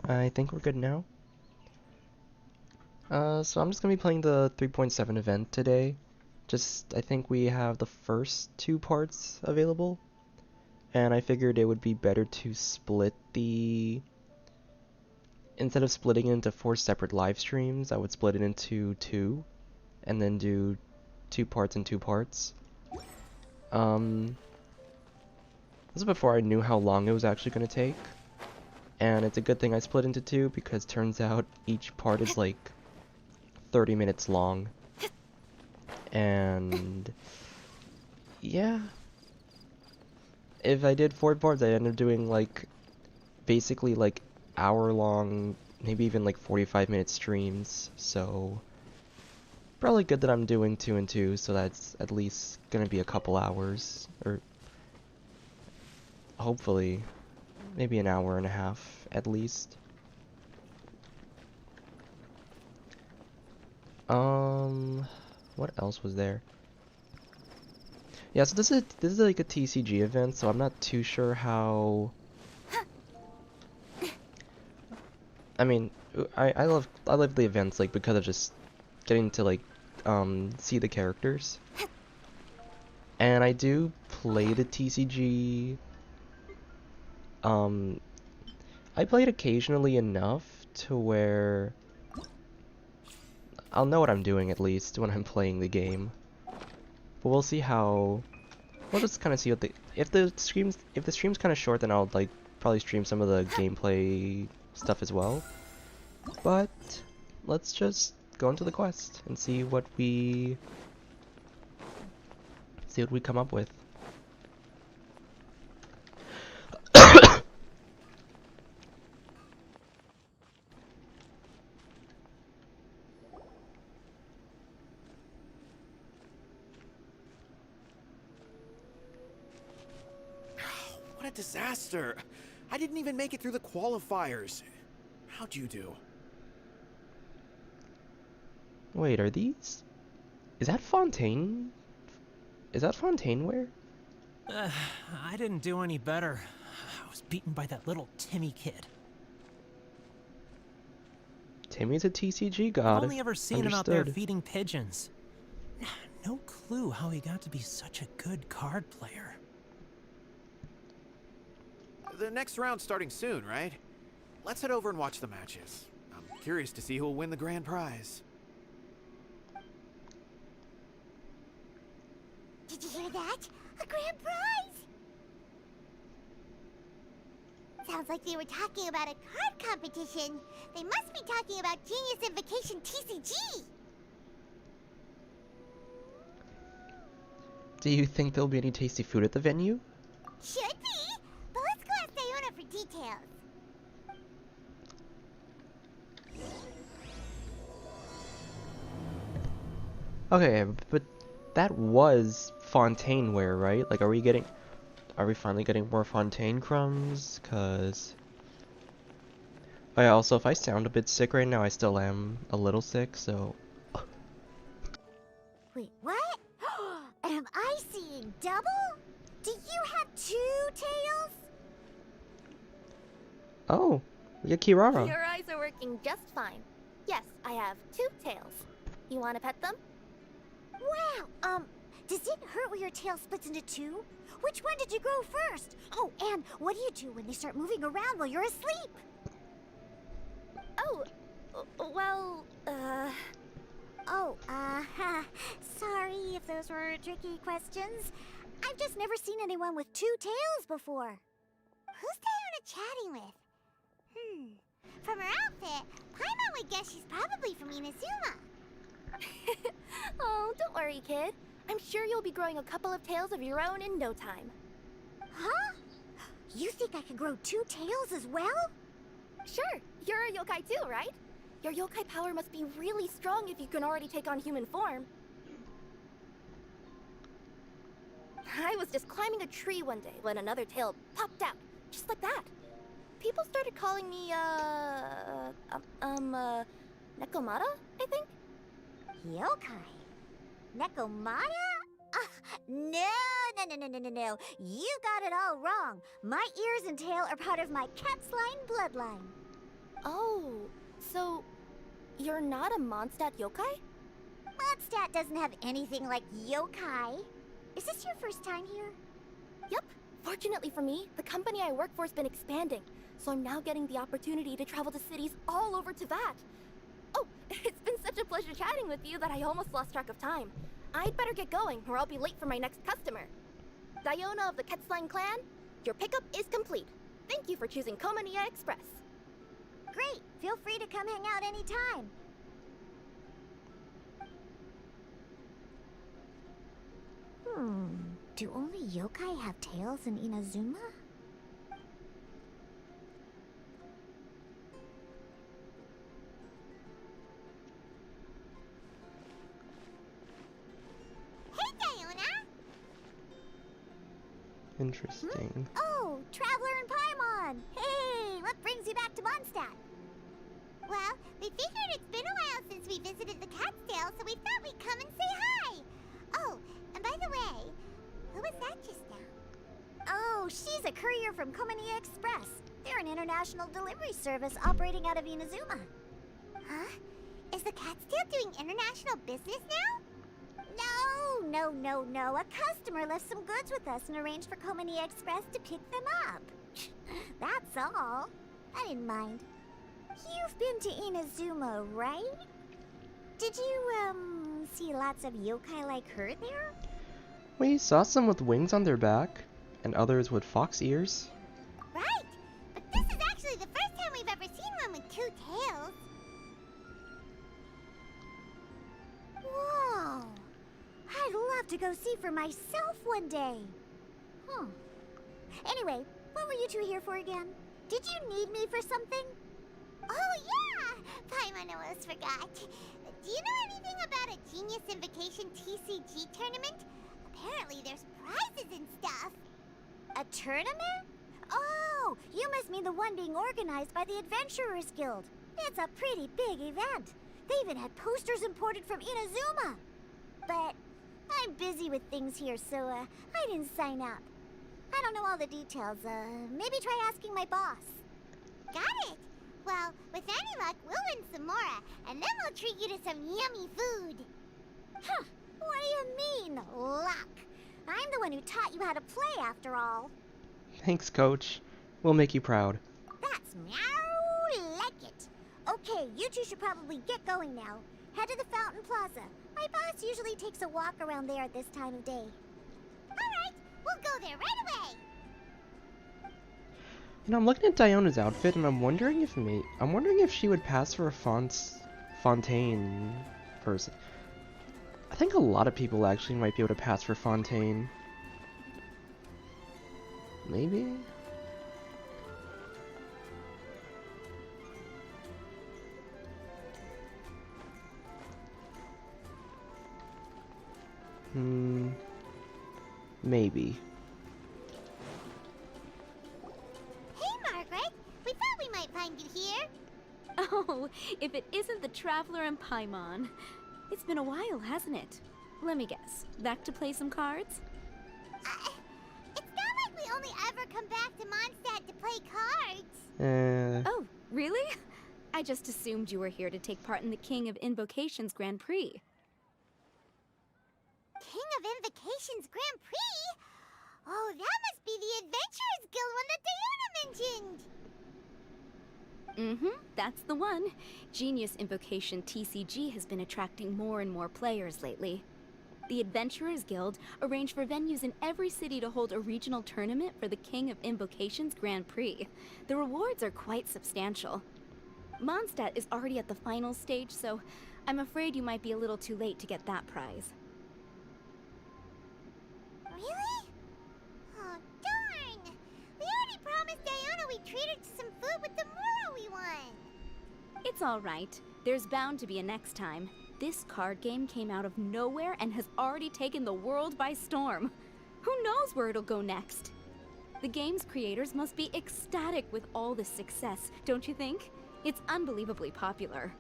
I think we're good now. So I'm just gonna be playing the 3.7 event today. I think we have the first two parts available, and I figured it would be better to instead of splitting it into four separate live streams, I would split it into two, and then do two parts and two parts. Um, this is before I knew how long it was actually gonna take, and it's a good thing I split into two because turns out each part is like 30 minutes long. And yeah, if I did four parts, I'd end up doing like basically like hour-long, maybe even like 45-minute streams. So probably good that I'm doing two and two, so that's at least gonna be a couple hours, or hopefully maybe an hour and a half at least. What else was there? Yeah, so this is like a TCG event, so I'm not too sure how. I mean, I love the events like because of just getting to like see the characters. And I do play the TCG. Um, I play it occasionally enough to where I'll know what I'm doing at least when I'm playing the game. But we'll see how. We'll just kind of see what if the stream's kind of short, then I'll like probably stream some of the gameplay stuff as well. But let's just go into the quest and see what we come up with. What a disaster! I didn't even make it through the qualifiers. How'd you do? Wait, are these? Is that Fontaine? Is that Fontaineware? I didn't do any better. I was beaten by that little Timmy kid. Timmy's a TCG god. I've only ever seen him out there Understood. feeding pigeons. No clue how he got to be such a good card player. The next round's starting soon, right? Let's head over and watch the matches. I'm curious to see who'll win the grand prize. Did you hear that? A grand prize! Sounds like they were talking about a card competition. They must be talking about Genius Invocation TCG. Do you think there'll be any tasty food at the venue? Should be, but let's go ask Diona for details. Okay, but that was Fontaineware, right? Like, are we finally getting more Fontaine crumbs? Cause, oh yeah, also if I sound a bit sick right now, I still am a little sick, so. Wait, what? Am I seeing double? Do you have two tails? Oh, we got Kirara. Your eyes are working just fine. Yes, I have two tails. You want to pet them? Wow, does it hurt when your tail splits into two? Which one did you grow first? Oh, and what do you do when they start moving around while you're asleep? Oh, well, sorry if those were tricky questions. I've just never seen anyone with two tails before. Who's Diona chatting with? From her outfit, Paimon would guess she's probably from Inazuma. oh, don't worry, kid. I'm sure you'll be growing a couple of tails of your own in no time. Huh? You think I could grow two tails as well? Sure, you're a yokai too, right? Your yokai power must be really strong if you can already take on human form. I was just climbing a tree one day when another tail popped out, just like that. People started calling me, Nekomata, I think? Yokai? Nekomata? No. You got it all wrong. My ears and tail are part of my cat's line bloodline. Oh, so you're not a Mondstadt yokai? Mondstadt doesn't have anything like yokai. Is this your first time here? Yep. Fortunately for me, the company I work for has been expanding, so I'm now getting the opportunity to travel to cities all over Teyvat. Oh, it's been such a pleasure chatting with you that I almost lost track of time. I'd better get going, or I'll be late for my next customer. Diona of the Quetzline clan, your pickup is complete. Thank you for choosing Komania Express. Great. Feel free to come hang out anytime. Do only yokai have tails in Inazuma? Hey, Diona! Interesting. Oh, Traveler and Paimon! Hey, what brings you back to Mondstadt? Well, we figured it's been a while since we visited the Cat's-Tail, so we thought we'd come and say hi! Oh, and by the way, who was that just now? Oh, she's a courier from Komania Express. They're an international delivery service operating out of Inazuma. Huh? Is the Cat's-Tail doing international business now? No. A customer left some goods with us and arranged for Komania Express to pick them up. That's all. I didn't mind. You've been to Inazuma, right? Did you, see lots of yokai like her there? We saw some with wings on their back, and others with fox ears. Right! But this is actually the first time we've ever seen one with two tails. Whoa! I'd love to go see for myself one day. Anyway, what were you two here for again? Did you need me for something? Oh, yeah! Paimon almost forgot. Do you know anything about a Genius Invocation TCG tournament? Apparently there's prizes and stuff. A tournament? Oh, you must mean the one being organized by the Adventurers Guild. It's a pretty big event. They even had posters imported from Inazuma. But I'm busy with things here, so I didn't sign up. I don't know all the details. Maybe try asking my boss. Got it. Well, with any luck, we'll win some more, and then we'll treat you to some yummy food. Huh. What do you mean, luck? I'm the one who taught you how to play, after all. Thanks, Coach. We'll make you proud. That's meow like it. Okay, you two should probably get going now. Head to the Fountain Plaza. My boss usually takes a walk around there at this time of day. All right, we'll go there right away. You know, I'm looking at Diona's outfit, and I'm wondering if she would pass for a Fontaine person. I think a lot of people actually might be able to pass for Fontaine. Maybe? Maybe. Hey, Margaret. We thought we might find you here. Oh, if it isn't the Traveler and Paimon. It's been a while, hasn't it? Let me guess. Back to play some cards? It's not like we only ever come back to Mondstadt to play cards. Oh, really? I just assumed you were here to take part in the King of Invocations Grand Prix. King of Invocations Grand Prix? Oh, that must be the Adventurers Guild one that Diona mentioned. That's the one. Genius Invocation TCG has been attracting more and more players lately. The Adventurers Guild arranged for venues in every city to hold a regional tournament for the King of Invocations Grand Prix. The rewards are quite substantial. Mondstadt is already at the final stage, so I'm afraid you might be a little too late to get that prize. Really? Oh, darn! We already promised Diona we'd treat her to some food with the Muro we won. It's all right. There's bound to be a next time. This card game came out of nowhere and has already taken the world by storm. Who knows where it'll go next? The game's creators must be ecstatic with all this success, don't you think? It's unbelievably popular.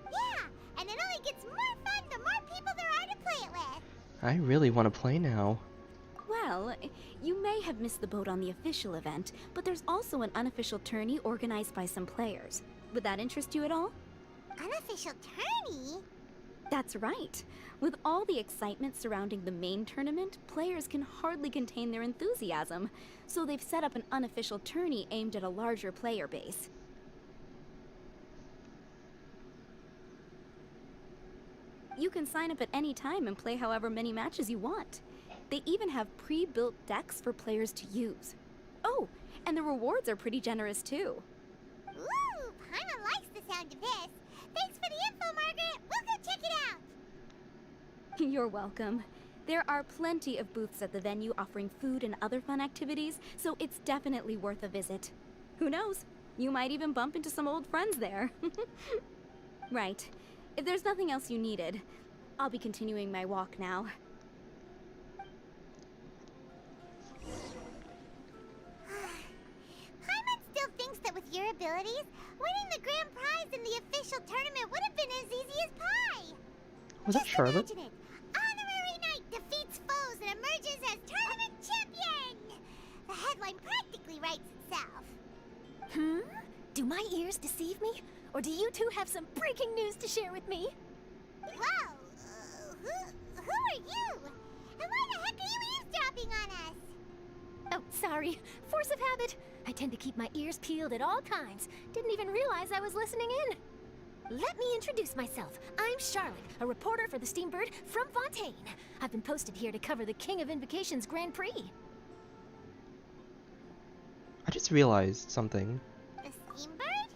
Yeah, and it only gets more fun the more people there are to play it with. I really want to play now. Well, you may have missed the boat on the official event, but there's also an unofficial tourney organized by some players. Would that interest you at all? Unofficial tourney? That's right. With all the excitement surrounding the main tournament, players can hardly contain their enthusiasm, so they've set up an unofficial tourney aimed at a larger player base. You can sign up at any time and play however many matches you want. They even have pre-built decks for players to use. Oh, and the rewards are pretty generous too. Ooh, Paimon likes the sound of this. Thanks for the info, Margaret. We'll go check it out. You're welcome. There are plenty of booths at the venue offering food and other fun activities, so it's definitely worth a visit. Who knows? You might even bump into some old friends there. Right. If there's nothing else you needed, I'll be continuing my walk now. Paimon still thinks that with your abilities, winning the grand prize in the official tournament would have been as easy as pie. Was that Just Charlotte? imagine it. Honorary Knight defeats foes and emerges as tournament champion. The headline practically writes itself. Do my ears deceive me? Or do you two have some breaking news to share with me? Whoa! Who are you? And why the heck are you eavesdropping on us? Oh, sorry. Force of habit. I tend to keep my ears peeled at all times. Didn't even realize I was listening in. Let me introduce myself. I'm Charlotte, a reporter for the Steambird from Fontaine. I've been posted here to cover the King of Invocation's Grand Prix. I just realized something. The Steambird?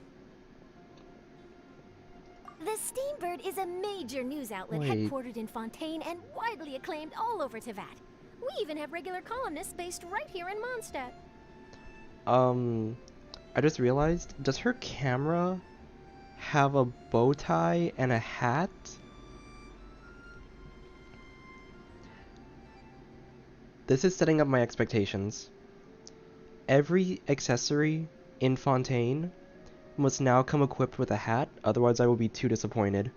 The Steambird is a major news outlet Wait. headquartered in Fontaine and widely acclaimed all over Teyvat. We even have regular columnists based right here in Mondstadt. I just realized, does her camera have a bow tie and a hat? This is setting up my expectations. Every accessory in Fontaine must now come equipped with a hat, otherwise I will be too disappointed.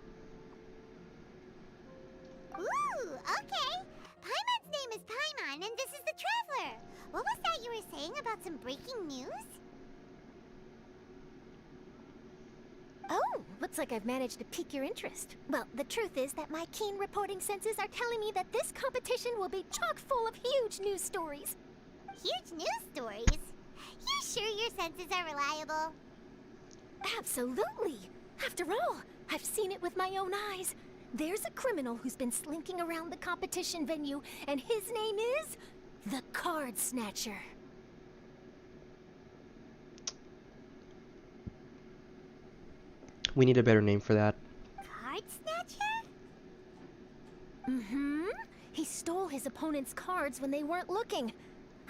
Ooh, okay. Paimon's name is Paimon, and this is the Traveler. What was that you were saying about some breaking news? Oh, looks like I've managed to pique your interest. Well, the truth is that my keen reporting senses are telling me that this competition will be chock full of huge news stories. Huge news stories? You sure your senses are reliable? Absolutely! After all, I've seen it with my own eyes. There's a criminal who's been slinking around the competition venue, and his name is the Card Snatcher. We need a better name for that. Card Snatcher? Mm-hmm. He stole his opponent's cards when they weren't looking.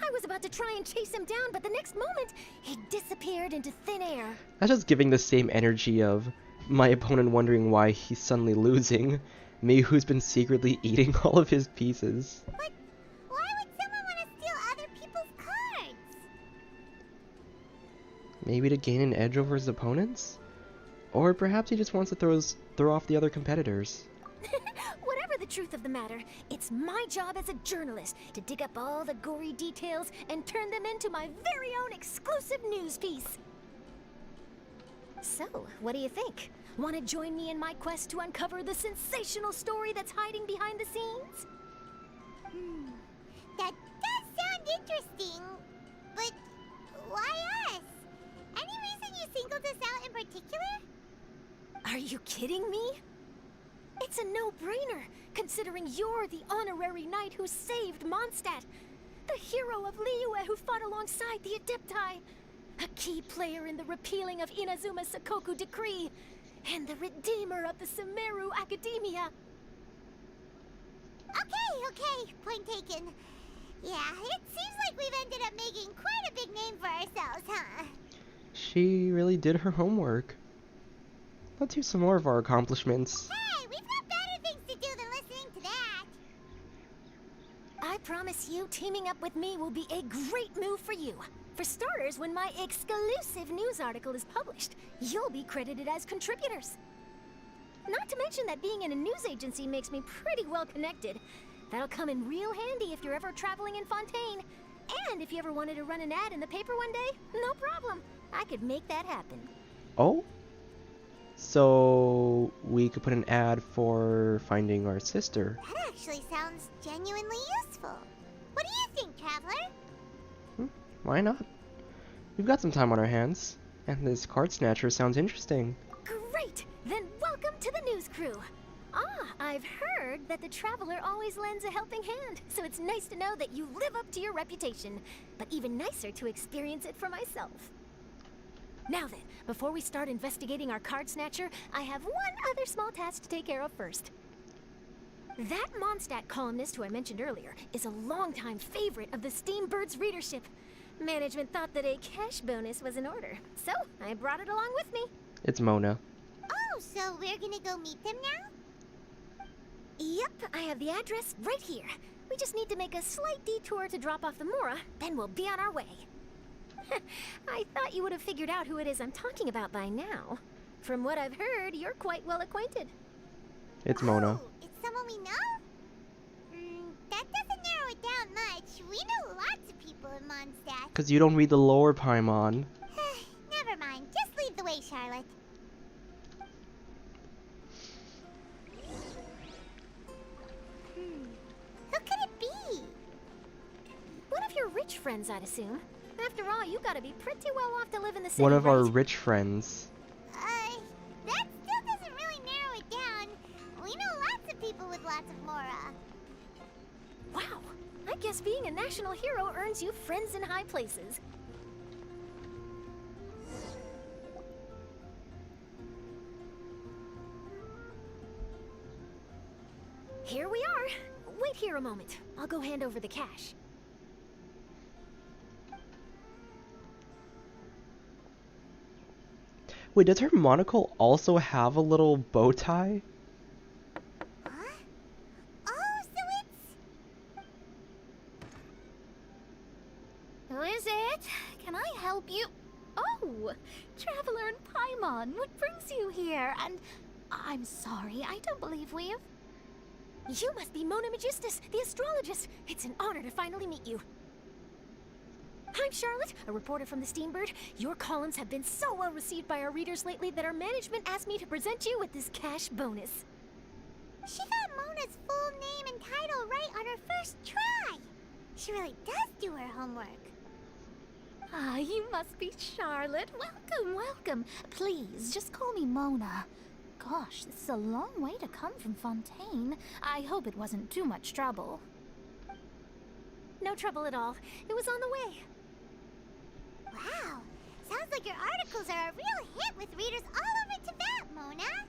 I was about to try and chase him down, but the next moment, he disappeared into thin air. That's just giving the same energy of my opponent wondering why he's suddenly losing. Me who's been secretly eating all of his pieces. But why would someone want to steal other people's cards? Maybe to gain an edge over his opponents? Or perhaps he just wants to throw off the other competitors. Whatever the truth of the matter, it's my job as a journalist to dig up all the gory details and turn them into my very own exclusive news piece. So, what do you think? Want to join me in my quest to uncover the sensational story that's hiding behind the scenes? That does sound interesting, but why us? Any reason you singled us out in particular? Are you kidding me? It's a no-brainer, considering you're the honorary knight who saved Mondstadt, the hero of Liyue who fought alongside the Adepti, a key player in the repealing of Inazuma's Sakoku Decree, and the redeemer of the Sumeru Academia. Okay, point taken. Yeah, it seems like we've ended up making quite a big name for ourselves, huh? She really did her homework. Let's hear some more of our accomplishments. Hey, we've got better things to do than listening to that. I promise you, teaming up with me will be a great move for you. For starters, when my exclusive news article is published, you'll be credited as contributors. Not to mention that being in a news agency makes me pretty well connected. That'll come in real handy if you're ever traveling in Fontaine. And if you ever wanted to run an ad in the paper one day, no problem. I could make that happen. Oh? So we could put an ad for finding our sister. That actually sounds genuinely useful. What do you think, Traveler? Why not? We've got some time on our hands, and this card snatcher sounds interesting. Great! Then welcome to the news crew. I've heard that the Traveler always lends a helping hand, so it's nice to know that you live up to your reputation. But even nicer to experience it for myself. Now then, before we start investigating our card snatcher, I have one other small task to take care of first. That Mondstadt columnist who I mentioned earlier is a longtime favorite of the Steambird's readership. Management thought that a cash bonus was in order, so I brought it along with me. It's Mona. Oh, so we're gonna go meet them now? Yep, I have the address right here. We just need to make a slight detour to drop off the Mora, then we'll be on our way. I thought you would have figured out who it is I'm talking about by now. From what I've heard, you're quite well acquainted. It's Mona. Oh, it's someone we know? That doesn't narrow it down much. We know lots of people in Mondstadt. Because you don't read the lore, Paimon. Never mind. Just lead the way, Charlotte. Who could it be? One of your rich friends, I'd assume. After all, you gotta be pretty well off to live in the city, One of our right? rich friends. That still doesn't really narrow it down. We know lots of people with lots of Mora. Wow, I guess being a national hero earns you friends in high places. Here we are. Wait here a moment. I'll go hand over the cash. Wait, does her monocle also have a little bow tie? Huh? Oh, so it's... Who is it? Can I help you? Oh, Traveler and Paimon, what brings you here? And I'm sorry, I don't believe we've... You must be Mona Magistus, the astrologist. It's an honor to finally meet you. I'm Charlotte, a reporter from the Steambird. Your columns have been so well received by our readers lately that our management asked me to present you with this cash bonus. She got Mona's full name and title right on her first try. She really does do her homework. Ah, you must be Charlotte. Welcome, welcome. Please, just call me Mona. Gosh, this is a long way to come from Fontaine. I hope it wasn't too much trouble. No trouble at all. It was on the way. Wow, sounds like your articles are a real hit with readers all over Tibet, Mona.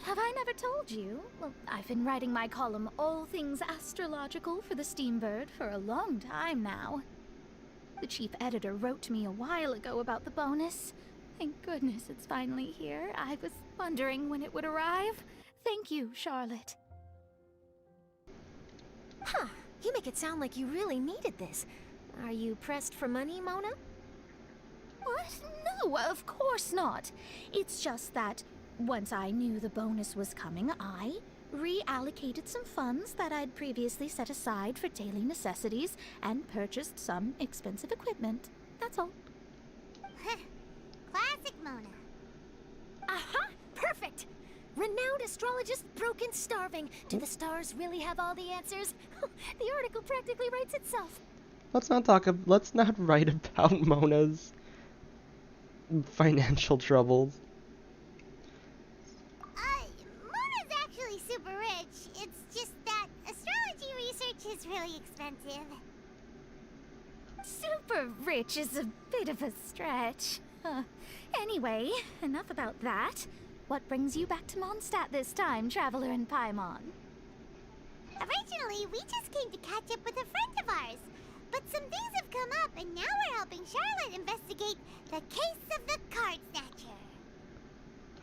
Have I never told you? Well, I've been writing my column All Things Astrological for the Steambird for a long time now. The chief editor wrote to me a while ago about the bonus. Thank goodness it's finally here. I was wondering when it would arrive. Thank you, Charlotte. Huh. You make it sound like you really needed this. Are you pressed for money, Mona? What? No, of course not. It's just that once I knew the bonus was coming, I reallocated some funds that I'd previously set aside for daily necessities and purchased some expensive equipment. That's all. Classic Mona. Aha! Perfect! Renowned astrologist, broken, starving. Do the stars really have all the answers? The article practically writes itself. Let's not write about Mona's financial troubles. Mona's actually super rich. It's just that astrology research is really expensive. Super rich is a bit of a stretch. Anyway, enough about that. What brings you back to Mondstadt this time, Traveler and Paimon? Originally, we just came to catch up with a friend of ours. But some things have come up, and now we're helping Charlotte investigate the case of the Card Snatcher.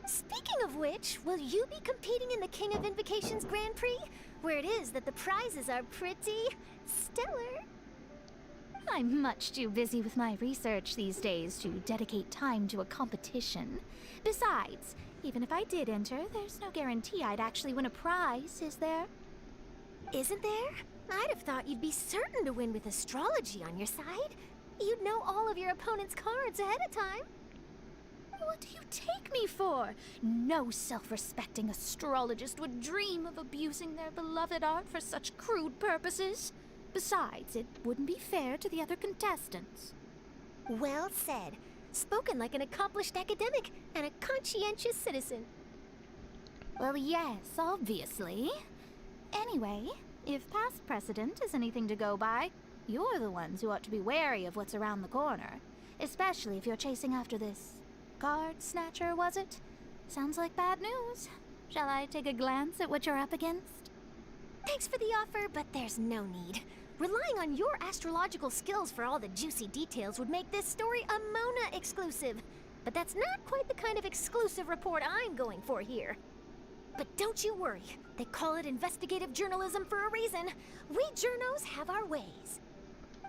Speaking of which, will you be competing in the King of Invocations Grand Prix? Where it is that the prizes are pretty stellar. I'm much too busy with my research these days to dedicate time to a competition. Besides, even if I did enter, there's no guarantee I'd actually win a prize, is there? Isn't there? I'd have thought you'd be certain to win with astrology on your side. You'd know all of your opponent's cards ahead of time. What do you take me for? No self-respecting astrologist would dream of abusing their beloved art for such crude purposes. Besides, it wouldn't be fair to the other contestants. Well said. Spoken like an accomplished academic and a conscientious citizen. Well, yes, obviously. Anyway, if past precedent is anything to go by, you're the ones who ought to be wary of what's around the corner. Especially if you're chasing after this card snatcher, was it? Sounds like bad news. Shall I take a glance at what you're up against? Thanks for the offer, but there's no need. Relying on your astrological skills for all the juicy details would make this story a Mona exclusive. But that's not quite the kind of exclusive report I'm going for here. But don't you worry. They call it investigative journalism for a reason. We journos have our ways.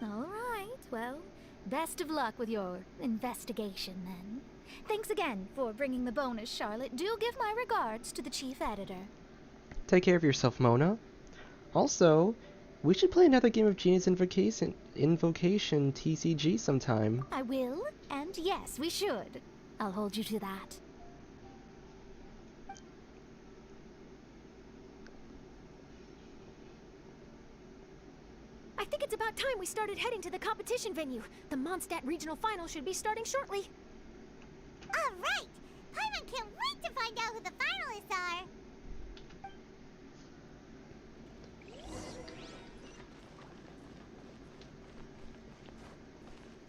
All right, well, best of luck with your investigation, then. Thanks again for bringing the bonus, Charlotte. Do give my regards to the chief editor. Take care of yourself, Mona. Also, we should play another game of Genius Invocation TCG sometime. I will, and yes, we should. I'll hold you to that. I think it's about time we started heading to the competition venue. The Mondstadt Regional Final should be starting shortly. All right! Paimon can't wait to find out who the finalists are!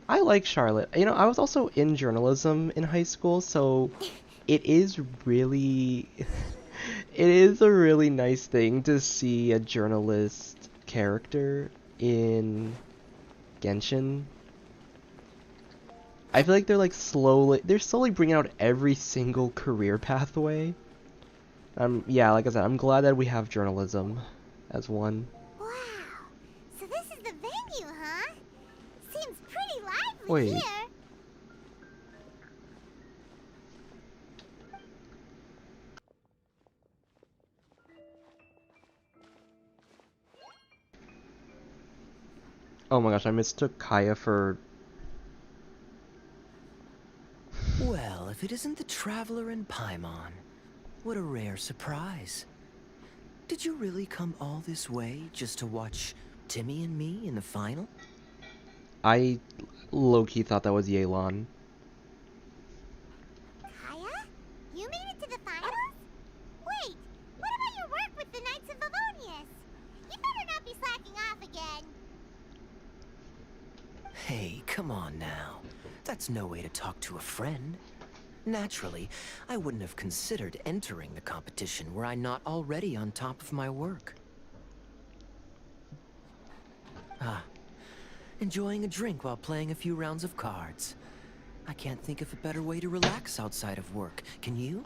I like Charlotte. You know, I was also in journalism in high school, so it is really... it is a really nice thing to see a journalist character in Genshin. I feel like they're slowly bringing out every single career pathway. Yeah, like I said, I'm glad that we have journalism as one. Wow! So this is the venue, huh? Seems pretty lively Wait. here. Oh my gosh, I mistook Kaya for... Well, if it isn't the Traveler and Paimon, what a rare surprise. Did you really come all this way just to watch Timmy and me in the final? I low-key thought that was Yelan. Kaya? You made it to the finals? Wait, what about your work with the Knights of Favonius? You better not be slacking off again. Hey, come on now. That's no way to talk to a friend. Naturally, I wouldn't have considered entering the competition were I not already on top of my work. Ah, enjoying a drink while playing a few rounds of cards. I can't think of a better way to relax outside of work. Can you?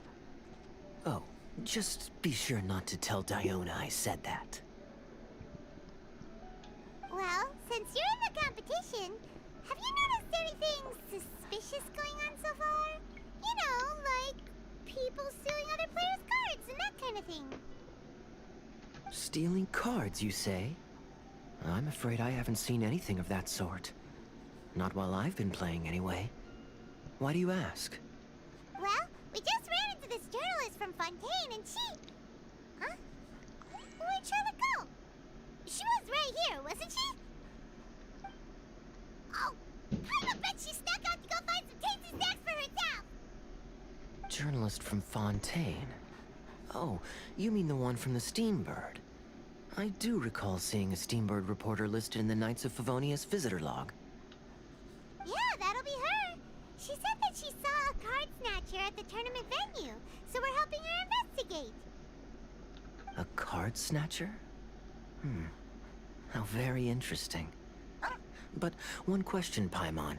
Oh, just be sure not to tell Diona I said that. Well, since you're in the competition, have you noticed anything suspicious going on so far? You know, like people stealing other players' cards and that kind of thing. Stealing cards, you say? I'm afraid I haven't seen anything of that sort. Not while I've been playing, anyway. Why do you ask? Well, we just ran into this journalist from Fontaine and she... Huh? Where'd Charlotte go? She was right here, wasn't she? Oh, I bet she snuck out to go find some tasty snacks for herself! Journalist from Fontaine. Oh, you mean the one from the Steambird. I do recall seeing a Steambird reporter listed in the Knights of Favonius visitor log. Yeah, that'll be her. She said that she saw a card snatcher at the tournament venue, so we're helping her investigate. A card snatcher? How very interesting. But one question, Paimon.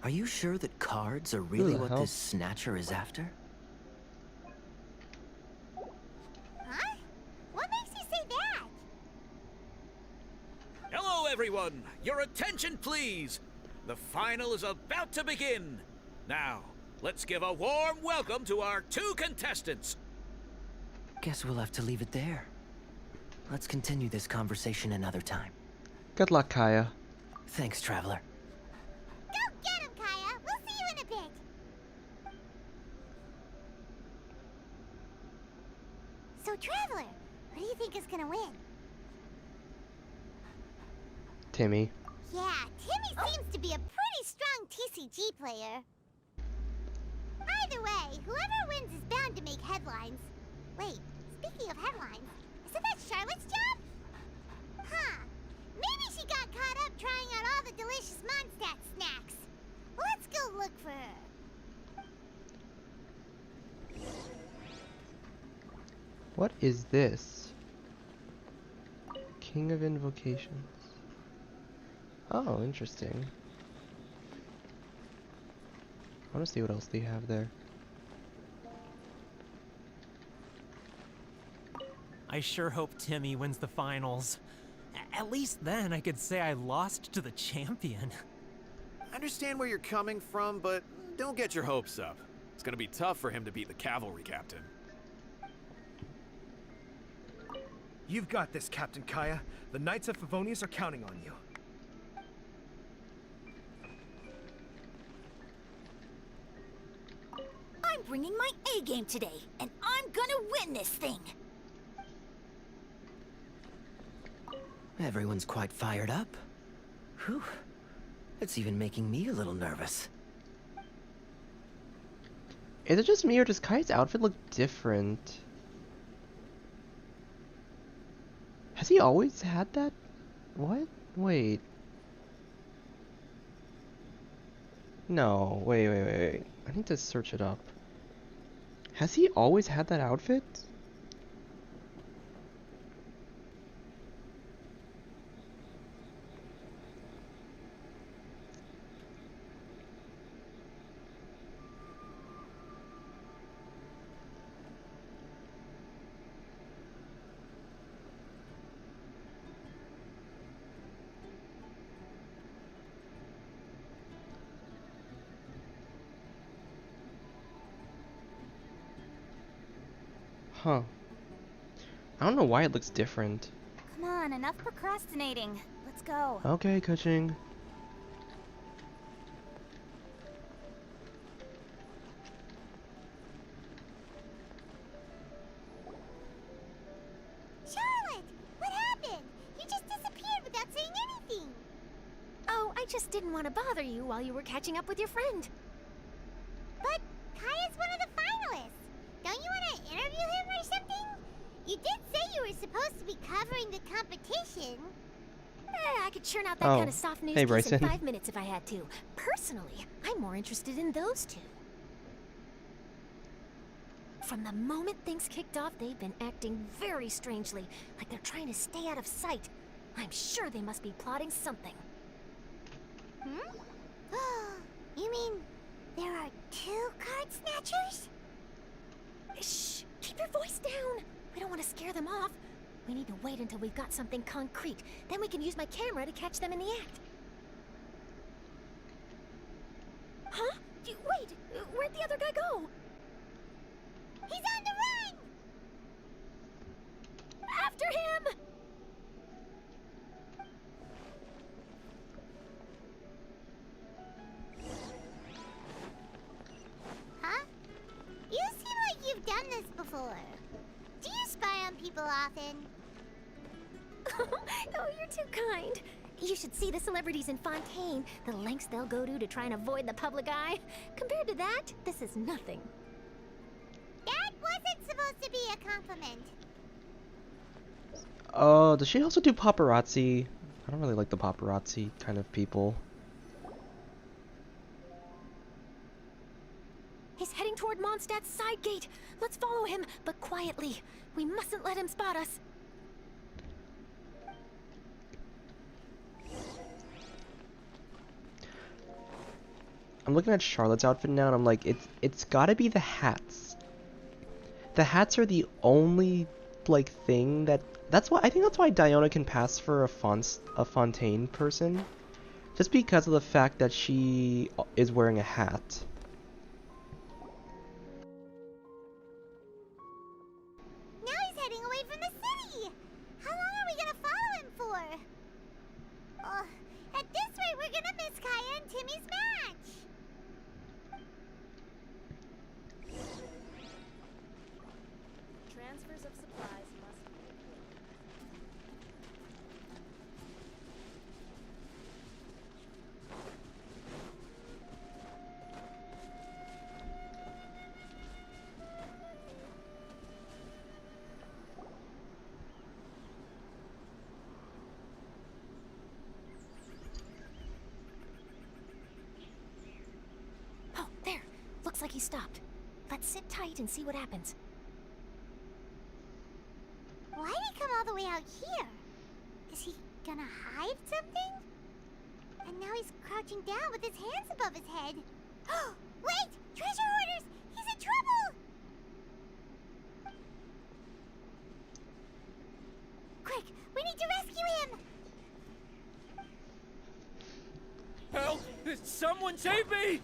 Are you sure that cards are really what this snatcher is after? Huh? What makes you say that? Hello, everyone! Your attention, please! The final is about to begin. Now, let's give a warm welcome to our two contestants. Guess we'll have to leave it there. Let's continue this conversation another time. Good luck, Kaya. Thanks, Traveler. Go get him, Kaya! We'll see you in a bit! So, Traveler, who do you think is gonna win? Timmy. Yeah, Timmy seems to be a pretty strong TCG player. Either way, whoever wins is bound to make headlines. Wait, speaking of headlines, isn't that Charlotte's job? Huh. Maybe she got caught up trying out all the delicious Mondstadt snacks. Let's go look for her. What is this? King of Invocations. Oh, interesting. I want to see what else they have there. I sure hope Timmy wins the finals. At least then I could say I lost to the champion. I understand where you're coming from, but don't get your hopes up. It's gonna be tough for him to beat the cavalry captain. You've got this, Captain Kaya. The Knights of Favonius are counting on you. I'm bringing my A game today, and I'm gonna win this thing. Everyone's quite fired up. Whew. It's even making me a little nervous. Is it just me or does Kai's outfit look different? Has he always had that? What? Wait. No, wait. I need to search it up. Has he always had that outfit? Huh. I don't know why it looks different. Come on, enough procrastinating. Let's go. Okay, Kuching. Charlotte, what happened? You just disappeared without saying anything. Oh, I just didn't want to bother you while you were catching up with your friend. But Kaya's one of the finalists. Don't you want to interview him or something? You did say you were supposed to be covering the competition. I could churn out that Oh, kind of soft news hey, piece in Bryson. 5 minutes if I had to. Personally, I'm more interested in those two. From the moment things kicked off, they've been acting very strangely, like they're trying to stay out of sight. I'm sure they must be plotting something. You mean there are 2 card snatchers? Shh! Keep your voice down! We don't want to scare them off. We need to wait until we've got something concrete. Then we can use my camera to catch them in the act. Huh? Wait! Where'd the other guy go? He's on the run! After him! Huh? You seem like you've done this before. Do you spy on people often? Oh, you're too kind. You should see the celebrities in Fontaine, the lengths they'll go to try and avoid the public eye. Compared to that, this is nothing. That wasn't supposed to be a compliment. Oh, does she also do paparazzi? I don't really like the paparazzi kind of people. He's heading toward Mondstadt's side gate. Let's follow him, but quietly. We mustn't let him spot us. I'm looking at Charlotte's outfit now and I'm like, it's gotta be the hats. The hats are the only like thing that's why I think that's why Diona can pass for a Fontaine person. Just because of the fact that she is wearing a hat. Now he's heading away from the city. How long are we gonna follow him for? At this rate, we're gonna miss Kaya and Timmy's match. Transfers of supplies must be Oh, there. Looks like he stopped. Let's sit tight and see what happens. Why did he come all the way out here? Is he gonna hide something? And now he's crouching down with his hands above his head. Wait! Treasure hoarders! He's in trouble! Quick! We need to rescue him! Help! Someone save me!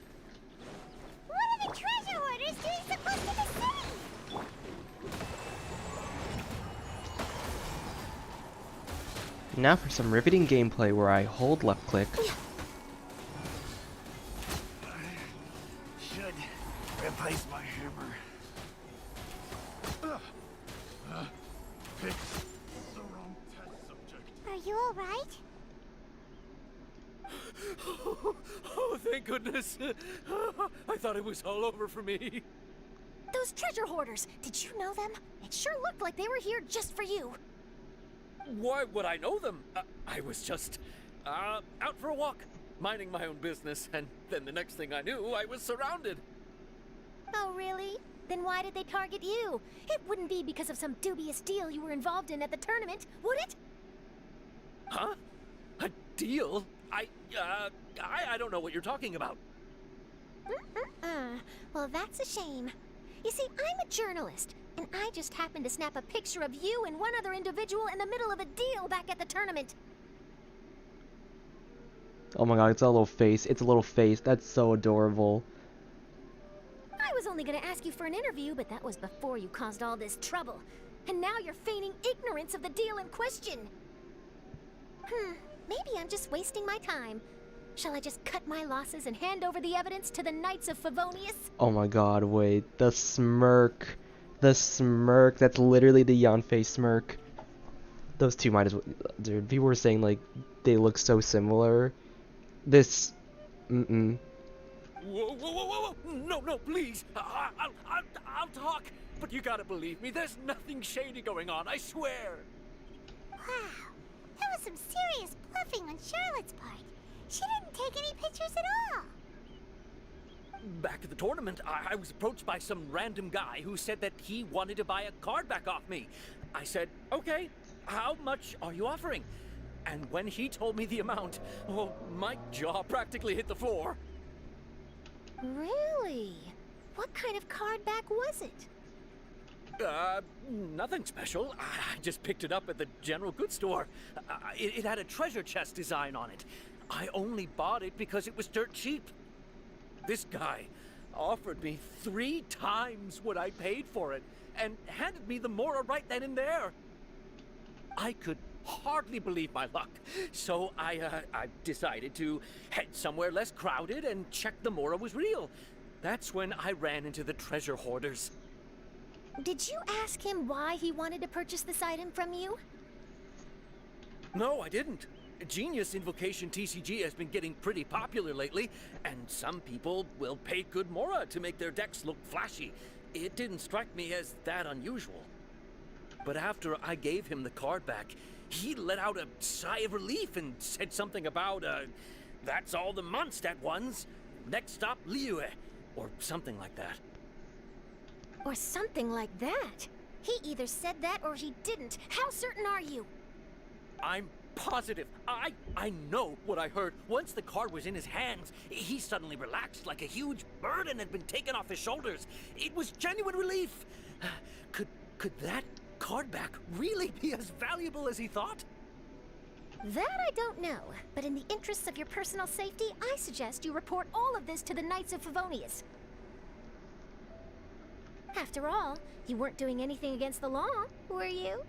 What are the treasure hoarders doing so close to the city? Now for some riveting gameplay where I hold left click. Should replace my hammer. Picked the wrong test subject. Are you alright? Oh, thank goodness. I thought it was all over for me. Those treasure hoarders, did you know them? It sure looked like they were here just for you. Why would I know them? I was just out for a walk, minding my own business, and then the next thing I knew, I was surrounded. Oh, really? Then why did they target you? It wouldn't be because of some dubious deal you were involved in at the tournament, would it? Huh? A deal? I don't know what you're talking about. Well, that's a shame. You see, I'm a journalist, and I just happened to snap a picture of you and one other individual in the middle of a deal back at the tournament. Oh my god, it's a little face. It's a little face. That's so adorable. I was only gonna ask you for an interview, but that was before you caused all this trouble. And now you're feigning ignorance of the deal in question. Maybe I'm just wasting my time. Shall I just cut my losses and hand over the evidence to the Knights of Favonius? Oh my god, wait. The smirk. The smirk. That's literally the Yanfei smirk. Those two might as well. Dude, people were saying, like, they look so similar. This. Whoa, whoa, whoa, whoa, whoa! No, please! I'll talk! But you gotta believe me, there's nothing shady going on, I swear! Wow. That was some serious bluffing on Charlotte's part. She didn't take any pictures at all. Back at the tournament, I was approached by some random guy who said that he wanted to buy a card back off me. I said, okay, how much are you offering? And when he told me the amount, oh, my jaw practically hit the floor. Really? What kind of card back was it? Nothing special. I just picked it up at the general goods store. It had a treasure chest design on it. I only bought it because it was dirt cheap. This guy offered me 3 times what I paid for it and handed me the Mora right then and there. I could hardly believe my luck, so I decided to head somewhere less crowded and check the Mora was real. That's when I ran into the treasure hoarders. Did you ask him why he wanted to purchase this item from you? No, I didn't. Genius Invocation TCG has been getting pretty popular lately, and some people will pay good Mora to make their decks look flashy. It didn't strike me as that unusual. But after I gave him the card back, he let out a sigh of relief and said something about, that's all the Mondstadt ones. Next stop, Liyue, or something like that. Or something like that? He either said that or he didn't. How certain are you? I'm positive. I know what I heard. Once the card was in his hands, he suddenly relaxed like a huge burden had been taken off his shoulders. It was genuine relief. Could that card back really be as valuable as he thought? That I don't know, but in the interests of your personal safety, I suggest you report all of this to the Knights of Favonius. After all, you weren't doing anything against the law, were you?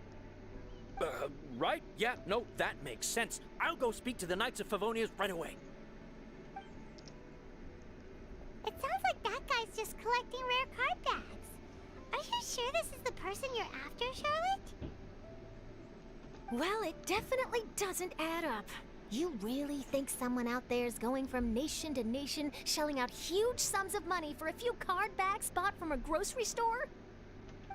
Right? Yeah, no, that makes sense. I'll go speak to the Knights of Favonius right away. It sounds like that guy's just collecting rare card backs. Are you sure this is the person you're after, Charlotte? Well, it definitely doesn't add up. You really think someone out there is going from nation to nation, shelling out huge sums of money for a few card bags bought from a grocery store?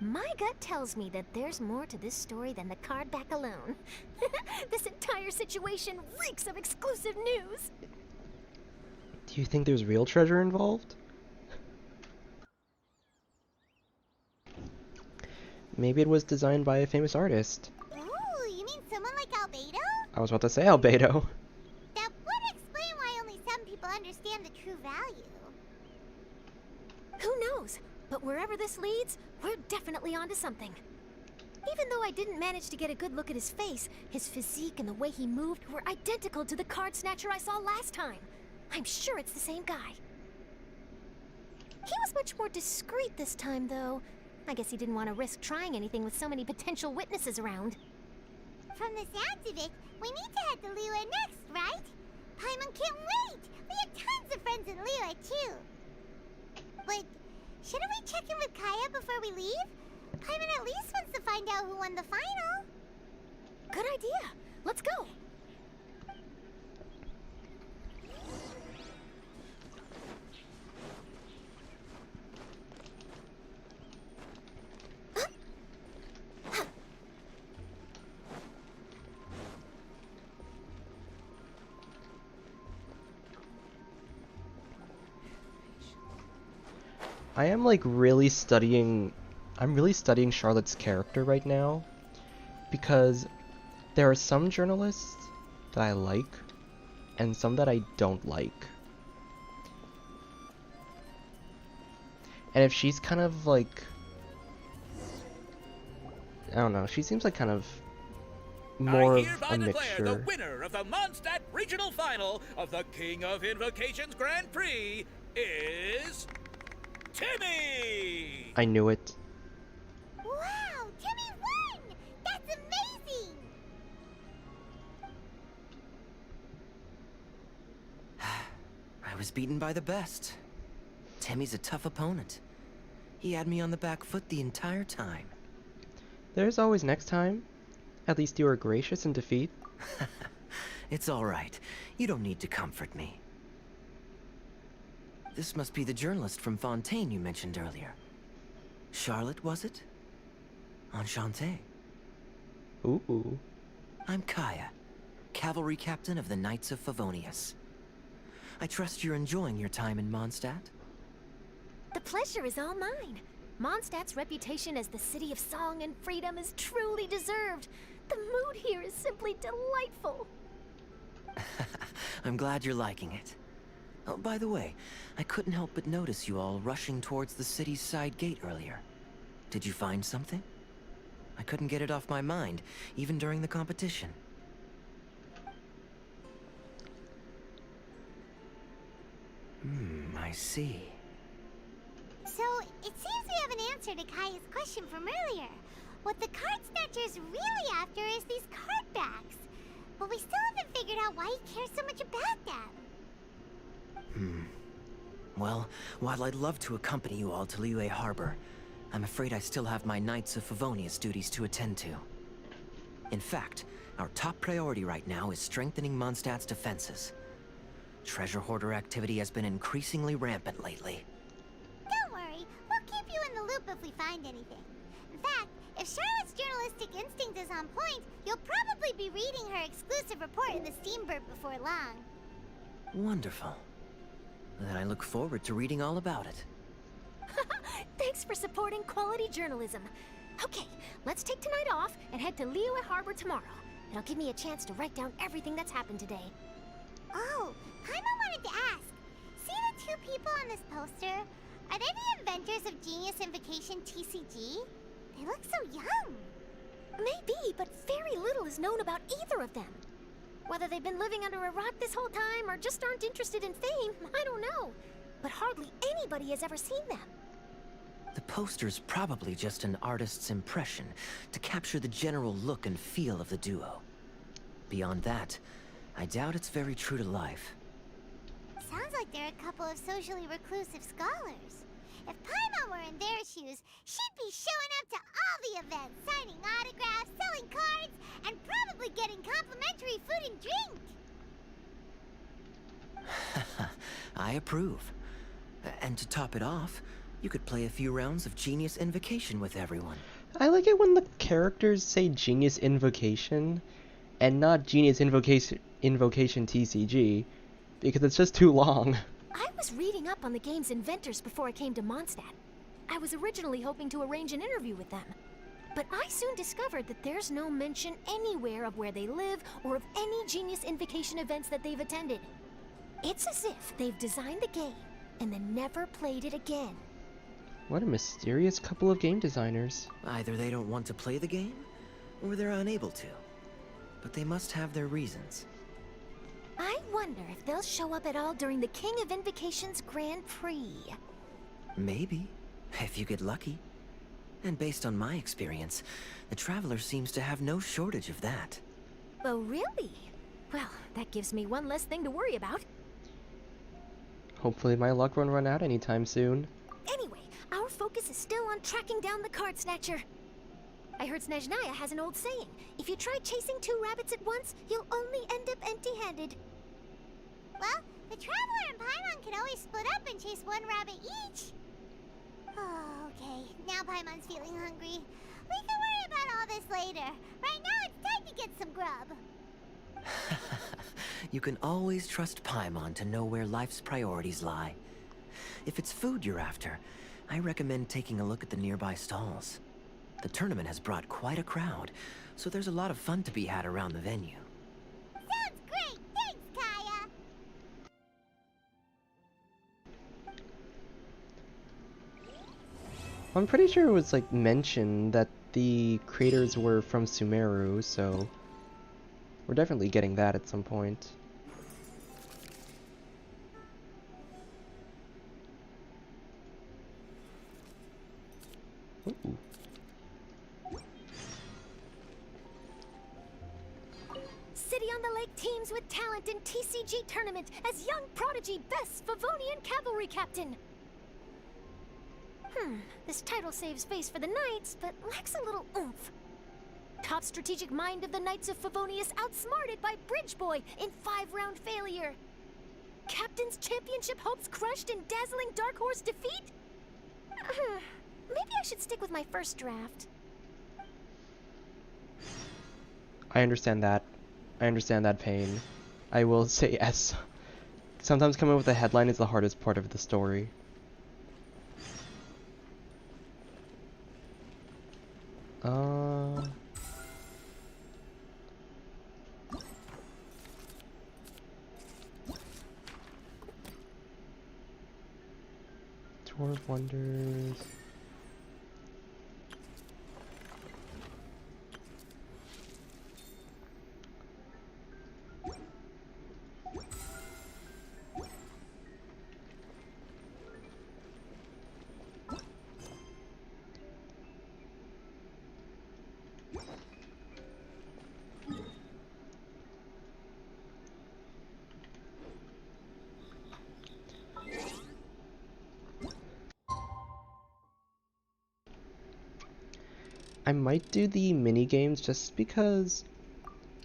My gut tells me that there's more to this story than the card back alone. This entire situation reeks of exclusive news. Do you think there's real treasure involved? Maybe it was designed by a famous artist. Ooh, you mean someone like Albedo? I was about to say Albedo. That would explain why only some people understand the true value. Who knows? But wherever this leads, we're definitely onto something. Even though I didn't manage to get a good look at his face, his physique and the way he moved were identical to the card snatcher I saw last time. I'm sure it's the same guy. He was much more discreet this time, though. I guess he didn't want to risk trying anything with so many potential witnesses around. From the sounds of it, we need to head to Liyue next, right? Paimon can't wait! We have tons of friends in Liyue, too. But shouldn't we check in with Kaya before we leave? Paimon at least wants to find out who won the final. Good idea. Let's go. I am like really studying. I'm really studying Charlotte's character right now because there are some journalists that I like and some that I don't like. And if she's kind of like, I don't know, she seems like kind of more of a mixture. The winner of the Mondstadt Regional Final of the King of Invocations Grand Prix is Timmy! I knew it. Wow, Timmy won! That's amazing! I was beaten by the best. Timmy's a tough opponent. He had me on the back foot the entire time. There's always next time. At least you were gracious in defeat. It's all right. You don't need to comfort me. This must be the journalist from Fontaine you mentioned earlier. Charlotte, was it? Enchanté. Ooh. I'm Kaya, cavalry captain of the Knights of Favonius. I trust you're enjoying your time in Mondstadt? The pleasure is all mine. Mondstadt's reputation as the city of song and freedom is truly deserved. The mood here is simply delightful. I'm glad you're liking it. Oh, by the way, I couldn't help but notice you all rushing towards the city's side gate earlier. Did you find something? I couldn't get it off my mind, even during the competition. I see. So, it seems we have an answer to Kaya's question from earlier. What the card snatcher's really after is these card backs. But we still haven't figured out why he cares so much about them. Well, while I'd love to accompany you all to Liyue Harbor, I'm afraid I still have my Knights of Favonius duties to attend to. In fact, our top priority right now is strengthening Mondstadt's defenses. Treasure hoarder activity has been increasingly rampant lately. Don't worry, we'll keep you in the loop if we find anything. In fact, if Charlotte's journalistic instinct is on point, you'll probably be reading her exclusive report in the Steambird before long. Wonderful. Then I look forward to reading all about it. Thanks for supporting quality journalism. Okay, let's take tonight off and head to Liyue Harbor tomorrow. It'll give me a chance to write down everything that's happened today. Oh, Paimon wanted to ask. See the two people on this poster? Are they the inventors of Genius Invocation TCG? They look so young. Maybe, but very little is known about either of them. Whether they've been living under a rock this whole time or just aren't interested in fame, I don't know. But hardly anybody has ever seen them. The poster's probably just an artist's impression to capture the general look and feel of the duo. Beyond that, I doubt it's very true to life. Sounds like they're a couple of socially reclusive scholars. If Paimon were in their shoes, she'd be showing up to all the events, signing autographs, selling cards, and probably getting complimentary food and drink. I approve. And to top it off, you could play a few rounds of Genius Invocation with everyone. I like it when the characters say Genius Invocation and not Genius Invocation TCG, because it's just too long. I was reading up on the game's inventors before I came to Mondstadt. I was originally hoping to arrange an interview with them. But I soon discovered that there's no mention anywhere of where they live or of any Genius Invocation events that they've attended. It's as if they've designed the game and then never played it again. What a mysterious couple of game designers. Either they don't want to play the game, or they're unable to. But they must have their reasons. I wonder if they'll show up at all during the King of Invocation's Grand Prix. Maybe, if you get lucky. And based on my experience, the Traveler seems to have no shortage of that. Oh, really? Well, that gives me one less thing to worry about. Hopefully my luck won't run out anytime soon. Anyway, our focus is still on tracking down the card snatcher. I heard Snezhnaya has an old saying. If you try chasing 2 rabbits at once, you'll only end up empty-handed. Well, the Traveler and Paimon can always split up and chase 1 rabbit each. Oh, okay. Now Paimon's feeling hungry. We can worry about all this later. Right now, it's time to get some grub. You can always trust Paimon to know where life's priorities lie. If it's food you're after, I recommend taking a look at the nearby stalls. The tournament has brought quite a crowd, so there's a lot of fun to be had around the venue. Sounds great! Thanks, Kaya! I'm pretty sure it was like mentioned that the creators were from Sumeru, so we're definitely getting that at some point. Ooh. City on the Lake teams with talent in TCG tournament as young prodigy best Favonian cavalry captain. This title saves face for the Knights, but lacks a little oomph. Top strategic mind of the Knights of Favonius outsmarted by Bridge Boy in 5-round failure. Captain's championship hopes crushed in dazzling Dark Horse defeat? Maybe I should stick with my first draft. I understand that. I understand that pain. I will say yes. Sometimes coming up with a headline is the hardest part of the story. Tour of Wonders. I might do the mini games just because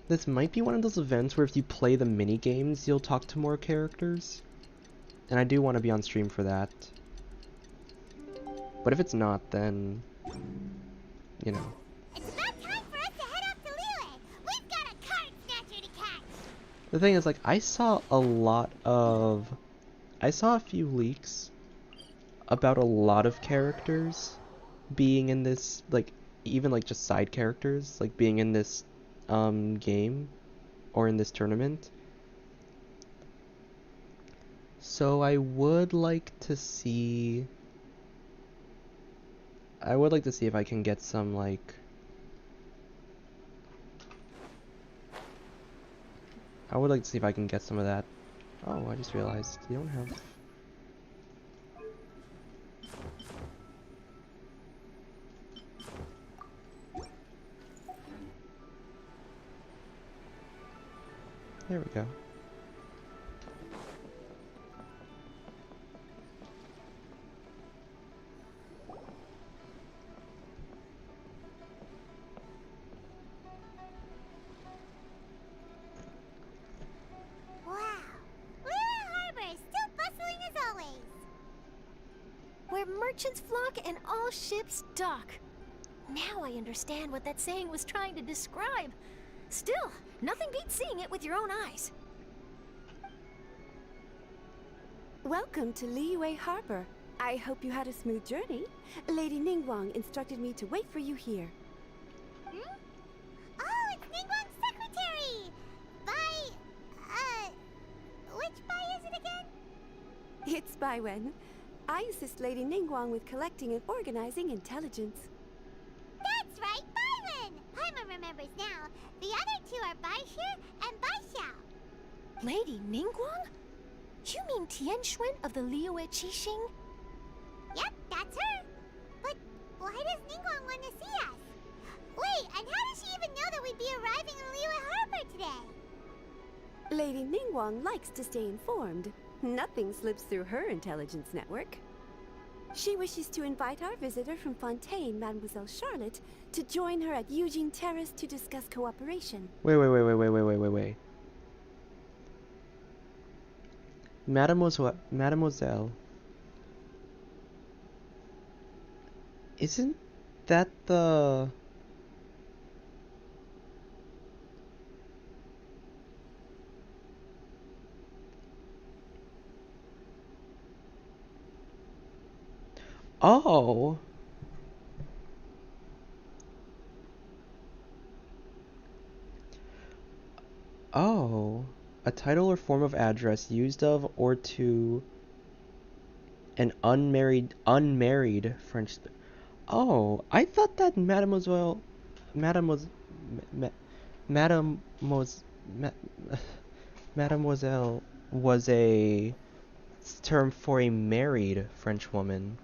this might be one of those events where if you play the mini games, you'll talk to more characters. And I do want to be on stream for that. But if it's not, then you know. It's about time for us to head off to Liyue. We've got a card snatcher to catch. The thing is, like, I saw a few leaks about a lot of characters being in this, like, even like just side characters, like being in this game or in this tournament. So I would like to see if I can get some, like, I would like to see if I can get some of that. Oh, I just realized you don't have. There we go. winds flock and all ships dock. Now I understand what that saying was trying to describe. Still, nothing beats seeing it with your own eyes. Welcome to Liyue Harbor. I hope you had a smooth journey. Lady Ningguang instructed me to wait for you here. Oh, it's Ningguang's secretary! Which Bai is it again? It's Baiwen. I assist Lady Ningguang with collecting and organizing intelligence. That's right, Baiwen! Paimon remembers now. The other two are Baishir and Baishao. Lady Ningguang? You mean Tianxuan of the Liyue Qixing? Yep, that's her. But why does Ningguang want to see us? Wait, and how does she even know that we'd be arriving in Liyue Harbor today? Lady Ningguang likes to stay informed. Nothing slips through her intelligence network. She wishes to invite our visitor from Fontaine, Mademoiselle Charlotte, to join her at Eugene Terrace to discuss cooperation. Wait. Mademoiselle. Isn't that the... Oh! Oh. A title or form of address used of or to an unmarried French... Oh, I thought that Mademoiselle was a term for a married French woman.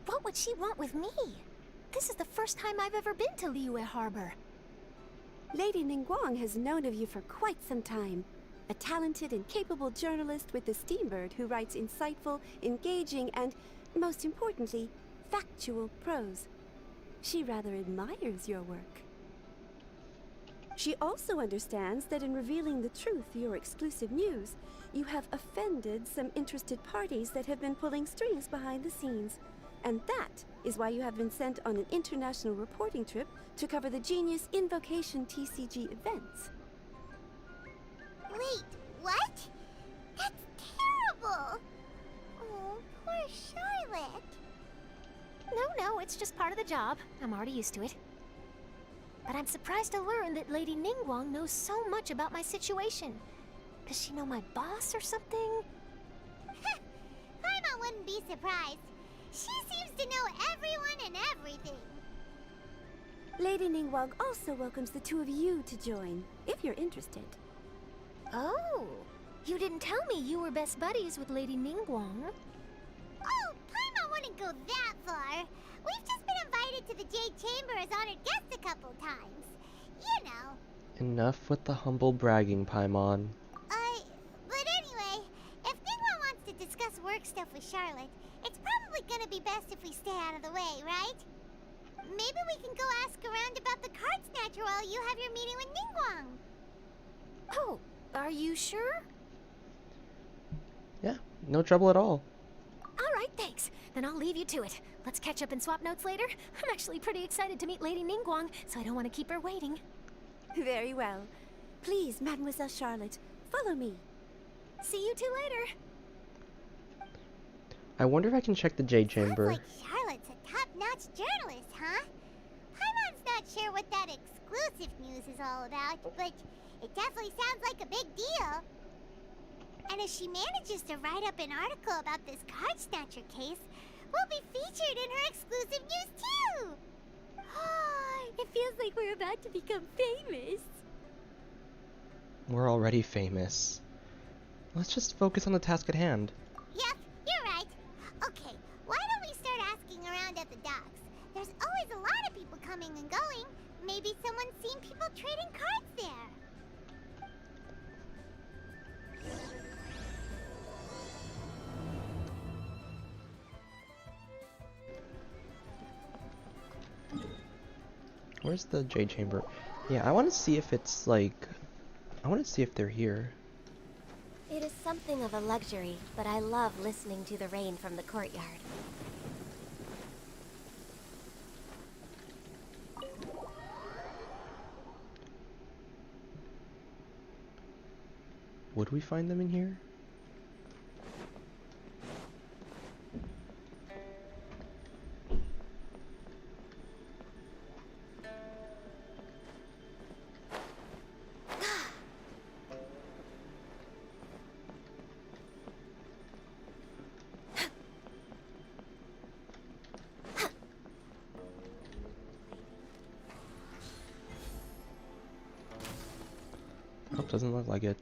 What would she want with me? This is the first time I've ever been to Liyue Harbor. Lady Ningguang has known of you for quite some time. A talented and capable journalist with the Steambird who writes insightful, engaging, and, most importantly, factual prose. She rather admires your work. She also understands that in revealing the truth, your exclusive news, you have offended some interested parties that have been pulling strings behind the scenes. And that is why you have been sent on an international reporting trip to cover the Genius Invocation TCG events. Wait, what? That's terrible! Oh, poor Charlotte. No, it's just part of the job. I'm already used to it. But I'm surprised to learn that Lady Ningguang knows so much about my situation. Does she know my boss or something? Paimon wouldn't be surprised. She seems to know everyone and everything. Lady Ningguang also welcomes the two of you to join, if you're interested. Oh, you didn't tell me you were best buddies with Lady Ningguang. Oh, Paimon wouldn't go that far. We've just been invited to the Jade Chamber as honored guests a couple times. You know. Enough with the humble bragging, Paimon. But anyway, if Ningguang wants to discuss work stuff with Charlotte, it's probably gonna be best if we stay out of the way, right? Maybe we can go ask around about the card snatcher while you have your meeting with Ningguang. Oh, are you sure? Yeah, no trouble at all. All right, thanks. Then I'll leave you to it. Let's catch up and swap notes later. I'm actually pretty excited to meet Lady Ningguang, so I don't want to keep her waiting. Very well. Please, Mademoiselle Charlotte, follow me. See you two later. I wonder if I can check the Jade Chamber. Sounds like Charlotte's a top-notch journalist, huh? Paimon's not sure what that exclusive news is all about, but it definitely sounds like a big deal. And if she manages to write up an article about this card snatcher case, we'll be featured in her exclusive news too! It feels like we're about to become famous. We're already famous. Let's just focus on the task at hand. Yep, you're right. Okay, why don't we start asking around at the docks? There's always a lot of people coming and going. Maybe someone's seen people trading cards there. Where's the Jade Chamber? Yeah, I want to see if it's like... I want to see if they're here. It is something of a luxury, but I love listening to the rain from the courtyard. Would we find them in here? Oh, doesn't look like it.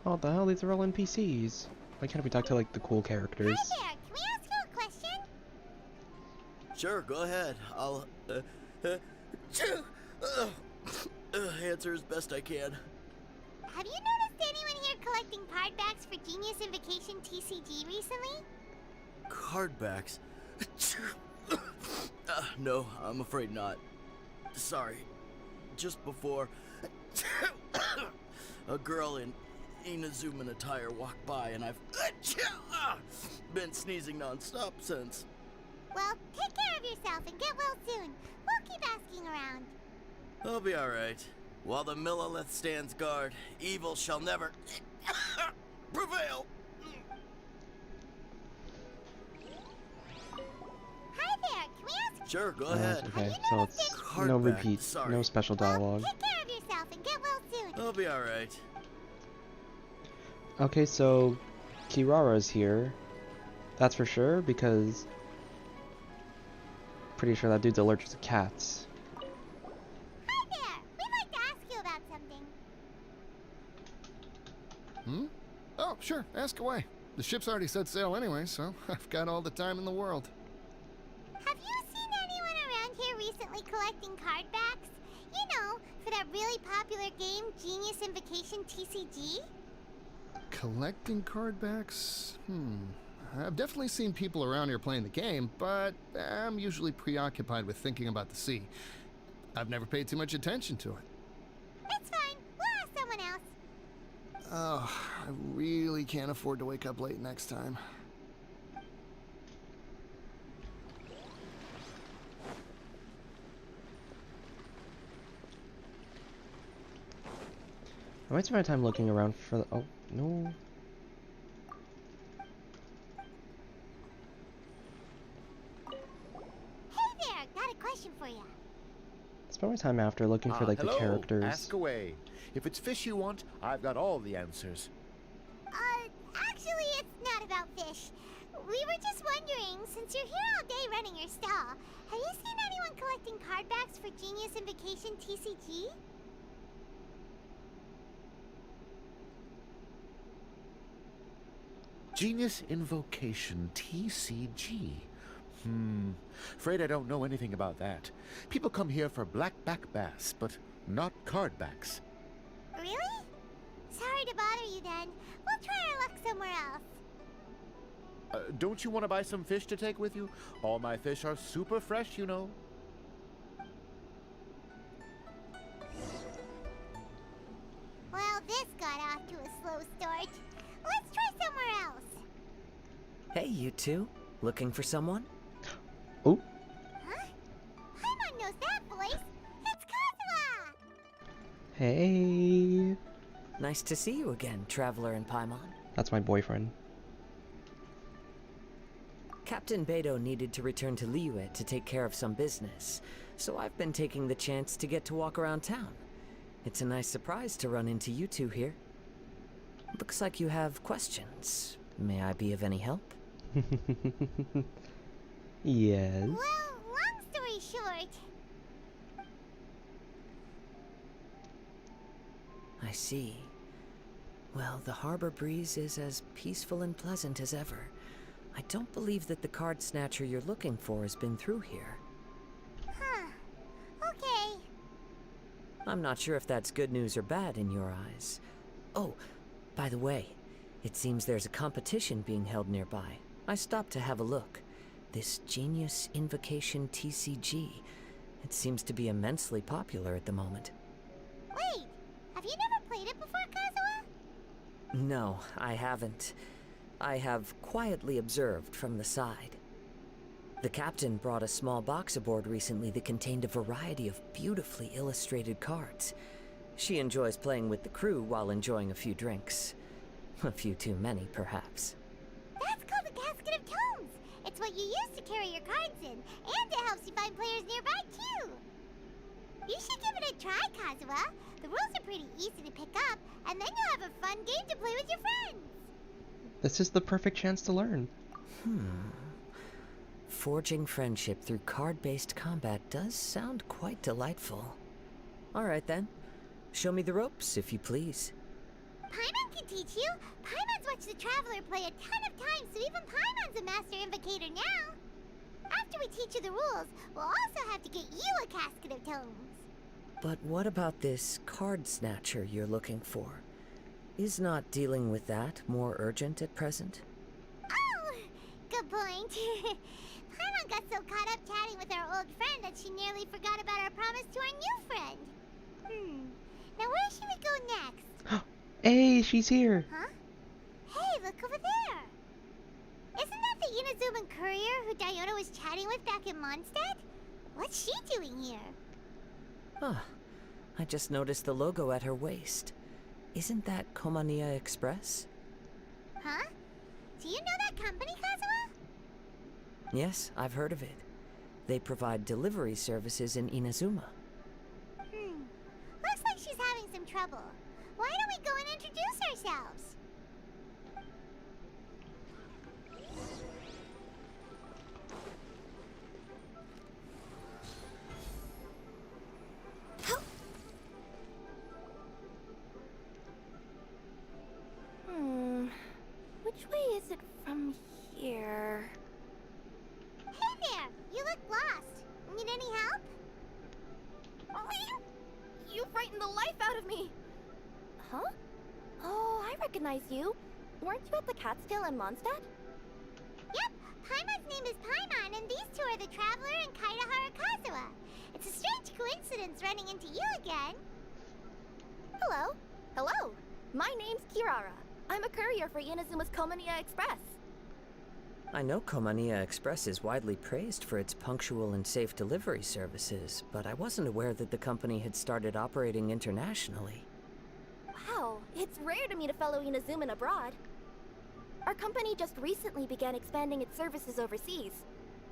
Oh, what the hell? These are all NPCs. Why can't we talk to, like, the cool characters? Hi there, can we ask you a question? Sure, go ahead. I'll, answer as best I can. Have you noticed anyone here collecting card backs for Genius Invocation TCG recently? Card backs? No, I'm afraid not. Sorry. Just before, a girl in Inazuman attire walked by and I've been sneezing non-stop since. Well, take care of yourself and get well soon. We'll keep asking around. I'll be alright. While the Millilith stands guard, evil shall never prevail. Hi there, can we ask? Sure, go ahead. Okay, so it's no repeats, no special dialogue. Take care of yourself and get well soon. I'll be alright. Okay, so Kirara's here. That's for sure, because pretty sure that dude's allergic to cats. Hi there, we'd like to ask you about something. Hmm? Oh, sure, ask away. The ship's already set sail anyway, so I've got all the time in the world. Have you seen anyone around here recently collecting card backs? You know, for that really popular game, Genius Invocation TCG? Collecting card backs? I've definitely seen people around here playing the game, but I'm usually preoccupied with thinking about the sea. I've never paid too much attention to it. It's fine. We'll ask someone else. Oh, I really can't afford to wake up late next time. I might spend my time looking around for the— oh, no. Hey there, got a question for you. Spend my time after looking for, like, the hello. characters. Ask away. If it's fish you want, I've got all the answers. Actually, it's not about fish. We were just wondering, since you're here all day running your stall, have you seen anyone collecting card backs for Genius Invocation TCG? Genius Invocation TCG. Afraid I don't know anything about that. People come here for blackback bass, but not card backs. Really? Sorry to bother you then. We'll try our luck somewhere else. Don't you want to buy some fish to take with you? All my fish are super fresh, you know. Well, this got off to a slow start. Let's try somewhere else. Hey, you two. Looking for someone? Oh. Huh? Paimon knows that voice. It's Kozua! Hey. Nice to see you again, Traveler and Paimon. That's my boyfriend. Captain Beidou needed to return to Liyue to take care of some business, so I've been taking the chance to get to walk around town. It's a nice surprise to run into you two here. Looks like you have questions. May I be of any help? Yes. Well, long story short, I see. Well, the harbor breeze is as peaceful and pleasant as ever. I don't believe that the card snatcher you're looking for has been through here. Huh. Okay. I'm not sure if that's good news or bad in your eyes. Oh, by the way, it seems there's a competition being held nearby. I stopped to have a look. This Genius Invocation TCG. It seems to be immensely popular at the moment. Wait, have you never played it before, Kazuha? No, I haven't. I have quietly observed from the side. The captain brought a small box aboard recently that contained a variety of beautifully illustrated cards. She enjoys playing with the crew while enjoying a few drinks. A few too many, perhaps. That's called a casket of tomes. It's what you use to carry your cards in, and it helps you find players nearby, too. You should give it a try, Kazuha. The rules are pretty easy to pick up, and then you'll have a fun game to play with your friends. This is the perfect chance to learn. Forging friendship through card-based combat does sound quite delightful. All right, then. Show me the ropes, if you please. Paimon can teach you. Paimon's watched the Traveler play a ton of times, so even Paimon's a master invocator now. After we teach you the rules, we'll also have to get you a casket of tomes. But what about this card snatcher you're looking for? Is not dealing with that more urgent at present? Oh, good point. Paimon got so caught up chatting with our old friend that she nearly forgot about our promise to our new friend. Now where should we go next? Hey, she's here! Huh? Hey, look over there! Isn't that the Inazuman courier who Diona was chatting with back in Mondstadt? What's she doing here? Ah, I just noticed the logo at her waist. Isn't that Komania Express? Huh? Do you know that company, Kazuha? Yes, I've heard of it. They provide delivery services in Inazuma. Looks like she's having some trouble. Why don't we go and introduce ourselves? Which way is it from here? Hey there! You look lost. Need any help? You frightened the life out of me! Huh? Oh, I recognize you. Weren't you at the Catskill in Mondstadt? Yep, Paimon's name is Paimon, and these two are the Traveler and Kaitahara Kazuha. It's a strange coincidence running into you again. Hello. Hello. My name's Kirara. I'm a courier for Inazuma's Komania Express. I know Komania Express is widely praised for its punctual and safe delivery services, but I wasn't aware that the company had started operating internationally. Wow, it's rare to meet a fellow Inazuman abroad. Our company just recently began expanding its services overseas,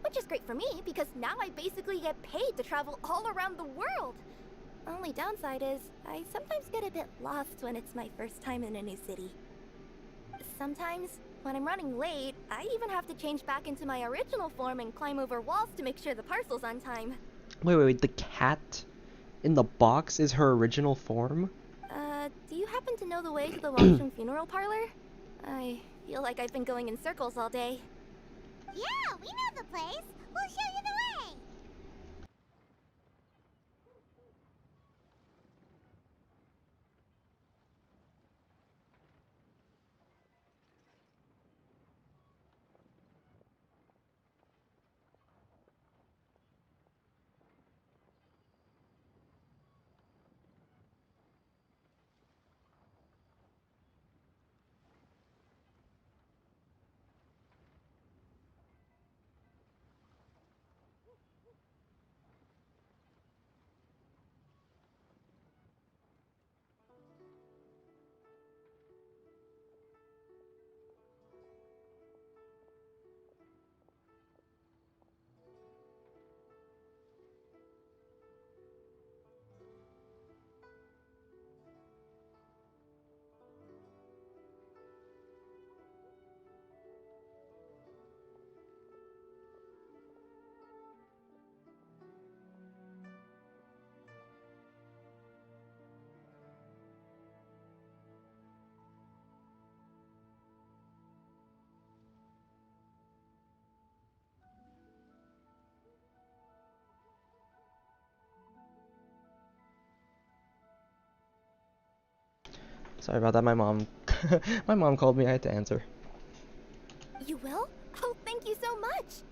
which is great for me because now I basically get paid to travel all around the world. Only downside is, I sometimes get a bit lost when it's my first time in a new city. Sometimes, when I'm running late, I even have to change back into my original form and climb over walls to make sure the parcel's on time. Wait, the cat in the box is her original form? Do you happen to know the way to the Wangsheng funeral parlor? I feel like I've been going in circles all day. Yeah, we know the place. We'll show you the way. Sorry about that, my mom my mom called me, I had to answer. You will? Oh, thank you so much!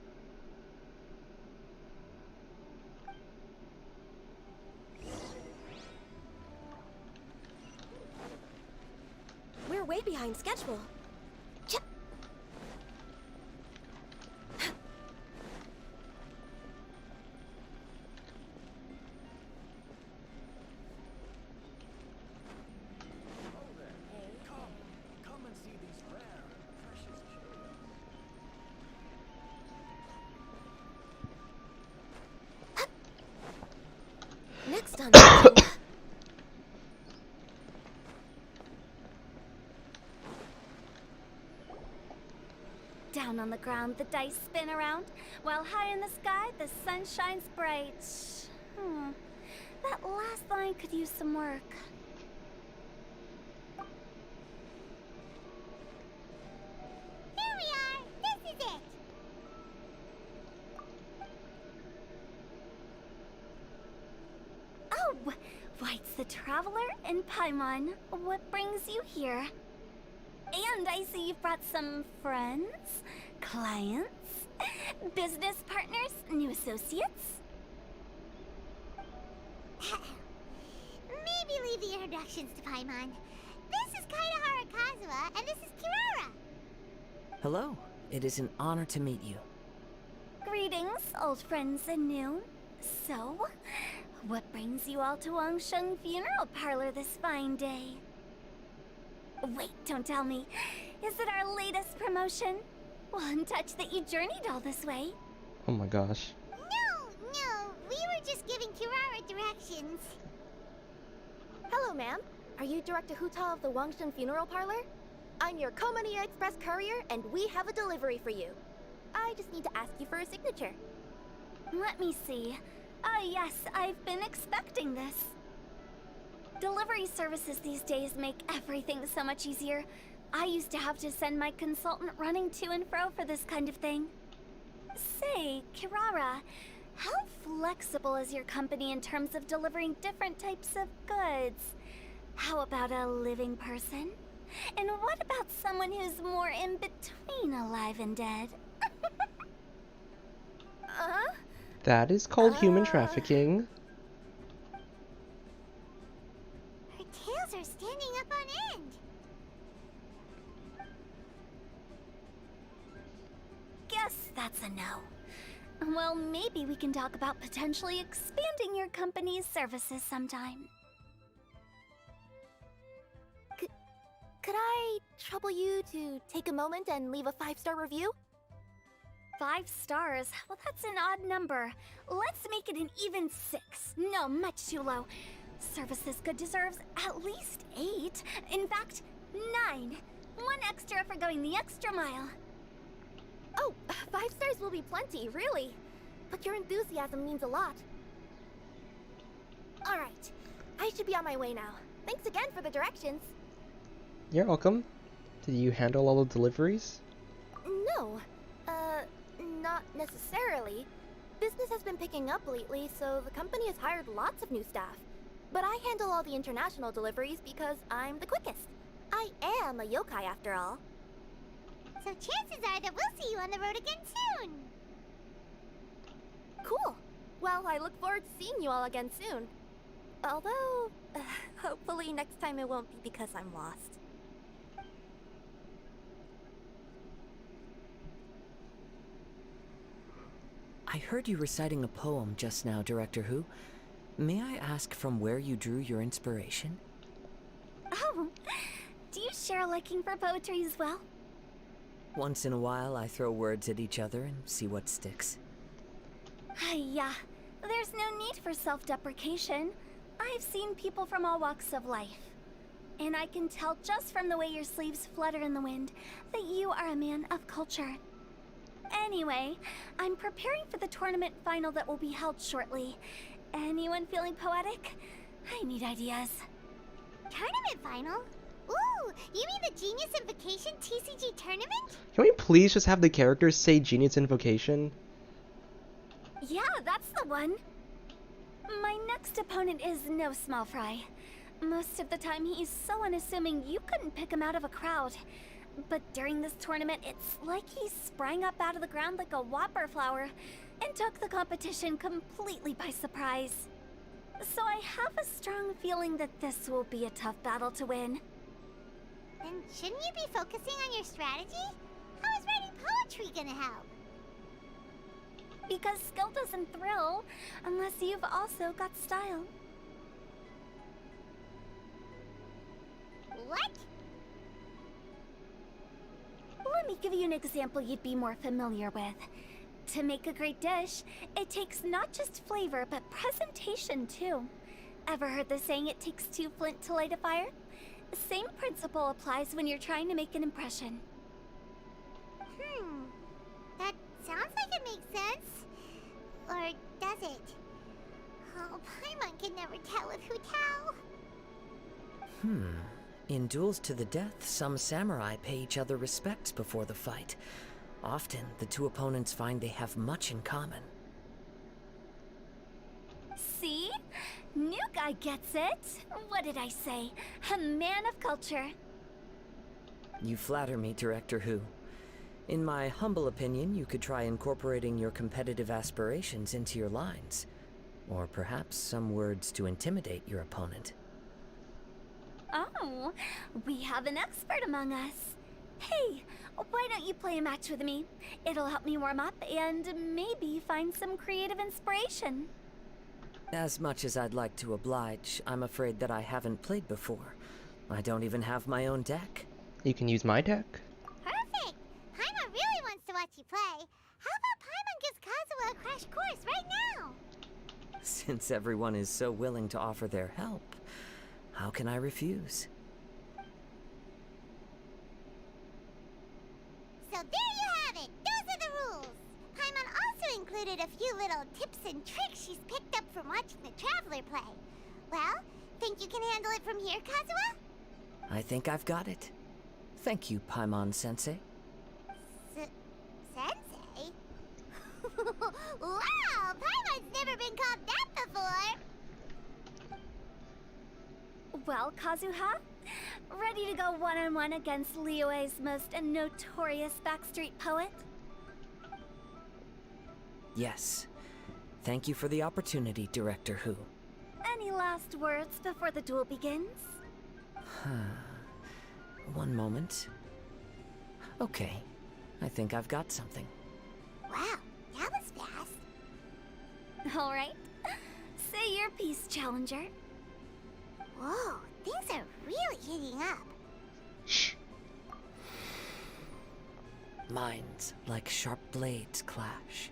We're way behind schedule. Next on the Down on the ground, the dice spin around, while high in the sky, the sun shines bright. That last line could use some work. Here we are! This is it! Oh, White's the Traveler and Paimon. What brings you here? And I see you've brought some friends, clients, business partners, new associates. Maybe leave the introductions to Paimon. This is Kaedahara Kazuha, and this is Kirara. Hello. It is an honor to meet you. Greetings, old friends and new. So, what brings you all to Wangsheng Funeral Parlor this fine day? Wait, don't tell me. Is it our latest promotion? Well, I'm touched that you journeyed all this way. Oh my gosh. No, we were just giving Kirara directions. Hello, ma'am. Are you Director Huta of the Wangshen Funeral Parlor? I'm your Komani Express courier, and we have a delivery for you. I just need to ask you for a signature. Let me see. Ah, yes, I've been expecting this. Delivery services these days make everything so much easier. I used to have to send my consultant running to and fro for this kind of thing. Say, Kirara, how flexible is your company in terms of delivering different types of goods? How about a living person? And what about someone who's more in between alive and dead? That is called human trafficking. Her tails are standing up on end. Guess that's a no. Well, maybe we can talk about potentially expanding your company's services sometime. Could I trouble you to take a moment and leave a 5-star review? 5 stars? Well, that's an odd number. Let's make it an even 6. No, much too low. Service this good deserves at least 8. In fact, 9. 1 extra for going the extra mile. Oh, 5 stars will be plenty, really. But your enthusiasm means a lot. Alright, I should be on my way now. Thanks again for the directions. You're welcome. Did you handle all the deliveries? No, not necessarily. Business has been picking up lately, so the company has hired lots of new staff. But I handle all the international deliveries because I'm the quickest. I am a yokai after all. So chances are that we'll see you on the road again soon. Cool. Well, I look forward to seeing you all again soon. Although, hopefully next time it won't be because I'm lost. I heard you reciting a poem just now, Director Who. May I ask from where you drew your inspiration? Oh, do you share a liking for poetry as well? Once in a while, I throw words at each other and see what sticks. Yeah, there's no need for self-deprecation. I've seen people from all walks of life. And I can tell just from the way your sleeves flutter in the wind that you are a man of culture. Anyway, I'm preparing for the tournament final that will be held shortly. Anyone feeling poetic? I need ideas. Tournament final? Ooh, you mean the Genius Invocation TCG tournament? Can we please just have the characters say Genius Invocation? Yeah, that's the one. My next opponent is no small fry. Most of the time, he's so unassuming you couldn't pick him out of a crowd. But during this tournament, it's like he sprang up out of the ground like a whopper flower and took the competition completely by surprise. So I have a strong feeling that this will be a tough battle to win. Then shouldn't you be focusing on your strategy? How is writing poetry gonna help? Because skill doesn't thrill unless you've also got style. What? Let me give you an example you'd be more familiar with. To make a great dish, it takes not just flavor, but presentation too. Ever heard the saying, it takes two flint to light a fire? The same principle applies when you're trying to make an impression. That sounds like it makes sense. Or does it? Oh, Paimon can never tell with Hu Tao. In duels to the death, some samurai pay each other respects before the fight. Often, the two opponents find they have much in common. See? New guy gets it. What did I say? A man of culture. You flatter me, Director Hu. In my humble opinion, you could try incorporating your competitive aspirations into your lines. Or perhaps some words to intimidate your opponent. Oh, we have an expert among us. Hey, why don't you play a match with me? It'll help me warm up and maybe find some creative inspiration. As much as I'd like to oblige, I'm afraid that I haven't played before. I don't even have my own deck. You can use my deck. Perfect! Paimon really wants to watch you play. How about Paimon gives Kazuha a crash course right now? Since everyone is so willing to offer their help, how can I refuse? So there you have it! Those are the rules! Paimon also included a few little tips and tricks she's picked up from watching the Traveler play. Well, think you can handle it from here, Kazuha? I think I've got it. Thank you, Paimon-sensei. Sensei? Wow! Paimon's never been called that before! Well, Kazuha, ready to go one-on-one against Liyue's most notorious backstreet poet? Yes. Thank you for the opportunity, Director Hu. Any last words before the duel begins? One moment. Okay. I think I've got something. Wow, that was fast. All right. Say your piece, Challenger. Whoa, things are really heating up. Minds like sharp blades clash.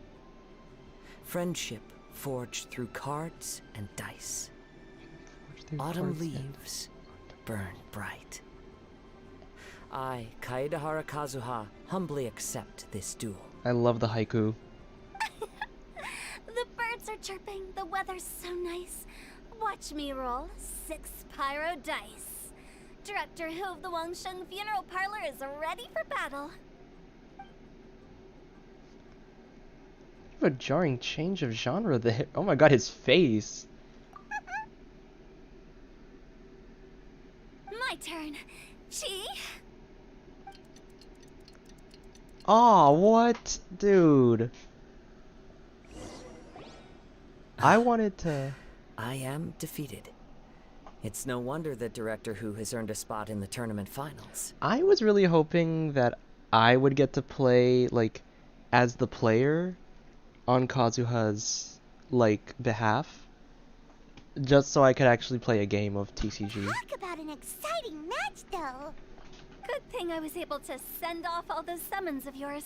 Friendship forged through cards and dice. Autumn leaves burn bright. I, Kaedahara Kazuha, humbly accept this duel. I love the haiku. The birds are chirping, the weather's so nice. Watch me roll 6 pyro dice. Director Hu of the Wangsheng Funeral Parlor is ready for battle. What a jarring change of genre there. Oh my god, his face. My turn. Chi? Aw, what? Dude. I wanted to... I am defeated. It's no wonder that Director Hu has earned a spot in the tournament finals. I was really hoping that I would get to play, like, as the player on Kazuha's, like, behalf. Just so I could actually play a game of TCG. Talk about an exciting match, though. Good thing I was able to send off all those summons of yours.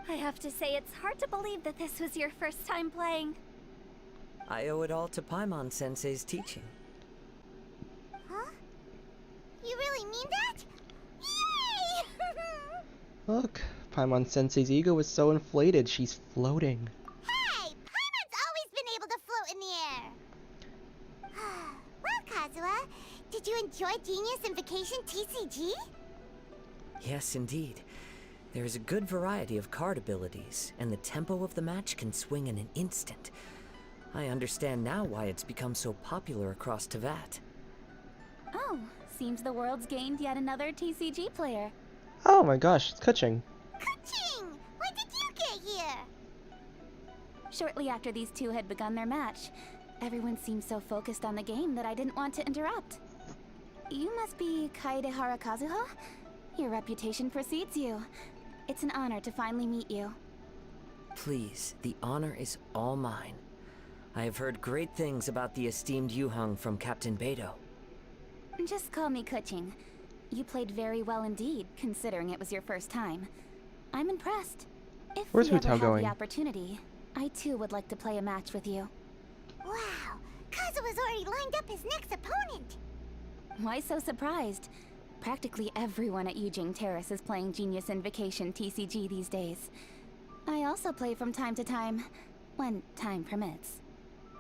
I have to say, it's hard to believe that this was your first time playing. I owe it all to Paimon-sensei's teaching. Huh? You really mean that? Yay! Look, Paimon Sensei's ego is so inflated, she's floating. Hey! Paimon's always been able to float in the air! Well, Kazuha, did you enjoy Genius Invocation TCG? Yes, indeed. There is a good variety of card abilities, and the tempo of the match can swing in an instant. I understand now why it's become so popular across Teyvat. Oh, seems the world's gained yet another TCG player. Oh my gosh, it's Kuching. Kuching! When did you get here? Shortly after these two had begun their match, everyone seemed so focused on the game that I didn't want to interrupt. You must be Kaede Harakazuha? Your reputation precedes you. It's an honor to finally meet you. Please, the honor is all mine. I have heard great things about the esteemed Yuheng from Captain Beidou. Just call me Kuching. You played very well indeed, considering it was your first time. I'm impressed. If Where's we ever Hu Tao have going? the opportunity, I too would like to play a match with you. Wow, Kazuha's already lined up his next opponent. Why so surprised? Practically everyone at Yujing Terrace is playing Genius Invocation TCG these days. I also play from time to time, when time permits.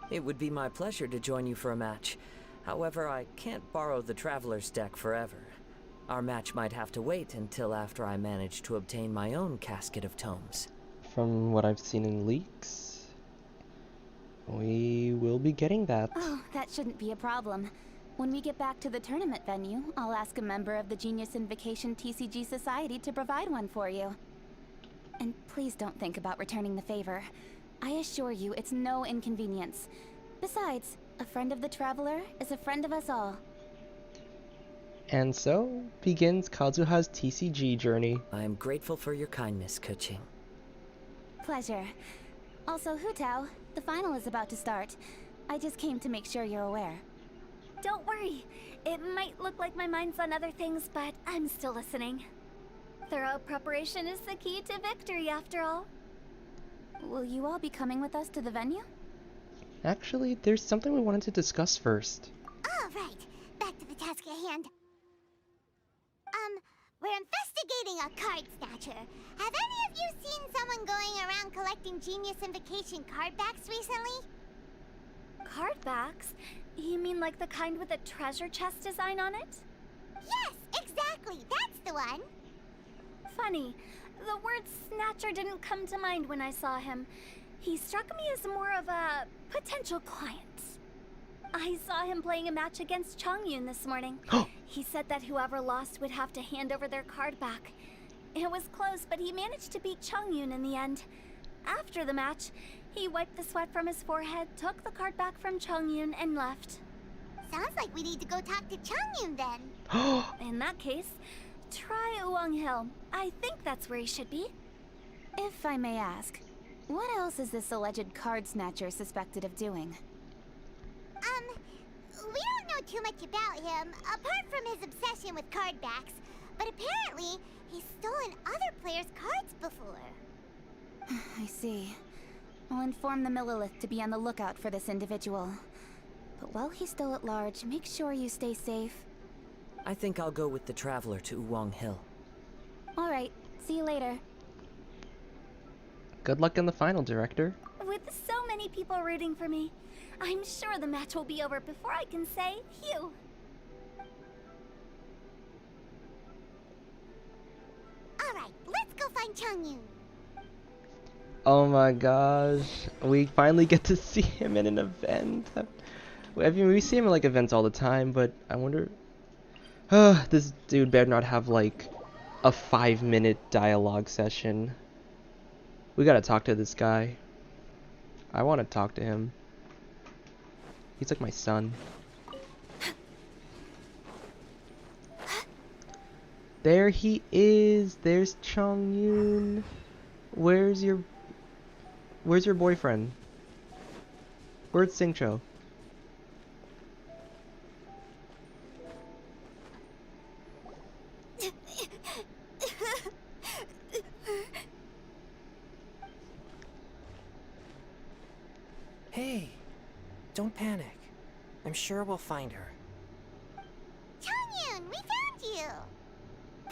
It would be my pleasure to join you for a match. However, I can't borrow the Traveler's deck forever. Our match might have to wait until after I manage to obtain my own casket of tomes. From what I've seen in leaks, we will be getting that. Oh, that shouldn't be a problem. When we get back to the tournament venue, I'll ask a member of the Genius Invocation TCG Society to provide one for you. And please don't think about returning the favor. I assure you it's no inconvenience. Besides, a friend of the Traveler is a friend of us all. And so begins Kazuha's TCG journey. I am grateful for your kindness, Kuching. Pleasure. Also, Hu Tao, the final is about to start. I just came to make sure you're aware. Don't worry. It might look like my mind's on other things, but I'm still listening. Thorough preparation is the key to victory, after all. Will you all be coming with us to the venue? Actually, there's something we wanted to discuss first. All right, back to the task at hand. We're investigating a card snatcher. Have any of you seen someone going around collecting Genius Invocation card backs recently? Card backs? You mean like the kind with a treasure chest design on it? Yes, exactly, that's the one. Funny, the word snatcher didn't come to mind when I saw him. He struck me as more of a potential client. I saw him playing a match against Chongyun this morning. He said that whoever lost would have to hand over their card back. It was close, but he managed to beat Chongyun in the end. After the match, he wiped the sweat from his forehead, took the card back from Chongyun, and left. Sounds like we need to go talk to Chongyun then. In that case, try Uwang Hill. I think that's where he should be. If I may ask, what else is this alleged card snatcher suspected of doing? We don't know too much about him, apart from his obsession with card backs. But apparently, he's stolen other players' cards before. I see. I'll inform the Millilith to be on the lookout for this individual. But while he's still at large, make sure you stay safe. I think I'll go with the Traveler to Uwang Hill. Alright, see you later. Good luck in the final, Director. With so many people rooting for me, I'm sure the match will be over before I can say phew. Alright, let's go find Chongyun. Oh my gosh, we finally get to see him in an event. I mean, we see him in like events all the time, but I wonder... this dude better not have like a 5-minute dialogue session. We gotta talk to this guy. I want to talk to him. He's like my son. There he is. There's Chongyun. Where's your boyfriend? Where's Singcho? Hey, don't panic. I'm sure we'll find her. Chongyun, we found you!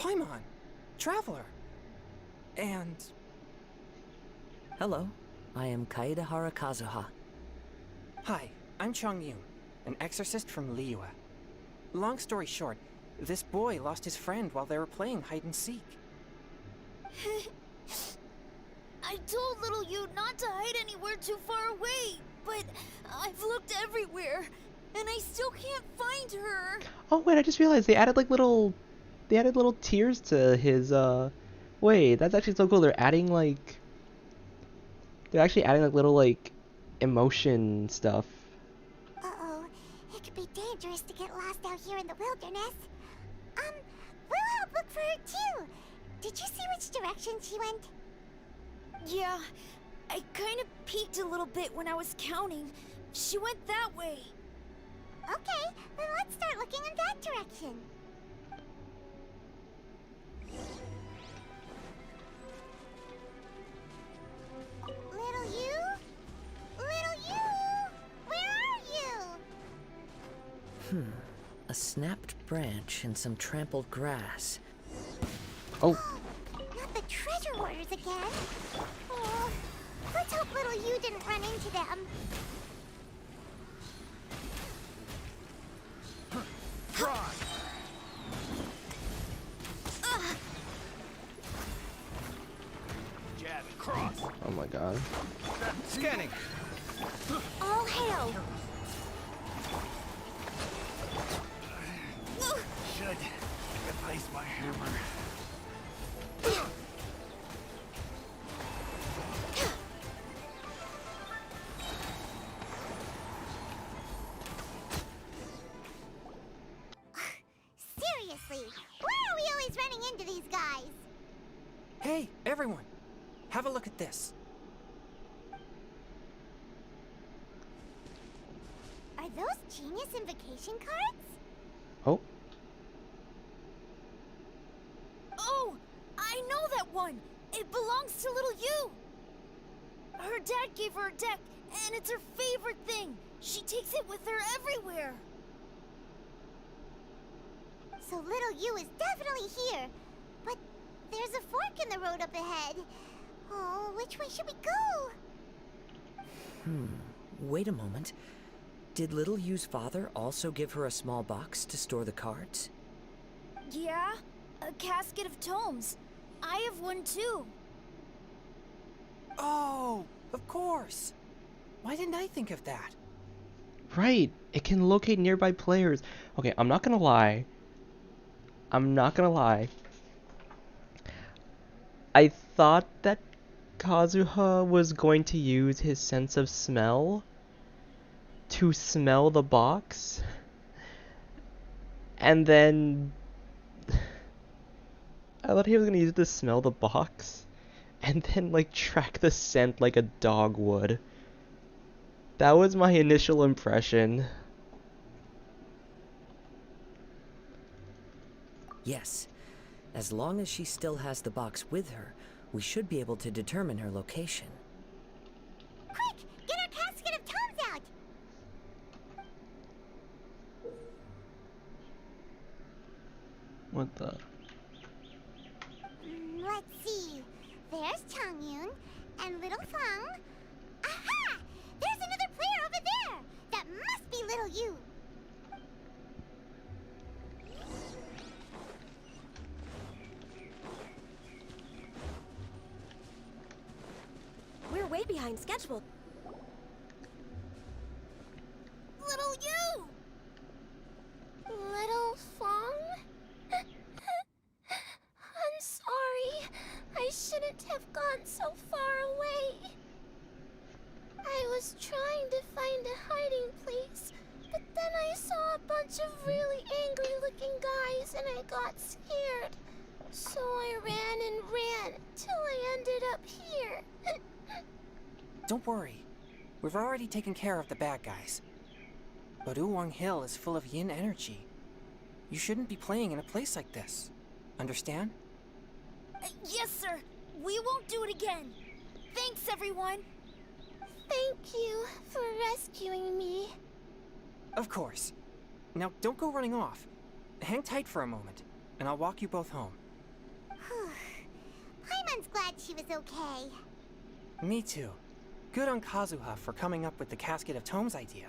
Paimon, Traveler. And... Hello, I am Kaede Harakazuha. Hi, I'm Chongyun, an exorcist from Liyue. Long story short, this boy lost his friend while they were playing hide and seek. I told little you not to hide anywhere too far away, but I've looked everywhere. and I still can't find her. Oh wait, I just realized they added like little tiers to his wait, that's actually so cool. They're actually adding like little like emotion stuff. Uh-oh. It could be dangerous to get lost out here in the wilderness. We'll help look for her too. Did you see which direction she went? Yeah, I kind of peeked a little bit when I was counting. She went that way. Okay, then let's start looking in that direction. Little you? Little you? Where are you? A snapped branch and some trampled grass. Oh. Not the treasure hoarders again. Oh, let's hope little you didn't run into them. Try. Jab and cross. Oh my god. Scanning. All hail. Should replace my hammer. Seriously, why are we always running into these guys? Hey, everyone! Have a look at this. Are those genius invocation cards? Oh. Oh, I know that one. It belongs to little you. Her dad gave her a deck, and it's her favorite thing. She takes it with her everywhere. So little you is definitely here. But there's a fork in the road up ahead. Oh, which way should we go? Wait a moment. Did Little Yu's father also give her a small box to store the cards? Yeah, a casket of tomes. I have one too. Oh, of course. Why didn't I think of that? Right, it can locate nearby players. Okay, I'm not gonna lie. I thought that Kazuha was going to use his sense of smell to smell the box. And then I thought he was gonna use it to smell the box and then like track the scent like a dog would. That was my initial impression. Yes. As long as she still has the box with her, we should be able to determine her location. Quick, get our casket of tomes out! What the? Let's see. There's Changyun and Little Fang. Aha! There's another player over there! That must be Little You! We're way behind schedule. Little you! Little Fang? I'm sorry. I shouldn't have gone so far away. I was trying to find a hiding place, but then I saw a bunch of really angry-looking guys and I got scared. So I ran and ran till I ended up here. Don't worry. We've already taken care of the bad guys. But Uwang Hill is full of yin energy. You shouldn't be playing in a place like this. Understand? Yes, sir. We won't do it again. Thanks, everyone. Thank you for rescuing me. Of course. Now, don't go running off. Hang tight for a moment, and I'll walk you both home. Paimon's glad she was okay. Me too. Good on Kazuha for coming up with the Casket of Tomes idea.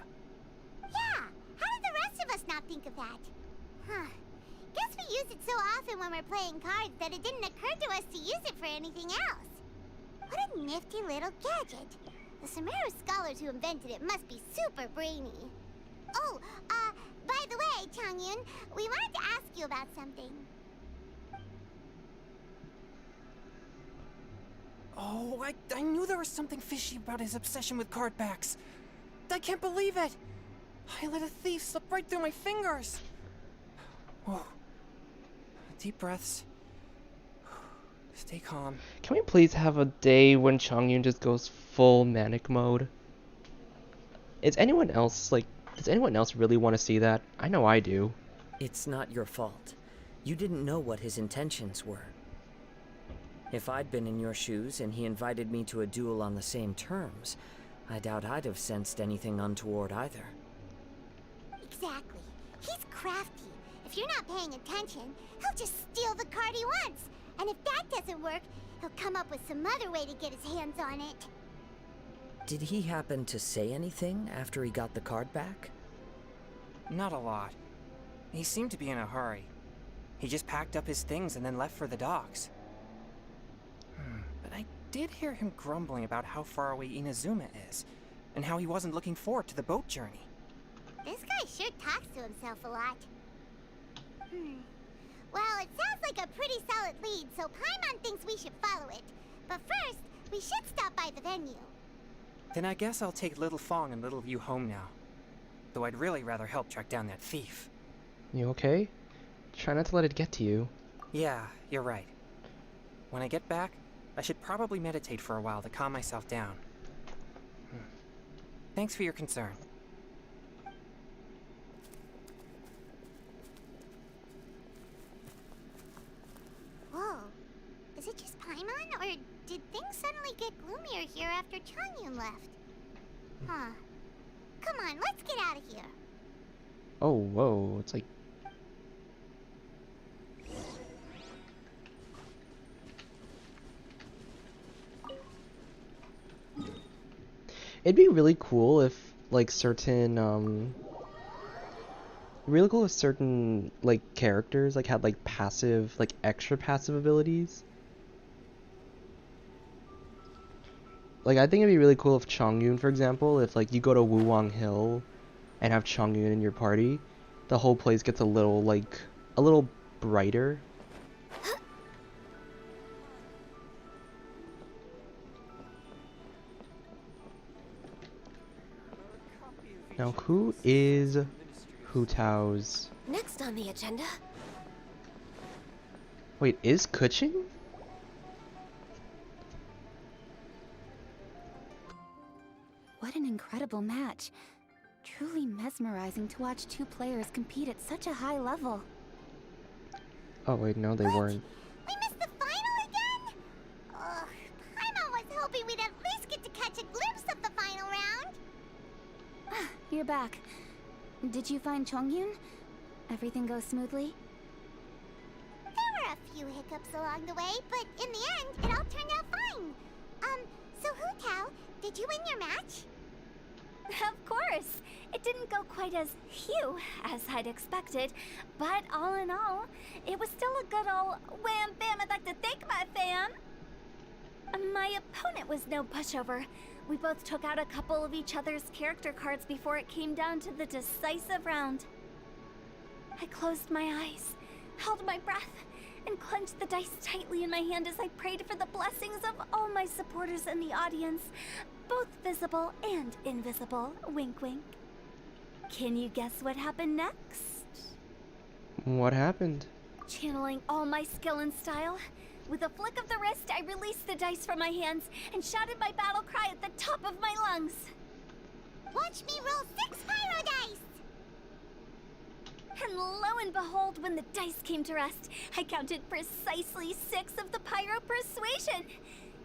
Yeah, how did the rest of us not think of that? Huh. Guess we use it so often when we're playing cards that it didn't occur to us to use it for anything else. What a nifty little gadget. The Sumeru scholars who invented it must be super brainy. Oh, by the way, Changyun, we wanted to ask you about something. Oh, I knew there was something fishy about his obsession with card backs. I can't believe it! I let a thief slip right through my fingers! Whoa. Deep breaths. Stay calm. Can we please have a day when Changyun just goes full manic mode? Does anyone else really want to see that? I know I do. It's not your fault. You didn't know what his intentions were. If I'd been in your shoes and he invited me to a duel on the same terms, I doubt I'd have sensed anything untoward either. Exactly. He's crafty. If you're not paying attention, he'll just steal the card he wants. And if that doesn't work, he'll come up with some other way to get his hands on it. Did he happen to say anything after he got the card back? Not a lot. He seemed to be in a hurry. He just packed up his things and then left for the docks. But I did hear him grumbling about how far away Inazuma is, and how he wasn't looking forward to the boat journey. This guy sure talks to himself a lot. Well, it sounds like a pretty solid lead, so Paimon thinks we should follow it. But first, we should stop by the venue. Then I guess I'll take Little Fong and Little View home now. Though I'd really rather help track down that thief. You okay? Try not to let it get to you. Yeah, you're right. When I get back, I should probably meditate for a while to calm myself down. Thanks for your concern. Whoa. Is it just Paimon, or did things suddenly get gloomier here after Changyun left? Huh. Come on, let's get out of here. Oh, whoa. It's like... It'd be really cool if, like, certain, really cool if certain, like, characters, like, had, like, passive, like, extra passive abilities. Like, I think it'd be really cool if Changyun, for example, if, like, you go to Wuwang Hill and have Changyun in your party, the whole place gets a little, like, a little brighter. Now, who is Hu Tao's... Next on the agenda... Wait, is Kuching? What an incredible match. Truly mesmerizing to watch two players compete at such a high level. Oh wait, no they weren't. We missed the final again? Ugh, Paimon was hoping we'd at least get to catch a glimpse of the final round. You're back. Did you find Chongyun? Everything go smoothly? There were a few hiccups along the way, but in the end, it all turned out fine. So Hu Tao, did you win your match? Of course! It didn't go quite as phew as I'd expected, but all in all, it was still a good ol' wham bam I'd like to thank my fam! My opponent was no pushover. We both took out a couple of each other's character cards before it came down to the decisive round. I closed my eyes, held my breath, and clenched the dice tightly in my hand as I prayed for the blessings of all my supporters in the audience, both visible and invisible. Wink, wink. Can you guess what happened next? What happened? Channeling all my skill and style, with a flick of the wrist, I released the dice from my hands and shouted my battle cry at the top of my lungs. Watch me roll 6 pyro dice! And lo and behold, when the dice came to rest, I counted precisely 6 of the pyro persuasion.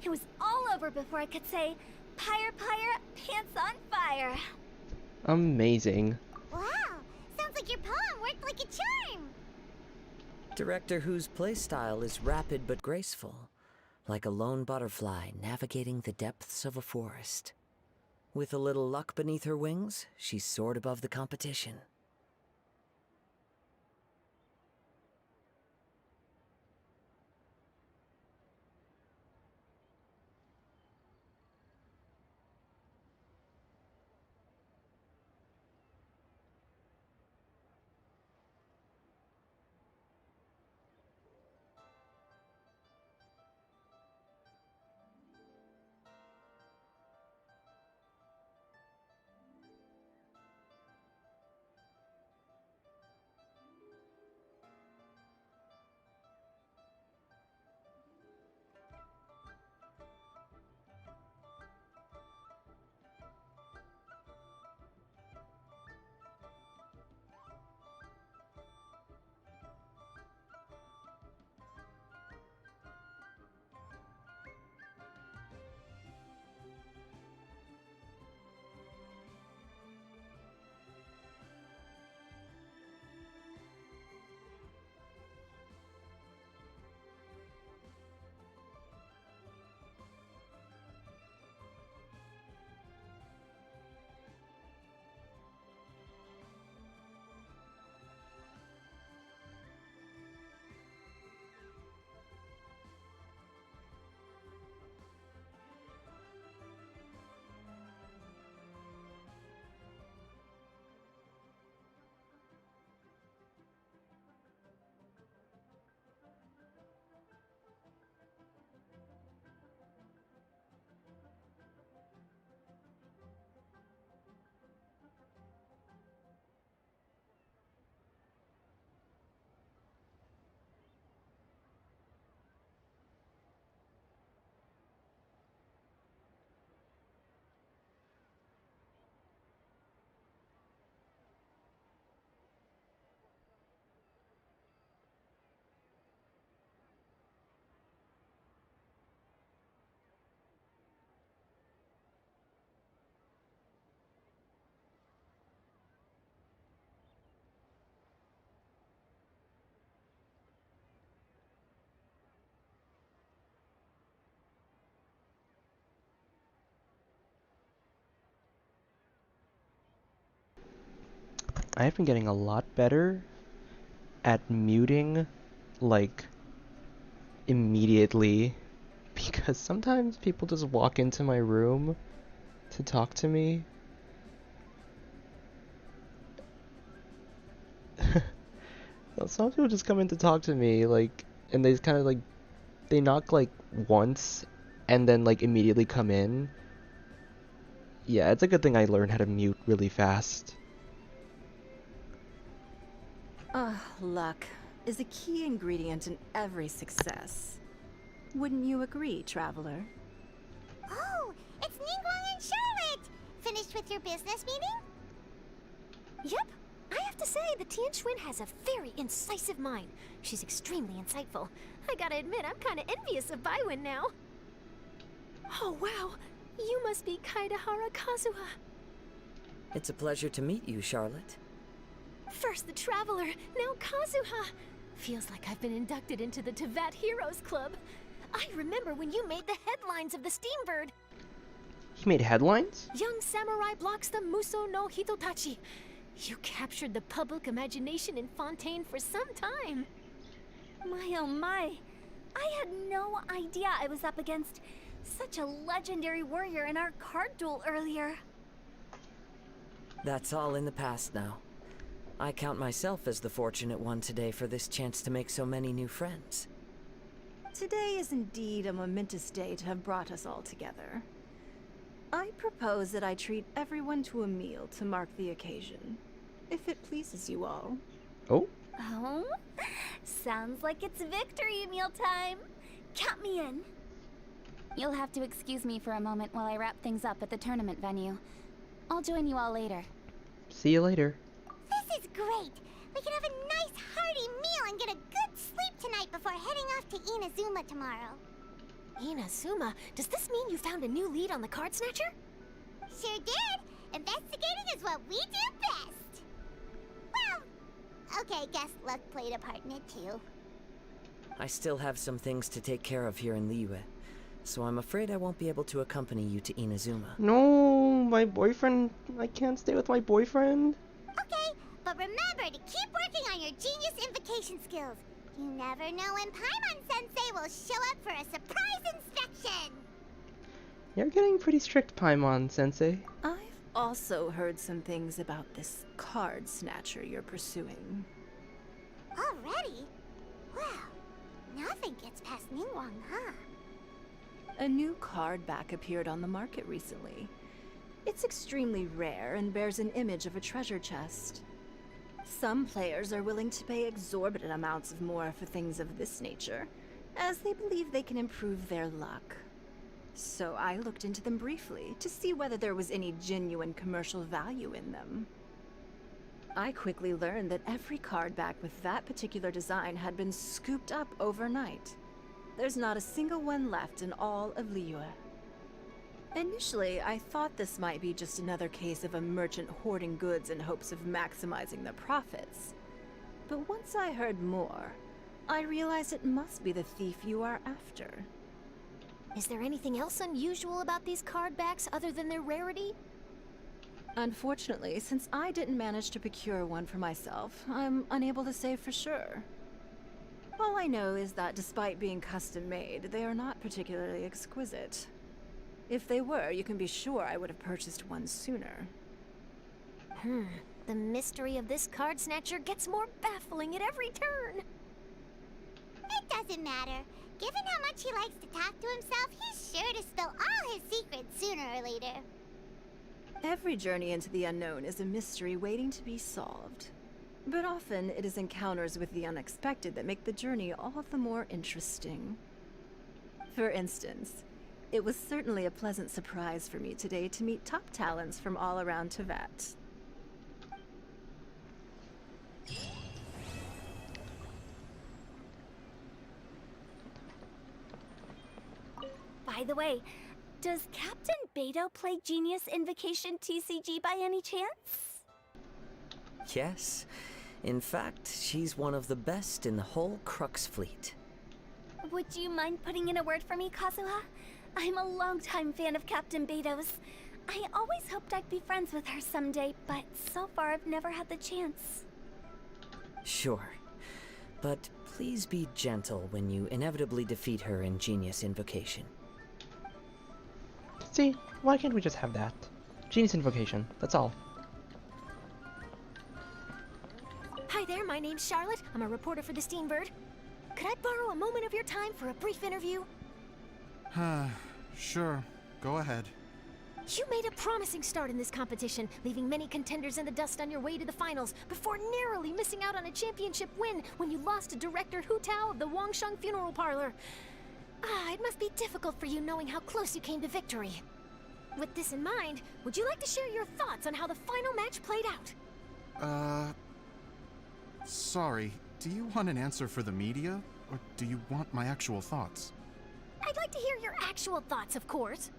It was all over before I could say, "Pyre, pyre, pants on fire." Amazing. Wow, sounds like your poem worked like a charm. Director Who's playstyle is rapid but graceful, like a lone butterfly navigating the depths of a forest. With a little luck beneath her wings, she soared above the competition. I have been getting a lot better at muting, like, immediately, because sometimes people just walk into my room to talk to me. Some people just come in to talk to me, like, and they just kind of, like, they knock, like, once, and then, like, immediately come in. Yeah, it's a good thing I learned how to mute really fast. Luck is a key ingredient in every success. Wouldn't you agree, Traveler? Oh, it's Ningguang and Charlotte! Finished with your business meeting? Yep. I have to say, the Tianquan has a very incisive mind. She's extremely insightful. I gotta admit, I'm kinda envious of Baiwen now. Oh, wow. You must be Kaidahara Kazuha. It's a pleasure to meet you, Charlotte. First the Traveler, now Kazuha. Feels like I've been inducted into the Tevat Heroes Club. I remember when you made the headlines of the Steambird. He made headlines? Young samurai blocks the Muso no Hitotachi. You captured the public imagination in Fontaine for some time. My oh my. I had no idea I was up against such a legendary warrior in our card duel earlier. That's all in the past now. I count myself as the fortunate one today for this chance to make so many new friends. Today is indeed a momentous day to have brought us all together. I propose that I treat everyone to a meal to mark the occasion, if it pleases you all. Oh? Oh? Sounds like it's victory meal time. Count me in. You'll have to excuse me for a moment while I wrap things up at the tournament venue. I'll join you all later. See you later. This is great! We can have a nice hearty meal and get a good sleep tonight before heading off to Inazuma tomorrow. Inazuma? Does this mean you found a new lead on the Card Snatcher? Sure did! Investigating is what we do best! Well, okay, guess luck played a part in it too. I still have some things to take care of here in Liyue, so I'm afraid I won't be able to accompany you to Inazuma. No, my boyfriend. I can't stay with my boyfriend. Okay, but remember to keep working on your genius invocation skills. You never know when Paimon-sensei will show up for a surprise inspection! You're getting pretty strict, Paimon-sensei. I've also heard some things about this card snatcher you're pursuing. Already? Well, nothing gets past Ningguang, huh? A new card back appeared on the market recently. It's extremely rare and bears an image of a treasure chest. Some players are willing to pay exorbitant amounts of more for things of this nature, as they believe they can improve their luck. So I looked into them briefly to see whether there was any genuine commercial value in them. I quickly learned that every card back with that particular design had been scooped up overnight. There's not a single one left in all of Liyue. Initially, I thought this might be just another case of a merchant hoarding goods in hopes of maximizing their profits. But once I heard more, I realized it must be the thief you are after. Is there anything else unusual about these card backs other than their rarity? Unfortunately, since I didn't manage to procure one for myself, I'm unable to say for sure. All I know is that despite being custom-made, they are not particularly exquisite. If they were, you can be sure I would have purchased one sooner. The mystery of this card snatcher gets more baffling at every turn. It doesn't matter. Given how much he likes to talk to himself, he's sure to spill all his secrets sooner or later. Every journey into the unknown is a mystery waiting to be solved. But often it is encounters with the unexpected that make the journey all the more interesting. For instance, it was certainly a pleasant surprise for me today to meet top talents from all around Tevat. By the way, does Captain Beidou play Genius Invocation TCG by any chance? Yes. In fact, she's one of the best in the whole Crux fleet. Would you mind putting in a word for me, Kazuha? I'm a longtime fan of Captain Beidou's. I always hoped I'd be friends with her someday, but so far I've never had the chance. Sure. But please be gentle when you inevitably defeat her in Genius Invocation. See, why can't we just have that? Genius Invocation, that's all. Hi there, my name's Charlotte. I'm a reporter for the Steambird. Could I borrow a moment of your time for a brief interview? Sure. Go ahead. You made a promising start in this competition, leaving many contenders in the dust on your way to the finals, before narrowly missing out on a championship win when you lost to director Hu Tao of the Wangsheng Funeral Parlor. It must be difficult for you knowing how close you came to victory. With this in mind, would you like to share your thoughts on how the final match played out? Sorry. Do you want an answer for the media? Or do you want my actual thoughts? I'd like to hear your actual thoughts, of course.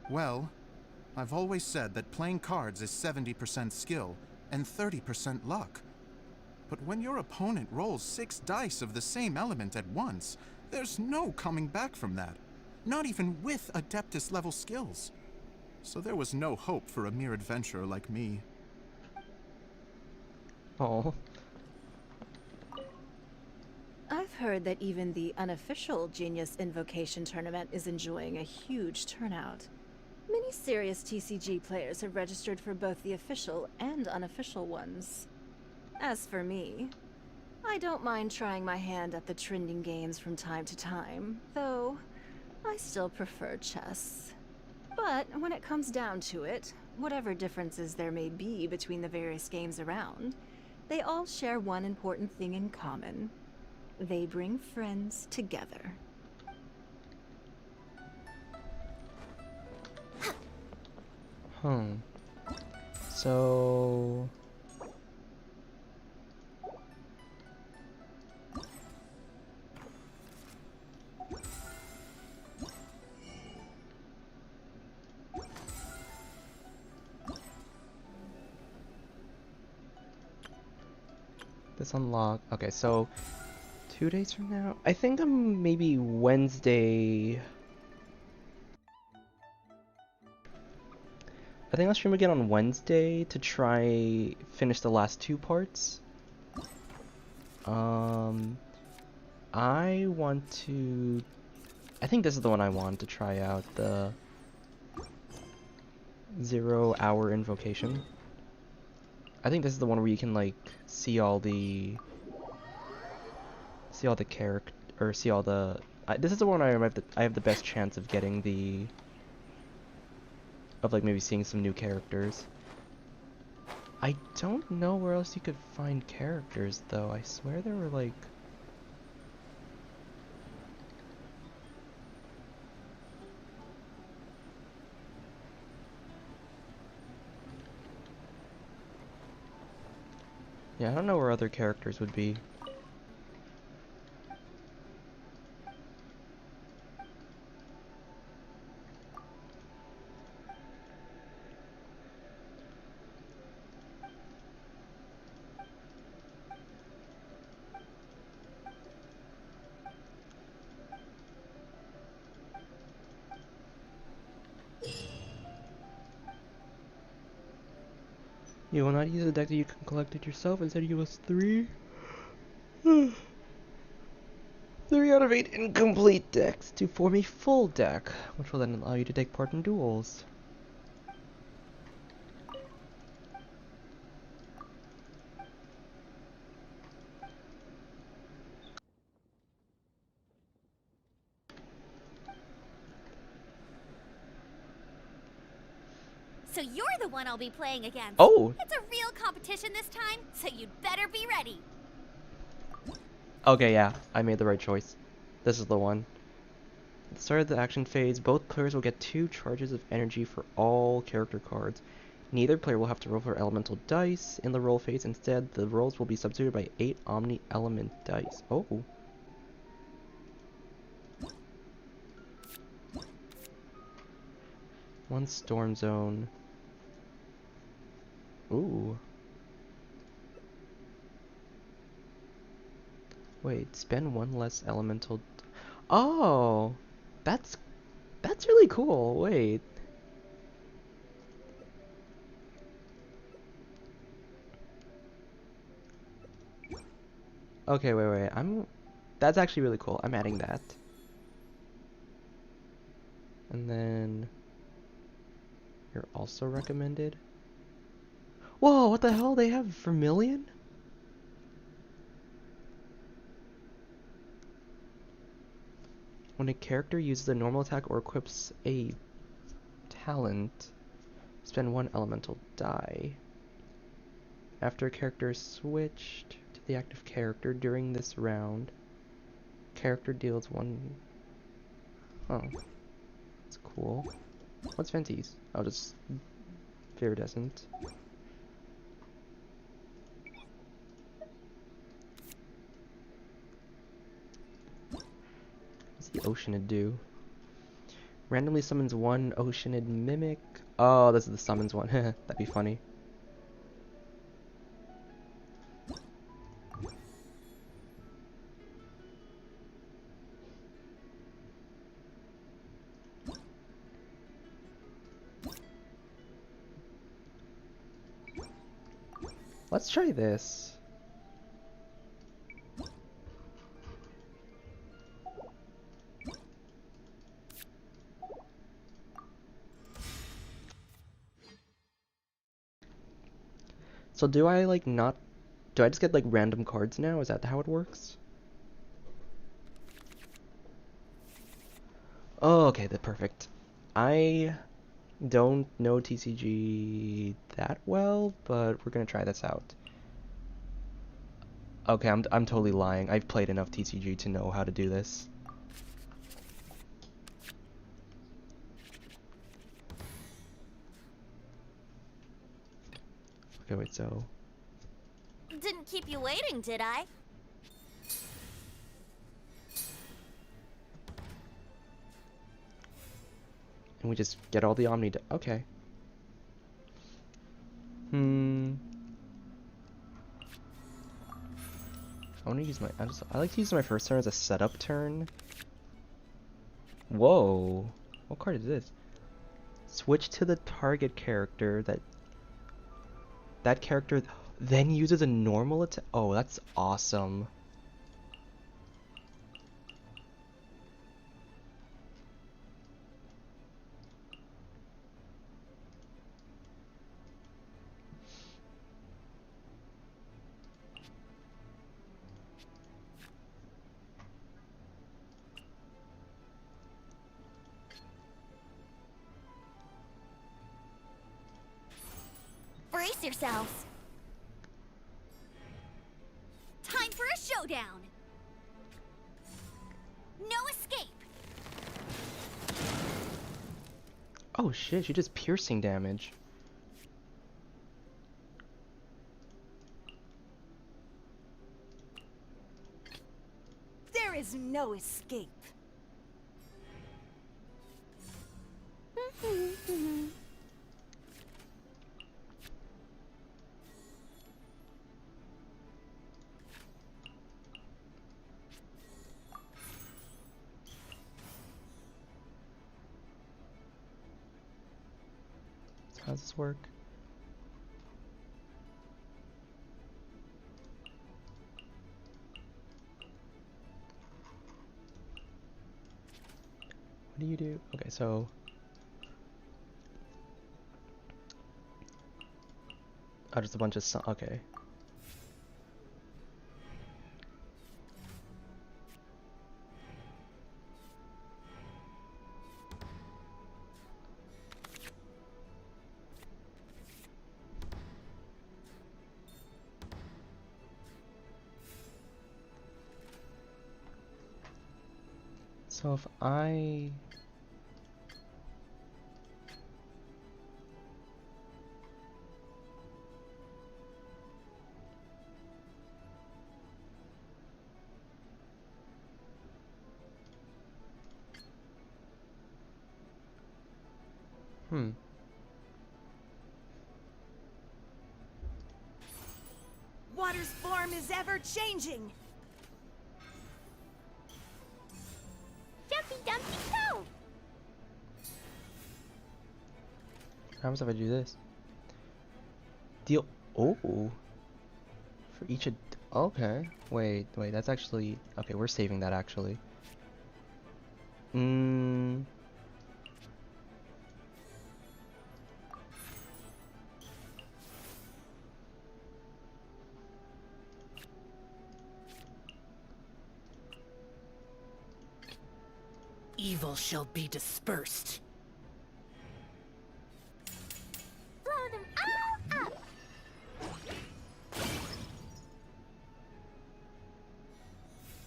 Well, I've always said that playing cards is 70% skill and 30% luck. But when your opponent rolls 6 dice of the same element at once, there's no coming back from that. Not even with Adeptus level skills. So there was no hope for a mere adventurer like me. Oh. I've heard that even the unofficial Genius Invocation tournament is enjoying a huge turnout. Many serious TCG players have registered for both the official and unofficial ones. As for me, I don't mind trying my hand at the trending games from time to time, though I still prefer chess. But when it comes down to it, whatever differences there may be between the various games around, they all share one important thing in common. They bring friends together. So... This unlock. Okay, so 2 days from now? I think I'm maybe Wednesday. I think I'll stream again on Wednesday to try finish the last 2 parts. I want to... I think this is the one I want to try out, the 0-hour invocation. I think this is the one where you can like see all the character, or see all the... this is the one I have the best chance of getting the... of like maybe seeing some new characters. I don't know where else you could find characters though. I swear there were like... Yeah, I don't know where other characters would be. You will not use a deck that you can collect it yourself. Instead, you use 3. 3 out of 8 incomplete decks to form a full deck, which will then allow you to take part in duels. So you're the one I'll be playing against. Oh! It's a real competition this time, so you'd better be ready. Okay, yeah, I made the right choice. This is the one. At the start of the action phase, both players will get 2 charges of energy for all character cards. Neither player will have to roll for elemental dice in the roll phase. Instead, the rolls will be substituted by 8 omni-element dice. Oh. One storm zone. Ooh. Wait, spend 1 less elemental... Oh! That's That's really cool. Wait. Okay, wait. That's actually really cool. I'm adding that. And then you're also recommended. Whoa, what the hell? They have Vermilion? When a character uses a normal attack or equips a talent, spend 1 elemental die. After a character is switched to the active character during this round, character deals 1... Oh. That's cool. What's Venti's? Oh, just Viridescent. What's the Oceanid do? Randomly summons 1 Oceanid Mimic. Oh, this is the summons one. That'd be funny. Let's try this. So do I like not... Do I just get like random cards now? Is that how it works? Oh, okay, that's perfect. I don't know TCG that well, but we're gonna try this out. Okay, I'm totally lying. I've played enough TCG to know how to do this. Okay, wait, so... Didn't keep you waiting, did I? And we just get all the Omni... Okay. I want to use my... I like to use my first turn as a setup turn. Whoa. What card is this? Switch to the target character that character then uses a normal attack. Oh, that's awesome. Brace yourselves. Time for a showdown. No escape. Oh shit, she does piercing damage. There is no escape. How does this work? What do you do? Okay, so... Oh, just a bunch of okay. So if I... Water's form is ever changing. Jumpy Dumpty Go! happens if I do this? Deal. Oh. For each. Okay. Wait. That's actually. Okay, we're saving that actually. Evil shall be dispersed. Blow them all up!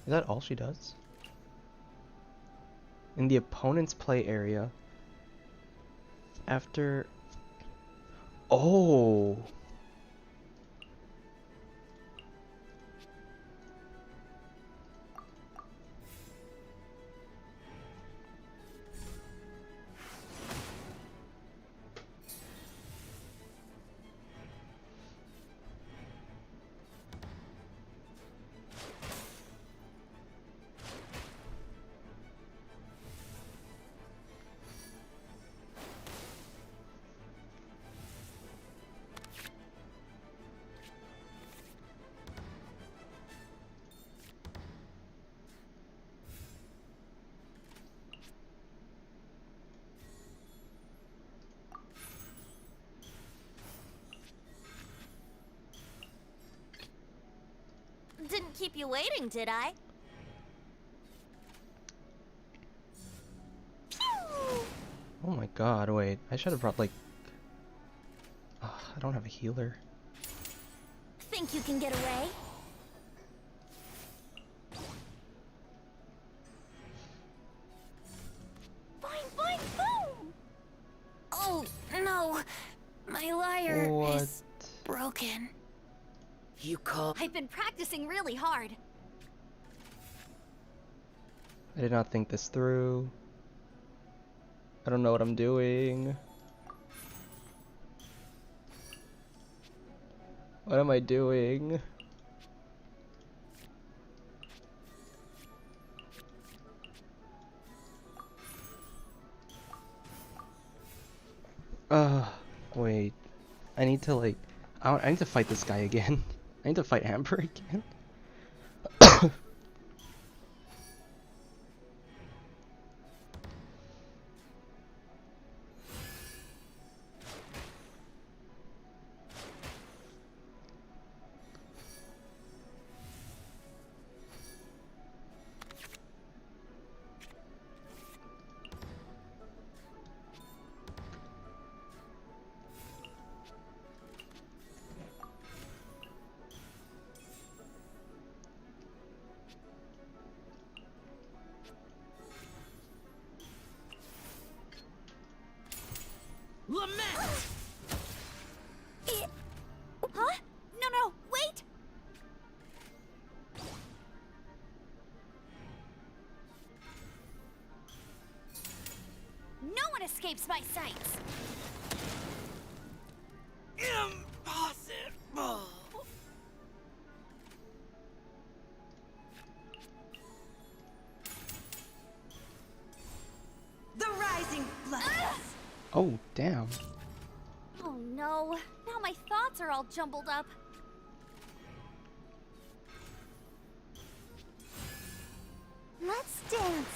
Is that all she does? In the opponent's play area. After. Oh! Didn't keep you waiting, did I? Oh my god, wait. I should have brought like. Ugh, I don't have a healer. Think you can get away? Boing, boing, boom! Oh, no. My lyre is broken. You call. I've been practicing really hard. I did not think this through. I don't know what I'm doing. What am I doing? Wait. I need to like. I need to fight this guy again. I need to fight Amber again. Lament! Huh? No, wait! No one escapes my sights! Impossible! The rising floods! Oh, damn. Oh no, now my thoughts are all jumbled up. Let's dance.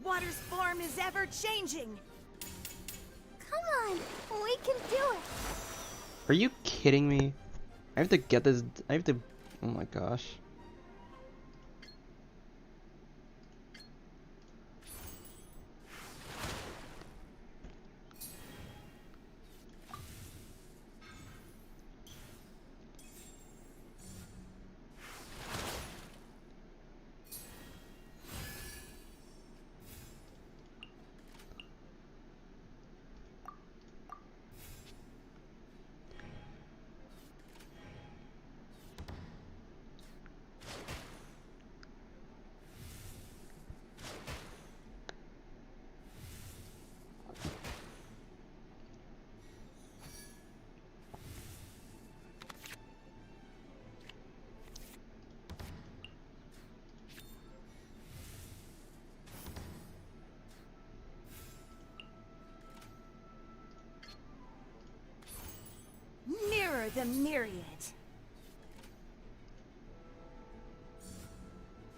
Water's form is ever changing. Come on, we can do it. Are you kidding me? I have to get this. I have to. Oh my gosh. the myriad.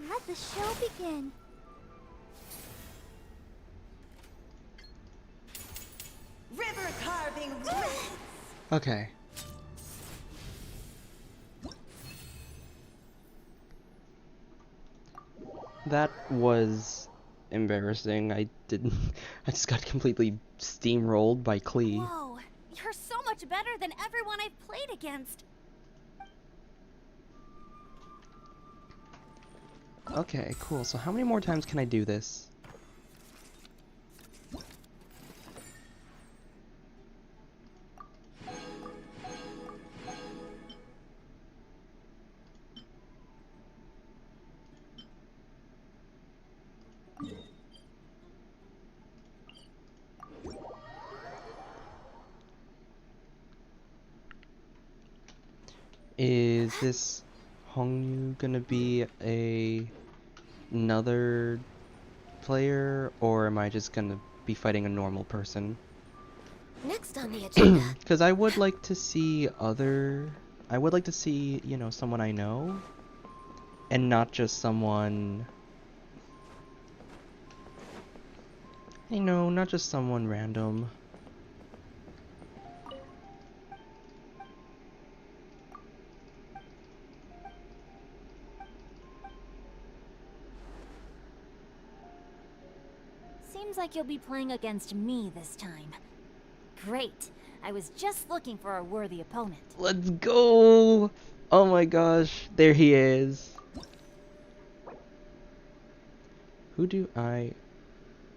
Let the show begin. River carving ready. Okay. That was embarrassing. I didn't. I just got completely steamrolled by Klee. Whoa, you're so much better than everyone I've played against. Okay, cool. So how many more times can I do this? Is this Hongyu gonna be another player, or am I just gonna be fighting a normal person? Next on the agenda. Because I would like to see you know, someone I know, and not just someone, you know, not just someone random. Seems like you'll be playing against me this time. Great. I was just looking for a worthy opponent. Let's go! Oh my gosh, there he is. Who do I...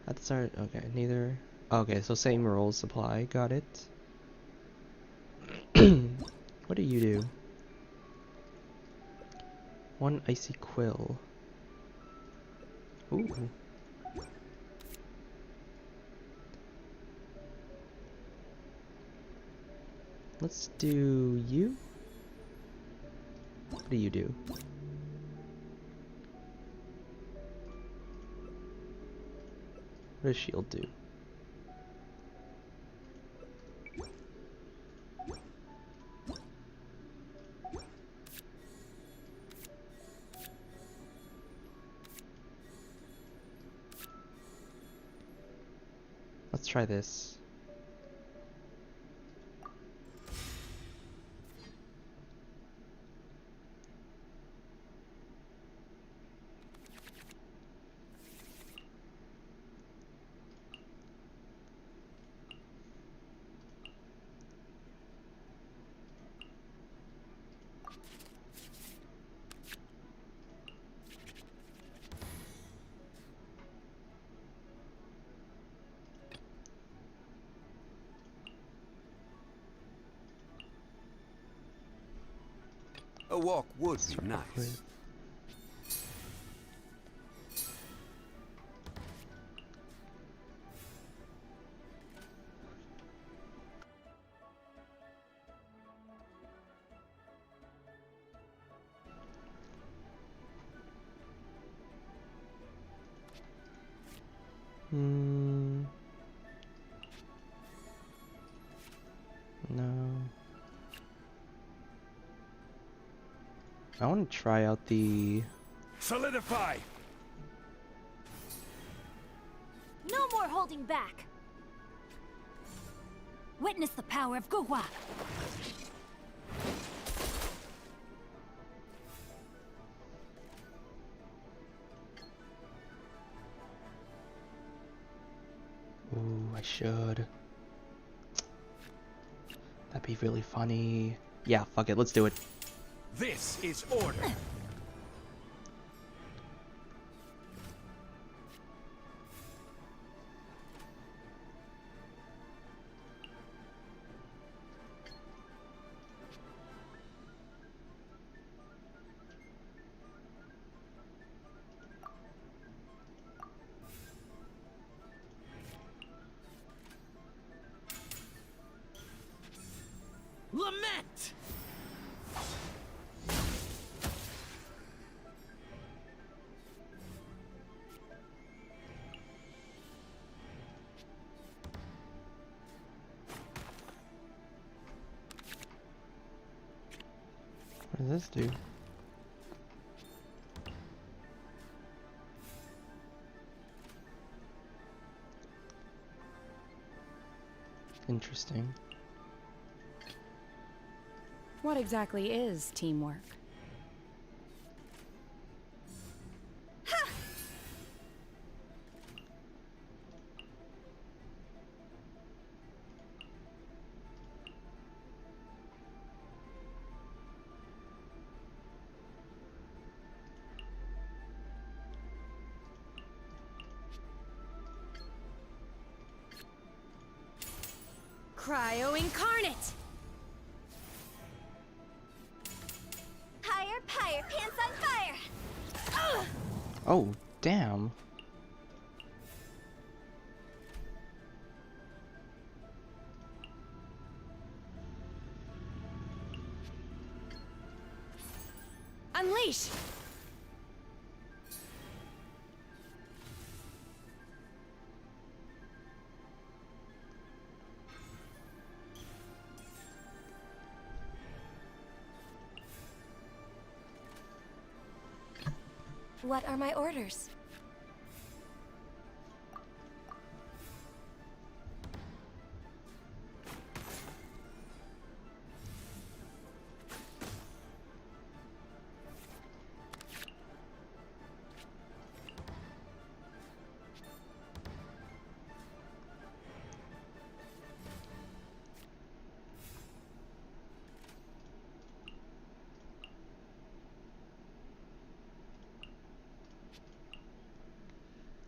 At the start, okay, neither... Okay, so same roles supply, got it. What do you do? One icy quill. Ooh. Let's do you. What do you do? What does shield do? Let's try this. A walk would be nice. No. I want to try out the... Solidify! No more holding back. Witness the power of Guhua. Ooh, I should. That'd be really funny. Yeah, fuck it, let's do it. This is order. Lament! What does this do? Interesting. What exactly is teamwork? Cryo incarnate! Higher, higher, pants on fire! Ugh! Oh, damn. Unleash! What are my orders?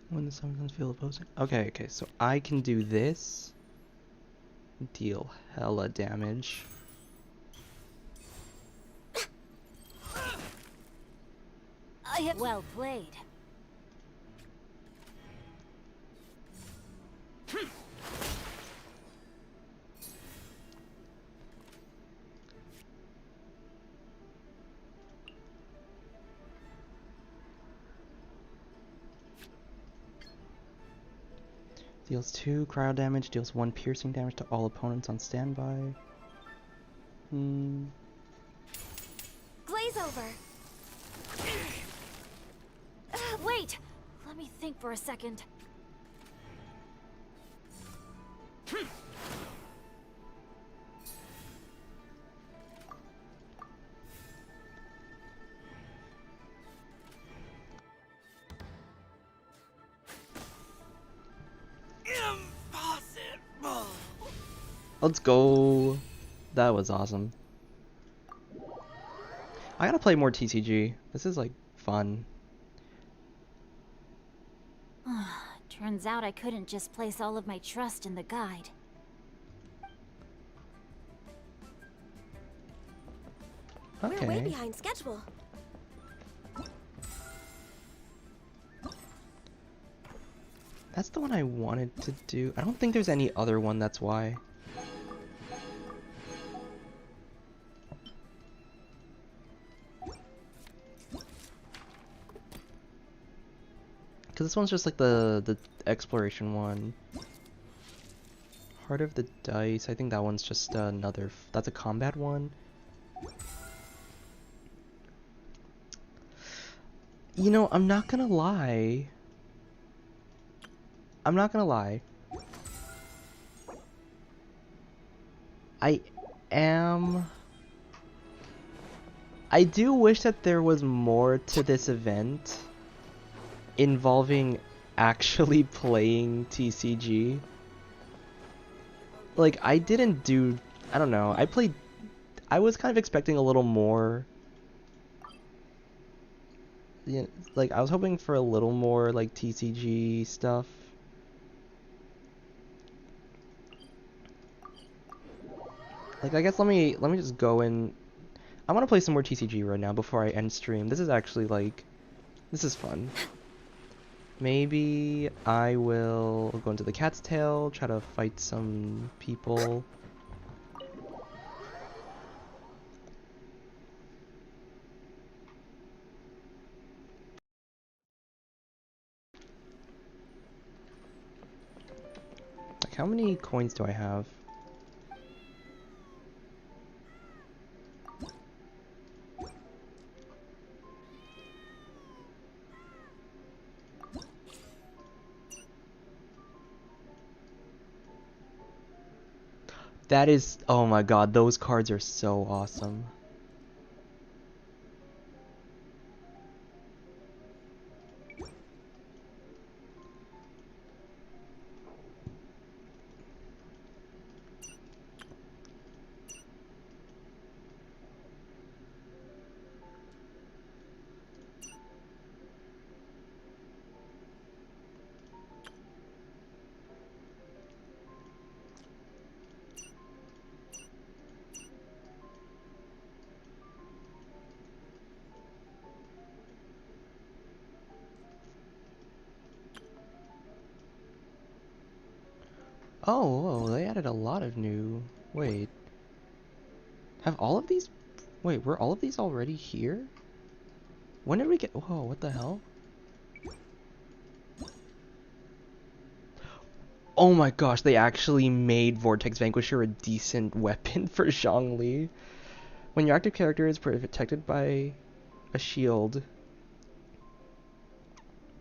When the summons feel opposing. Okay, so I can do this. Deal hella damage. I have well played. Deals 2 cryo damage, deals 1 piercing damage to all opponents on standby. Glaze over. Wait! Let me think for a second. Impossible! Let's go. That was awesome. I gotta play more TCG. This is like fun. Turns out I couldn't just place all of my trust in the guide. Okay. We're way behind schedule. That's the one I wanted to do. I don't think there's any other one, that's why. Because this one's just like the exploration one. Heart of the Dice, I think that one's just another, that's a combat one. You know, I'm not gonna lie. I do wish that there was more to this event involving actually playing TCG. Like, I don't know, I was kind of expecting a little more. Yeah, like, I was hoping for a little more, like, TCG stuff. Like, I guess let me just go in. I want to play some more TCG right now before I end stream. This is actually, like, this is fun. Maybe I will go into the Cat's Tail, try to fight some people. Like, how many coins do I have? That is, oh my god, those cards are so awesome. Oh, whoa, they added a lot of new... Wait. Have all of these... Wait, were all of these already here? When did we get... Whoa, what the hell? Oh my gosh, they actually made Vortex Vanquisher a decent weapon for Zhongli. When your active character is protected by a shield,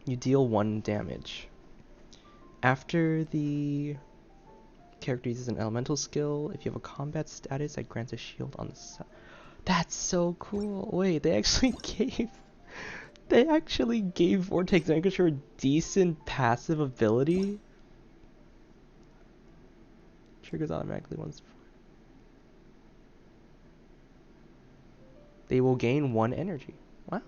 you deal 1 damage. After the character uses an elemental skill, if you have a combat status that grants a shield on the side. That's so cool. Wait, they actually gave Vortex Vanquisher a decent passive ability. Triggers automatically once. They will gain 1 energy. Wow.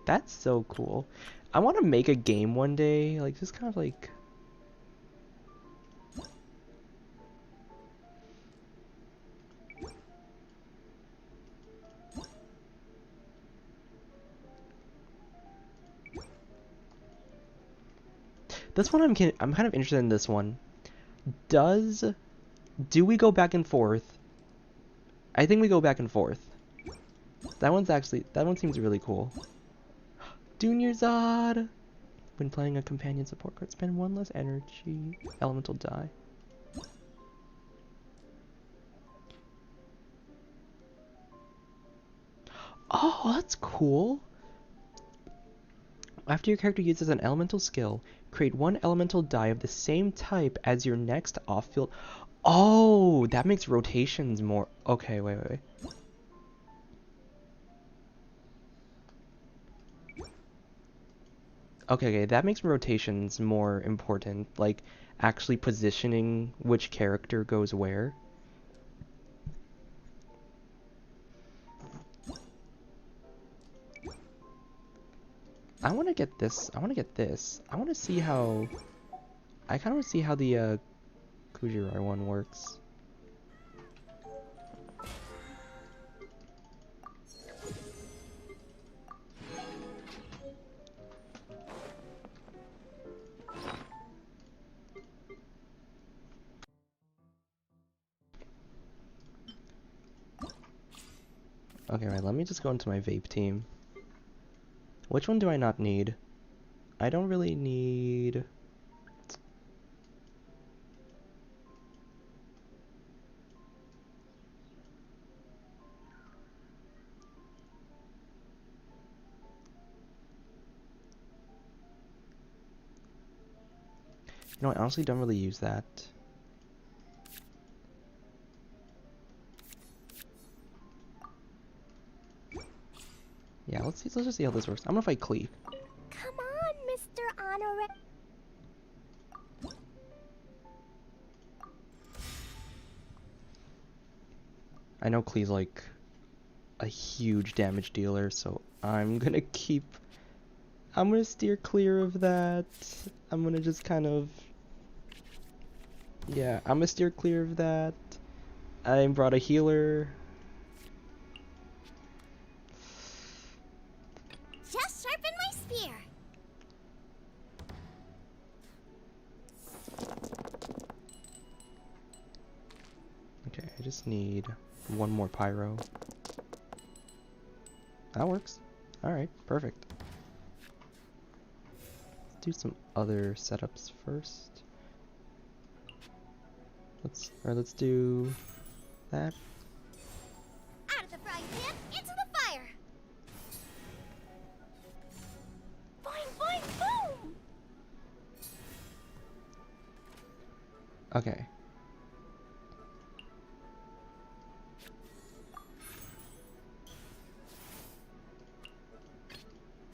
That's so cool. I want to make a game one day, like just kind of like... This one I'm kind of interested in this one. Do we go back and forth? I think we go back and forth. That one seems really cool. Dunyarzad! When playing a companion support card, spend 1 less energy. Elemental die. Oh, that's cool! After your character uses an elemental skill, create 1 elemental die of the same type as your next off-field... Oh, that makes rotations more... Okay, wait. Okay, that makes rotations more important, like actually positioning which character goes where. I want to get this. I want to see how... I kind of want to see how the Kujirai one works. Okay, right, let me just go into my vape team. Which one do I not need? I don't really need... You know, I honestly don't really use that. Yeah, let's just see how this works. I'm gonna fight Klee. Come on, Mr. Honore. I know Klee's like a huge damage dealer, so I'm gonna steer clear of that. I'm gonna just kind of... Yeah, I'm gonna steer clear of that. I brought a healer. Just sharpen my spear. Okay, I just need 1 more pyro. That works. Alright, perfect. Let's do some other setups first. Let's do that. Out of the frying pan, into the fire. Boing, boing, boom! Okay.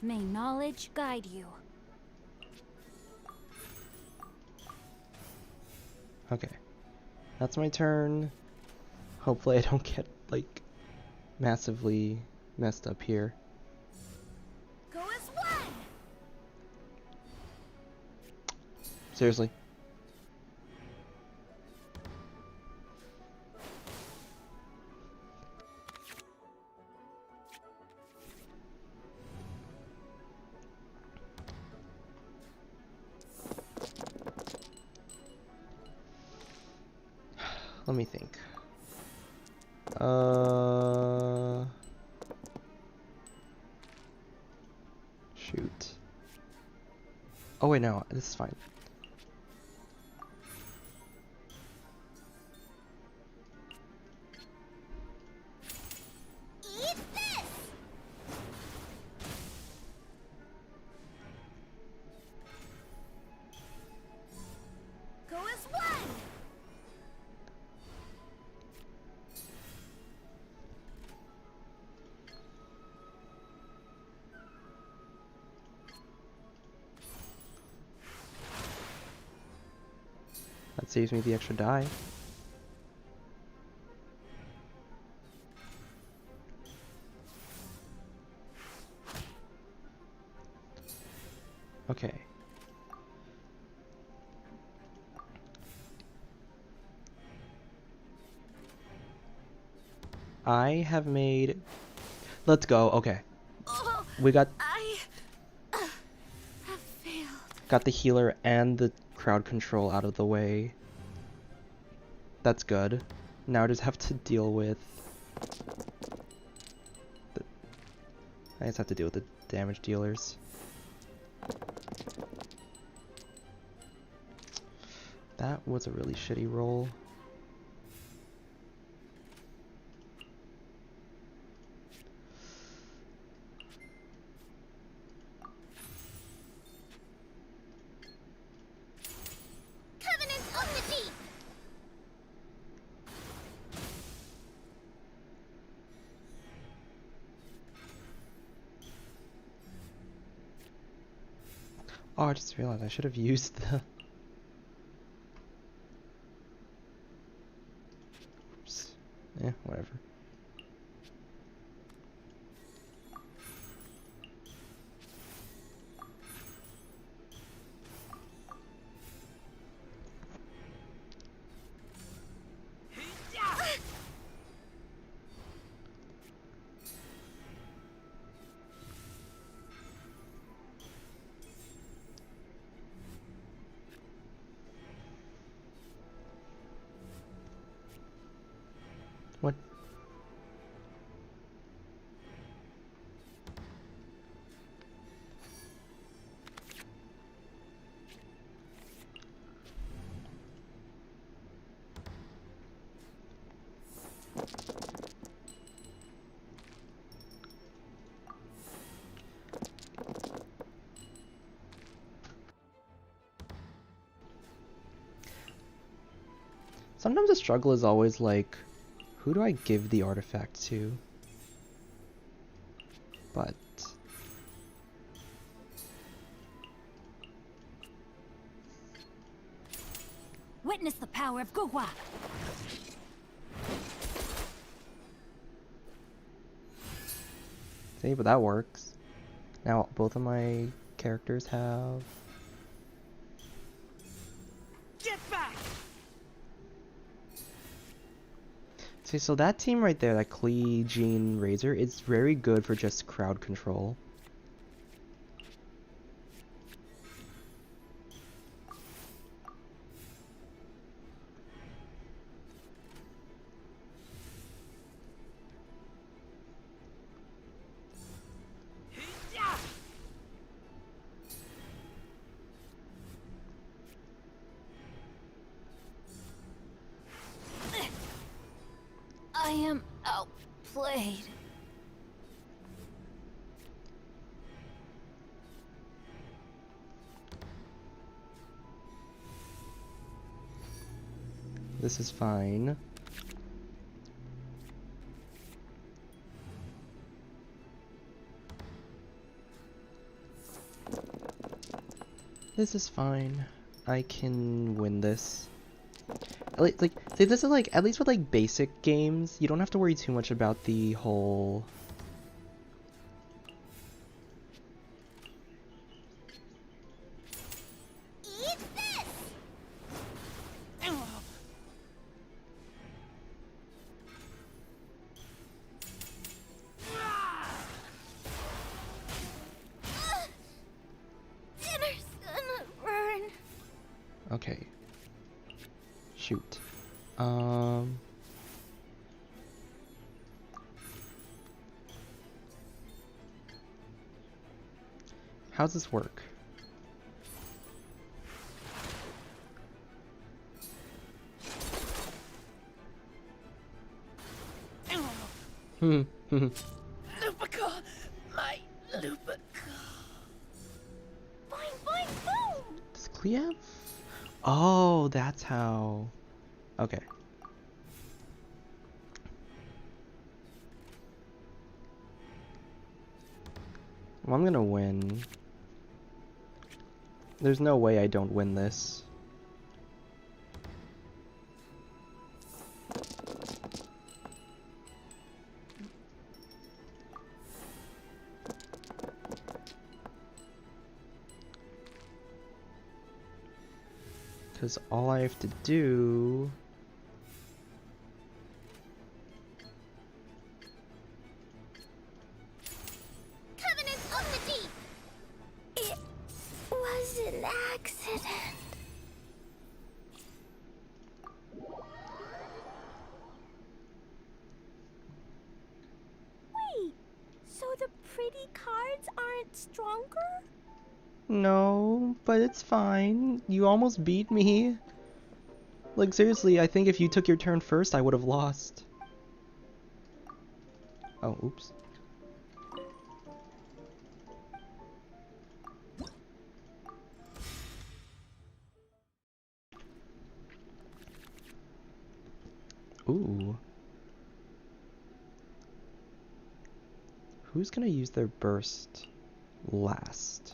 May knowledge guide you. Okay. That's my turn. Hopefully I don't get, like, massively messed up here. Go as one! Seriously. Let me think. Shoot. Oh wait, no, this is fine. Eat this! Go as one! That saves me the extra die. Okay. I have made... Let's go, okay. We got... have failed. Got the healer and the crowd control out of the way. That's good. Now I just have to deal with... I just have to deal with the damage dealers. That was a really shitty roll. Covenant of the Deep! Oh, I just realized I should have used the... Oops. Yeah, whatever. What? Sometimes the struggle is always like, who do I give the artifact to? But... Witness the power of Gugwa. See, but that works. Now both of my characters have... Get back! See, so that team right there, that Klee, Jean, Razor, is very good for just crowd control. I am outplayed. This is fine. This is fine. I can win this. Like, see, this is like, at least with like basic games, you don't have to worry too much about the whole... Eat this! Dinner's gonna burn. Okay. Shoot. How's this work? Lupica! My Lupica! Boing, boing, boom! Does Clea have... Oh, that's how... Okay. Well, I'm gonna win. There's no way I don't win this. Because all I have to do... Covenant of the Deep! It was an accident. Wait, so the pretty cards aren't stronger? No, but it's fine. You almost beat me. Like, seriously, I think if you took your turn first, I would have lost. Oh, oops. Ooh. Who's gonna use their burst last?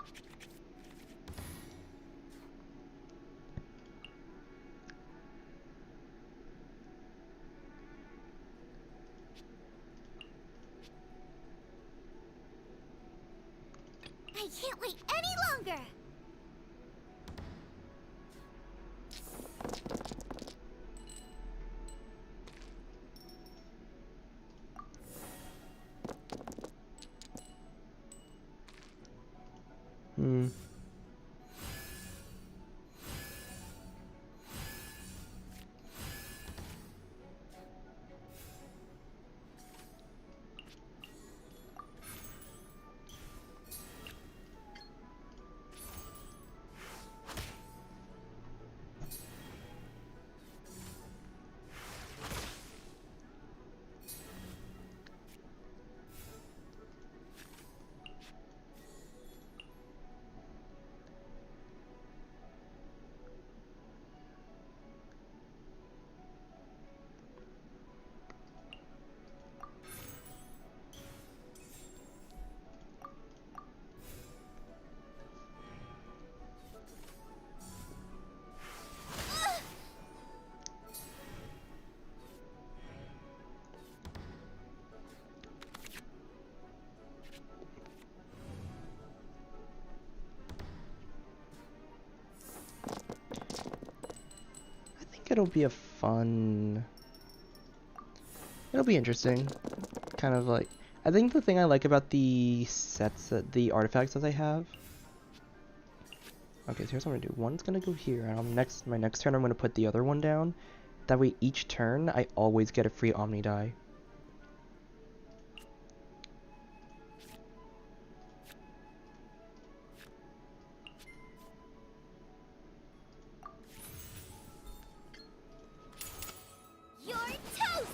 I can't wait any longer! Hmm. It'll be a fun... It'll be interesting. Kind of like... I think the thing I like about the sets, the artifacts that I have... Okay, so here's what I'm gonna do. One's gonna go here, and my next turn I'm gonna put the other one down. That way each turn, I always get a free Omni die. You're toast!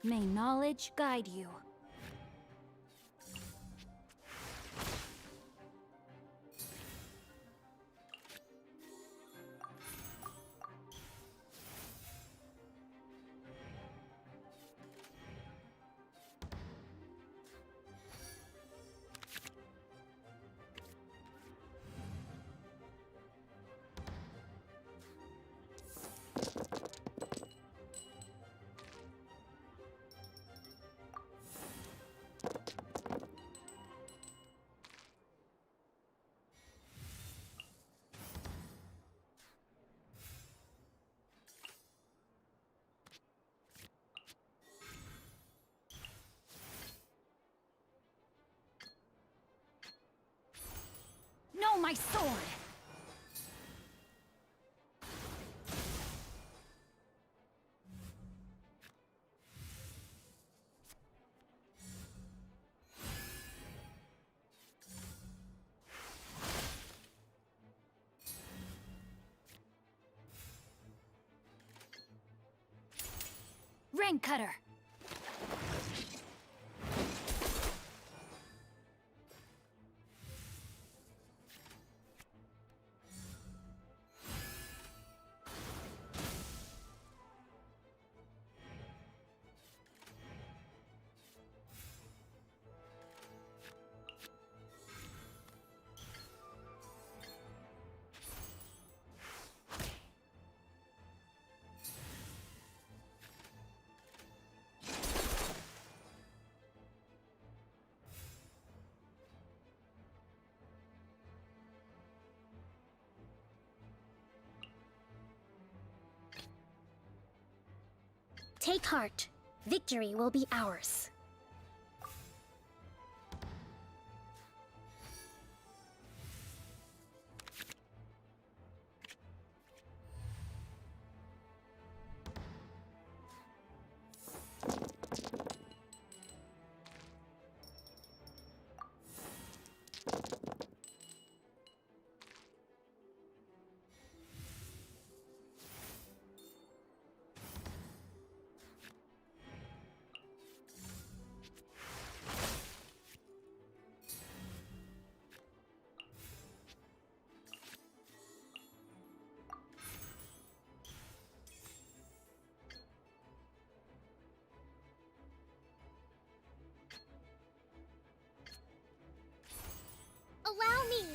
May knowledge guide you. No, my sword! Rank cutter! Take heart. Victory will be ours. Allow me!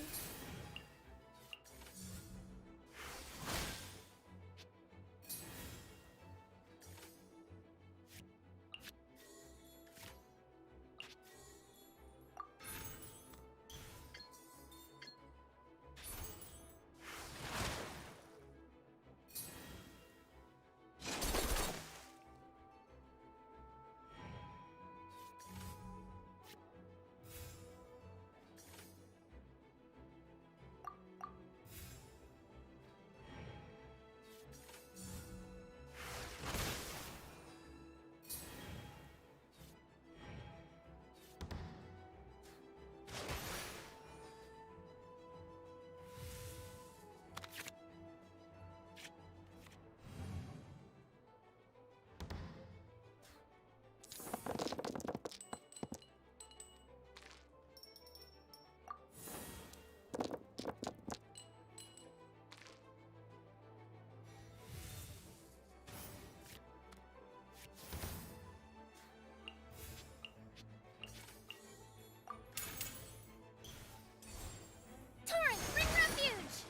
Torrent, bring refuge!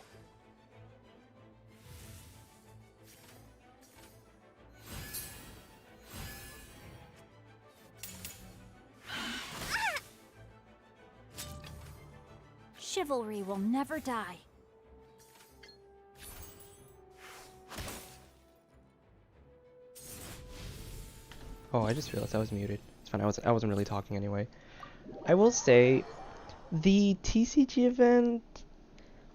Chivalry will never die. Oh, I just realized I was muted. It's fine. I wasn't really talking anyway. I will say, the TCG event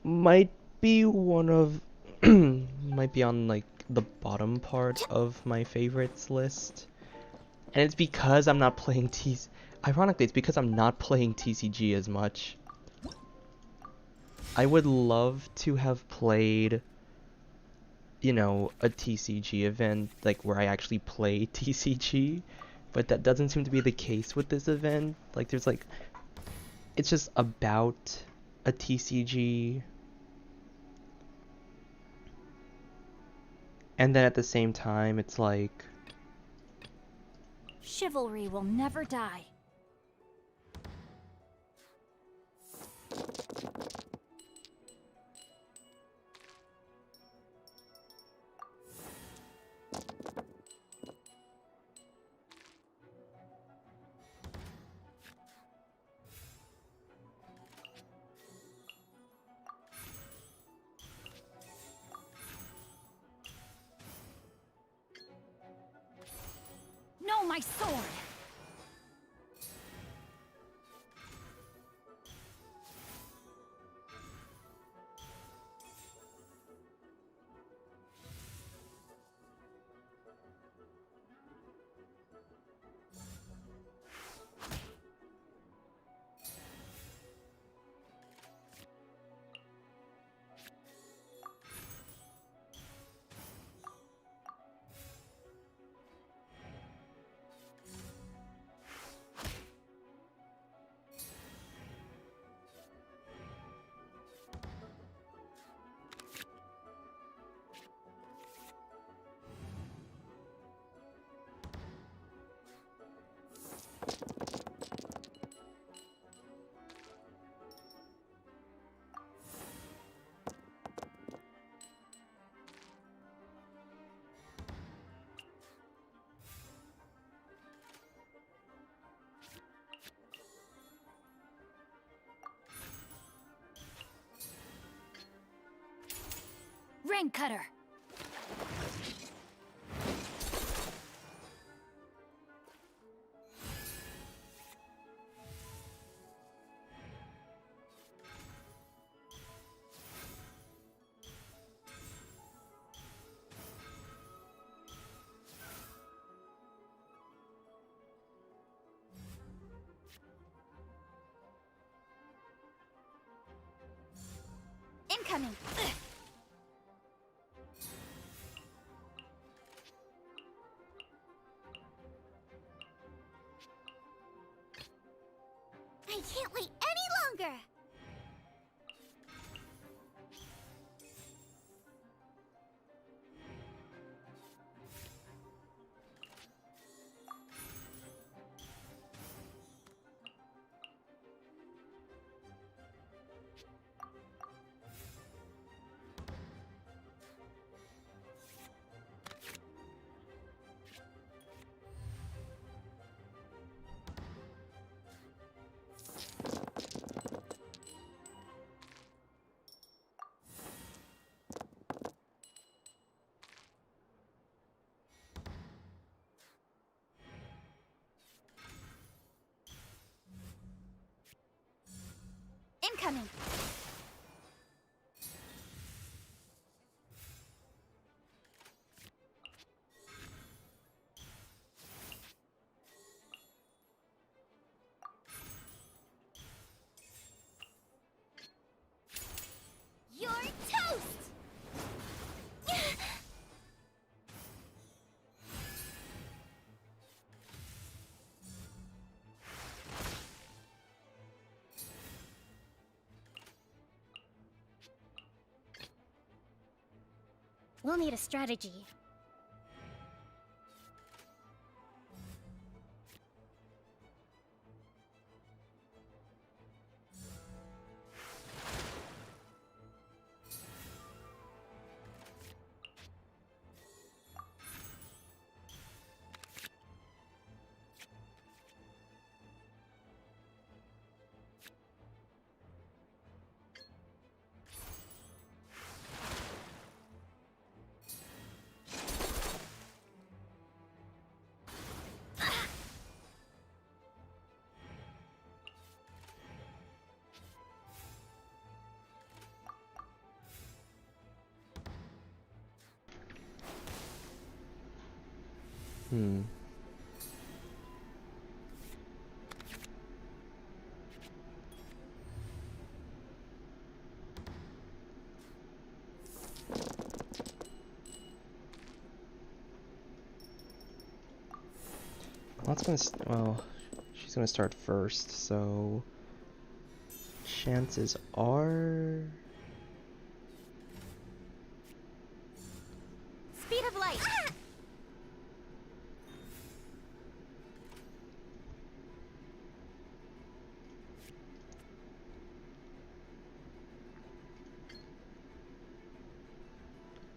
might be one of might be on like the bottom part of my favorites list, and it's because I'm not playing Ironically, it's because I'm not playing TCG as much. I would love to have played, you know, a TCG event like where I actually play TCG, but that doesn't seem to be the case with this event. Like, there's like, it's just about a TCG, and then at the same time, it's like, Chivalry will never die. No, my sword! Rank cutter. Incoming. I can't wait any longer! Incoming. You're toast! We'll need a strategy. Hmm. That's gonna, well, she's gonna start first, so chances are... Speed of light.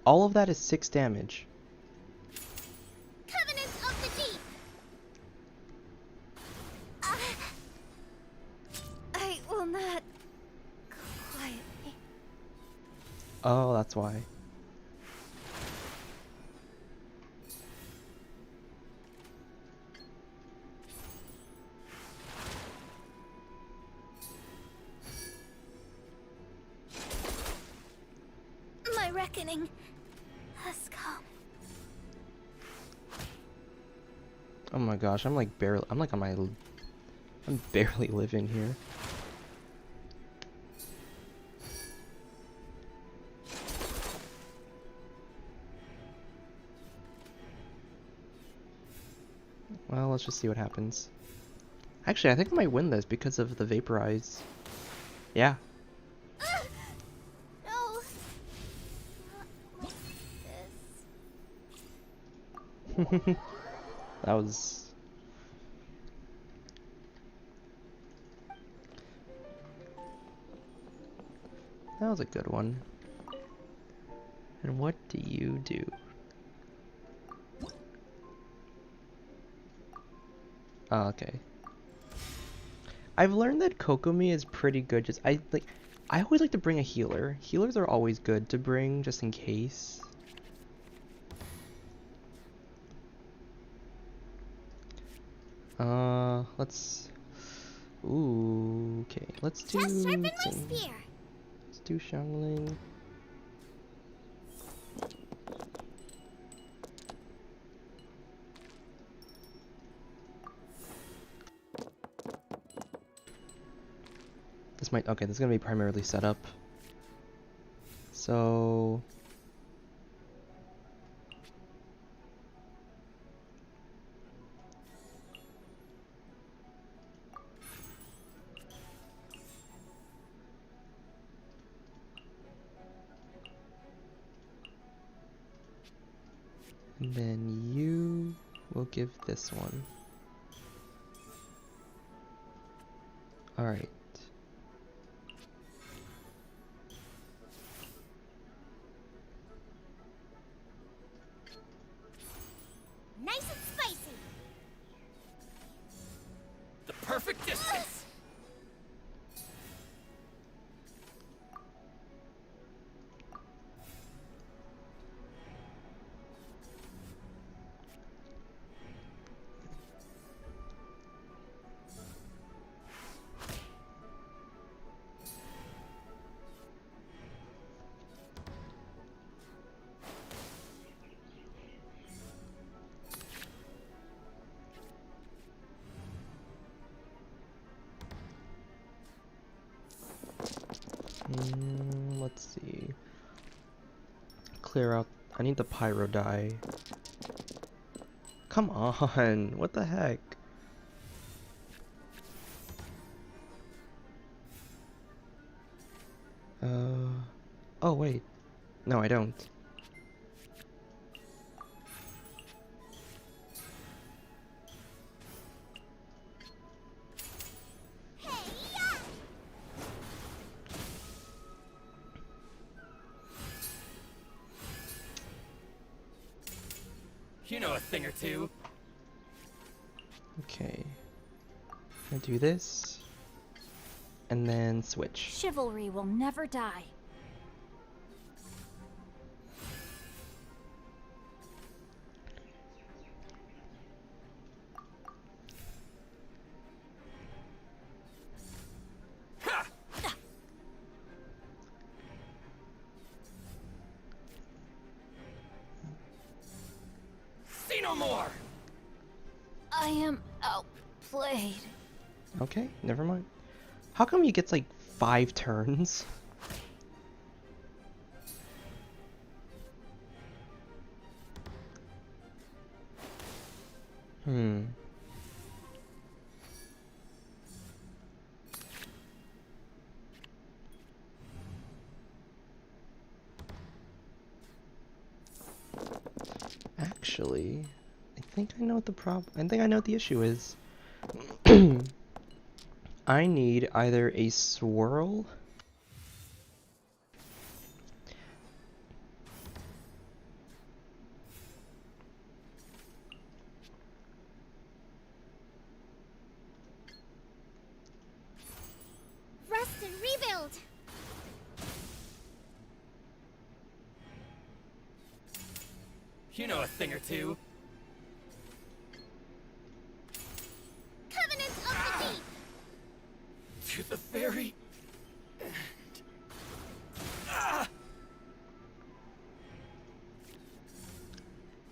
All of that is 6 damage. Covenant of the Deep. I will not go quietly. Oh, that's why. My reckoning has come. Oh my gosh, I'm like barely, I'm like on my, I'm barely living here. Well, let's just see what happens. Actually, I think I might win this because of the vaporize. Yeah. No. Not like this. That was... That was a good one. And what do you do? Oh, okay. I've learned that Kokomi is pretty good. I always like to bring a healer. Healers are always good to bring, just in case. Let's... Ooh, okay. Let's do... Just sharpen my spear. Let's do Xiangling. This might... Okay, this is gonna be primarily set up. So... And then you will give this one. Alright. Nice and spicy. The perfect distance. Let's see. Clear out. I need the pyro die. Come on, what the heck? Oh wait. No, I don't. You know a thing or two. Okay. I do this. And then switch. Chivalry will never die. See no more. I am outplayed. Okay, never mind. How come he gets like 5 turns? Okay. I think I know what the issue is. I need either a swirl Rest and rebuild! You know a thing or two. Covenant of the Deep! To the very end. Ah!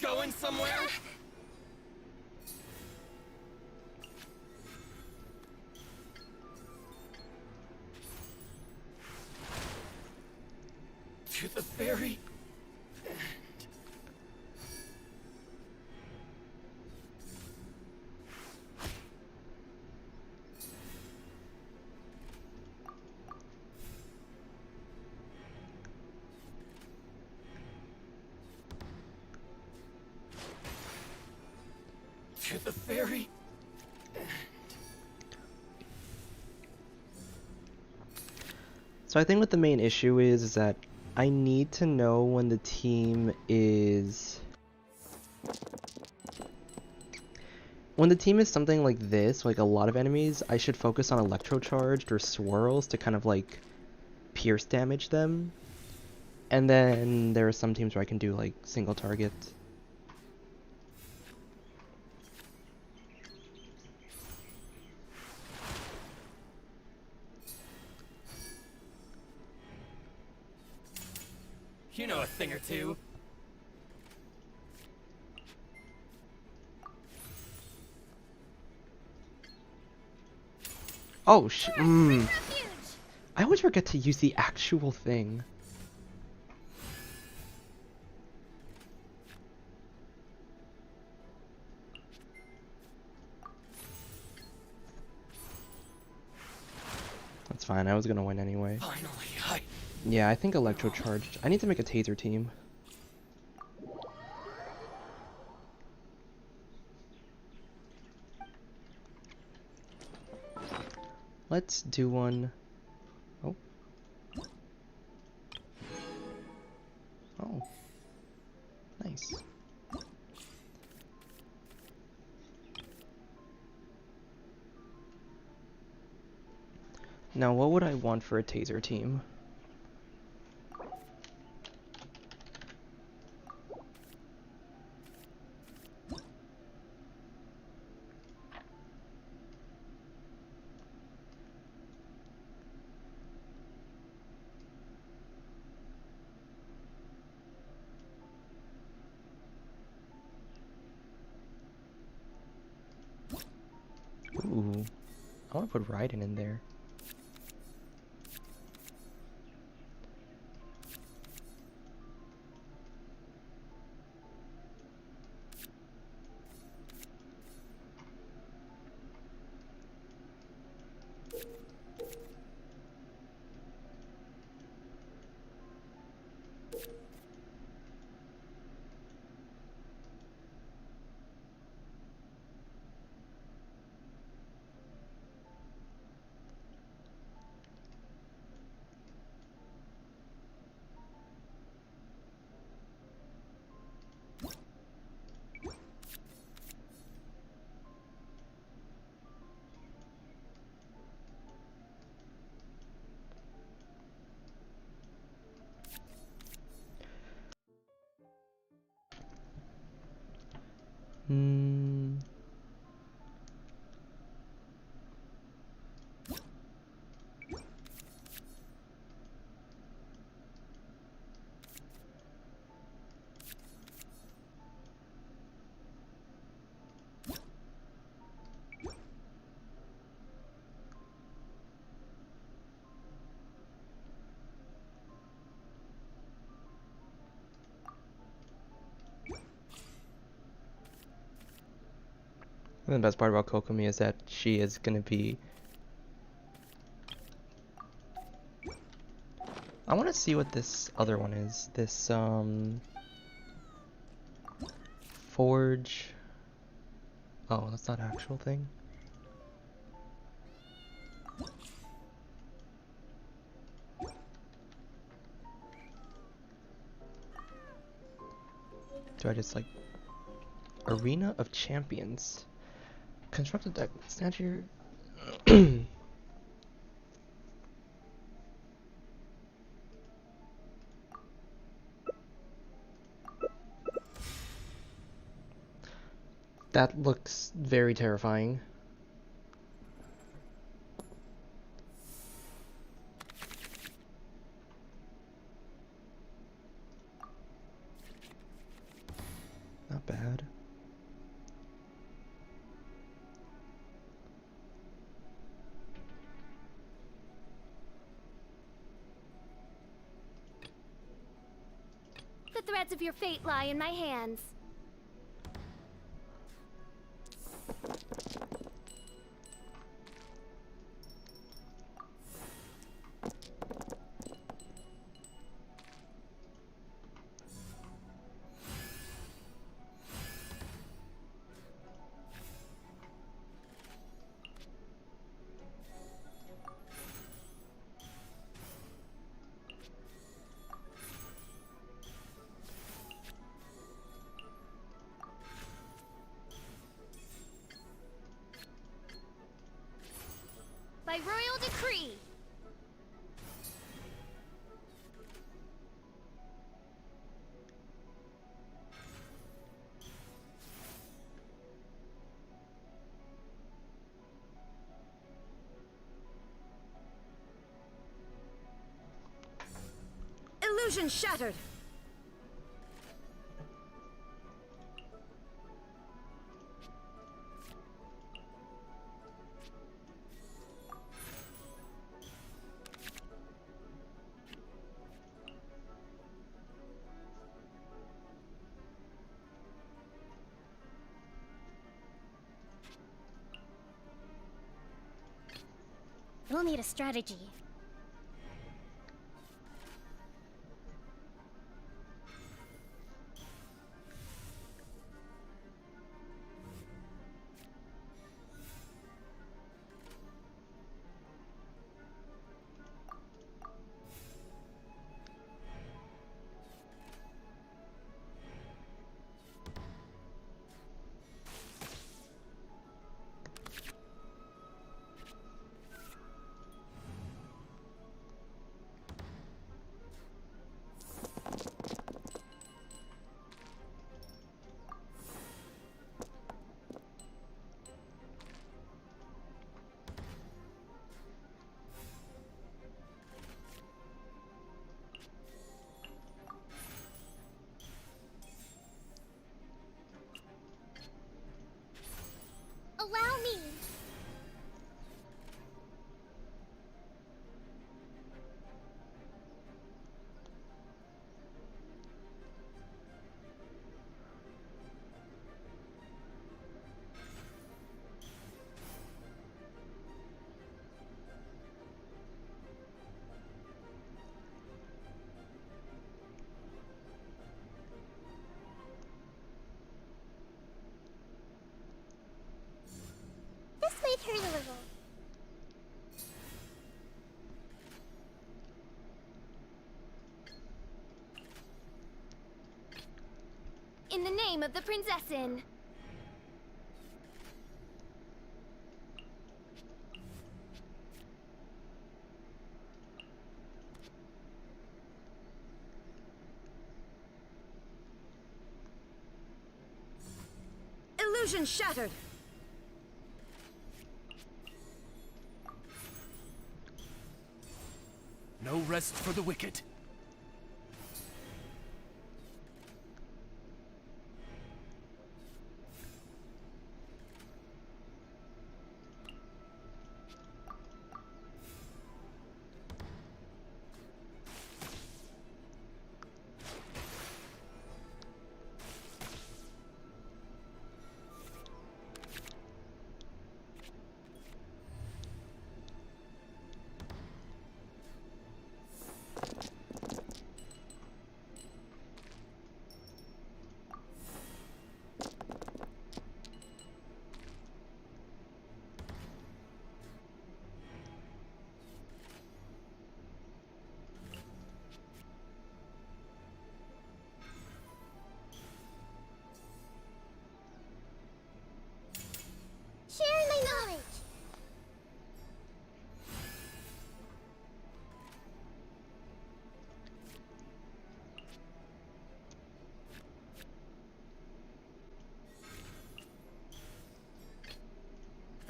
Going somewhere? To the very end. To the very end. So I think what the main issue is that I need to know when the team is... When the team is something like this, like a lot of enemies, I should focus on electrocharged or swirls to kind of like pierce damage them. And then there are some teams where I can do like single target. You know a thing or two. Oh I always forget to use the actual thing. That's fine, I was gonna win anyway. Finally, Yeah, I think electrocharged. I need to make a taser team. Let's do one. Oh. Oh. Nice. Now, what would I want for a taser team? Ooh, I want to put Raiden in there. Hmm. And the best part about Kokomi is that she is gonna be... I want to see what this other one is. This, Forge. Oh, that's not an actual thing. Do I just like Arena of Champions? Construct a deck. Snatch your That looks very terrifying. Not bad. The threads of your fate lie in my hands. By royal decree. Illusion shattered. We'll need a strategy. Allow me. This might hurt a little. In the name of the Prinzessin. Illusion shattered. No rest for the wicked.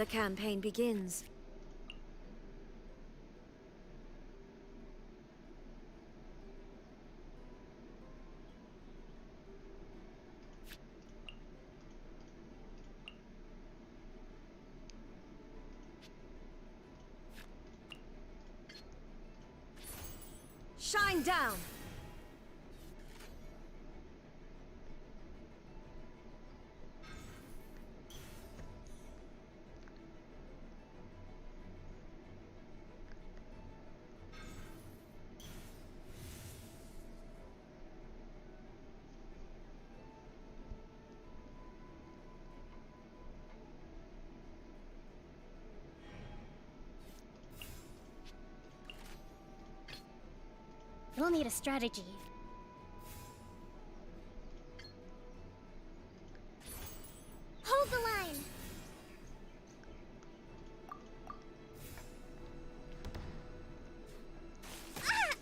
The campaign begins. Shine down! We'll need a strategy. Hold the line! Ah!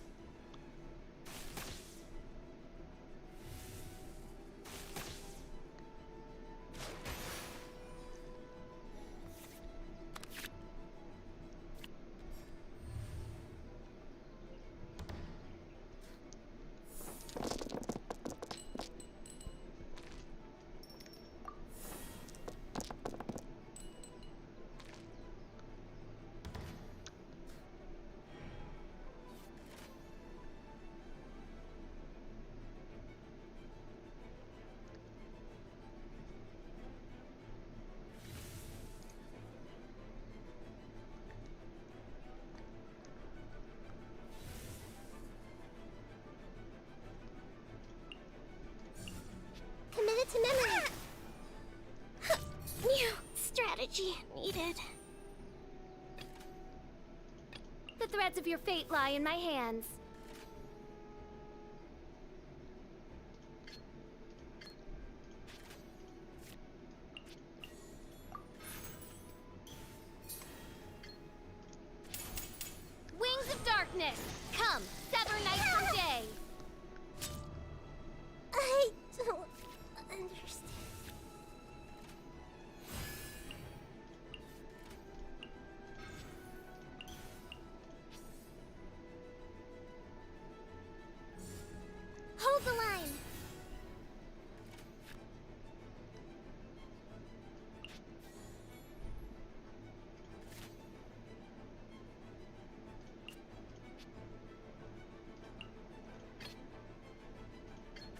Committed to memory. New strategy needed. The threads of your fate lie in my hands. Wings of darkness, come, sever night from day. I don't understand. Hold the line.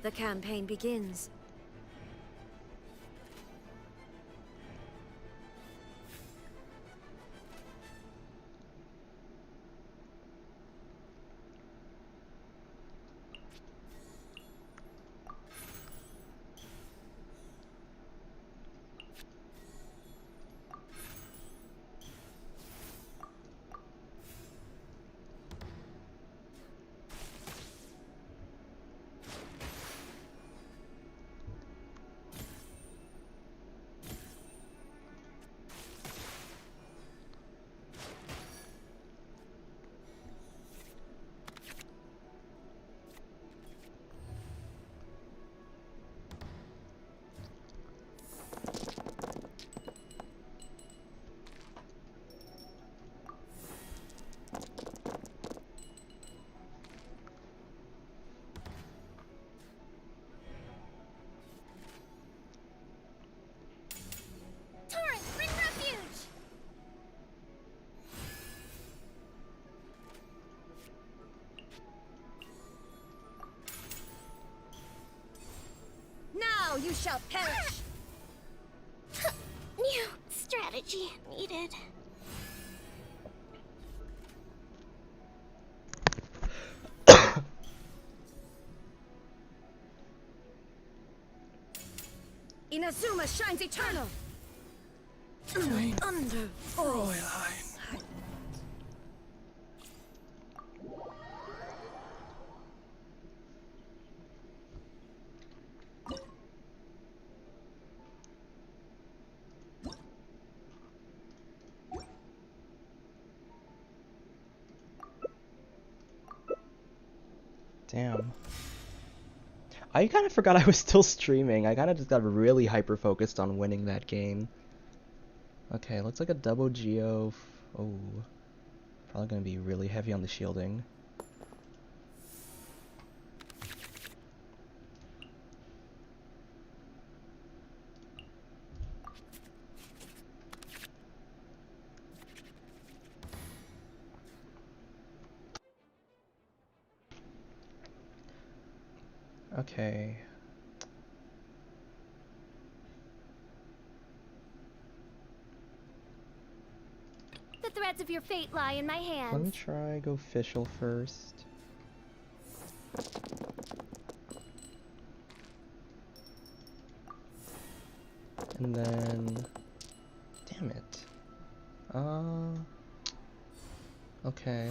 The campaign begins. Torrent, bring refuge! Now you shall perish! New strategy needed. Inazuma shines eternal! Under Fräulein. Damn. I kind of forgot I was still streaming. I kind of just got really hyper-focused on winning that game. Okay, looks like a double Geo. Oh, probably gonna be really heavy on the shielding. Okay. The threads of your fate lie in my hands. Let me try go official first. And then... Damn it. Okay.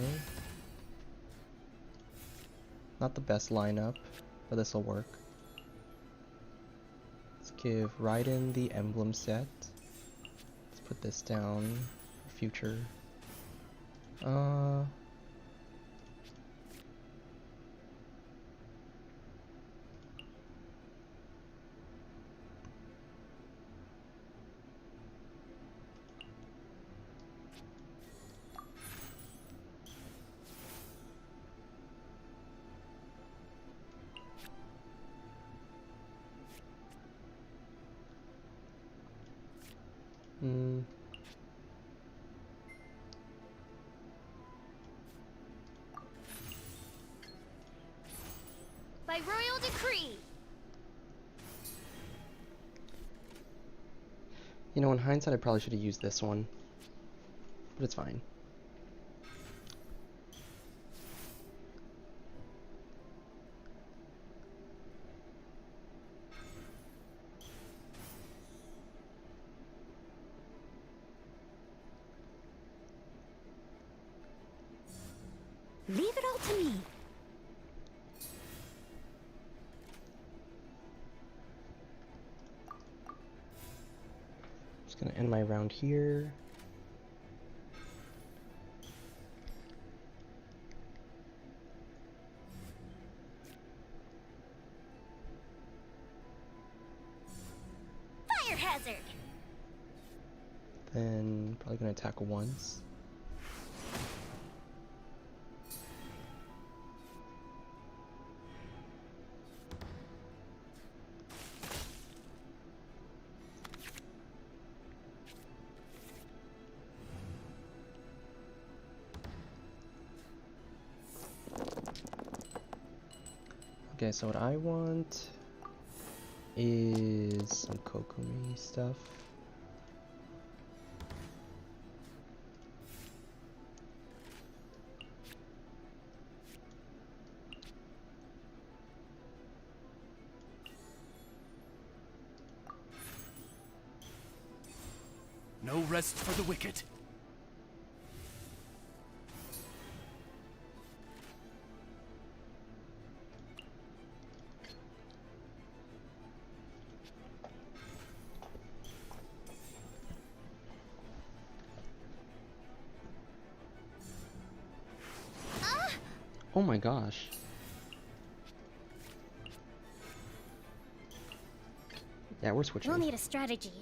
Not the best lineup, but this'll work. Let's give Raiden the emblem set. Let's put this down for future. By royal decree. You know, in hindsight, I probably should have used this one, but it's fine. Leave it all to me. Just gonna end my round here. Fire hazard. Then probably gonna attack once. Okay, so what I want is some Kokumi stuff. No rest for the wicked. Oh my gosh. Yeah, we're switching. We'll need a strategy.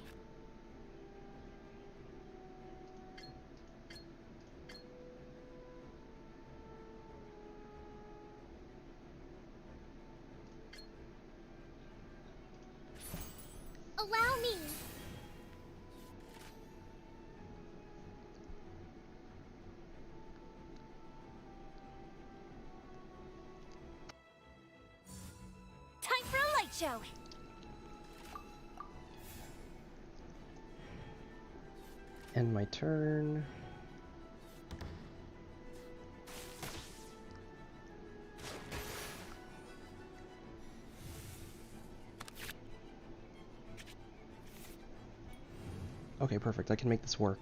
Allow me. Time for a light show. End my turn. Okay, perfect. I can make this work.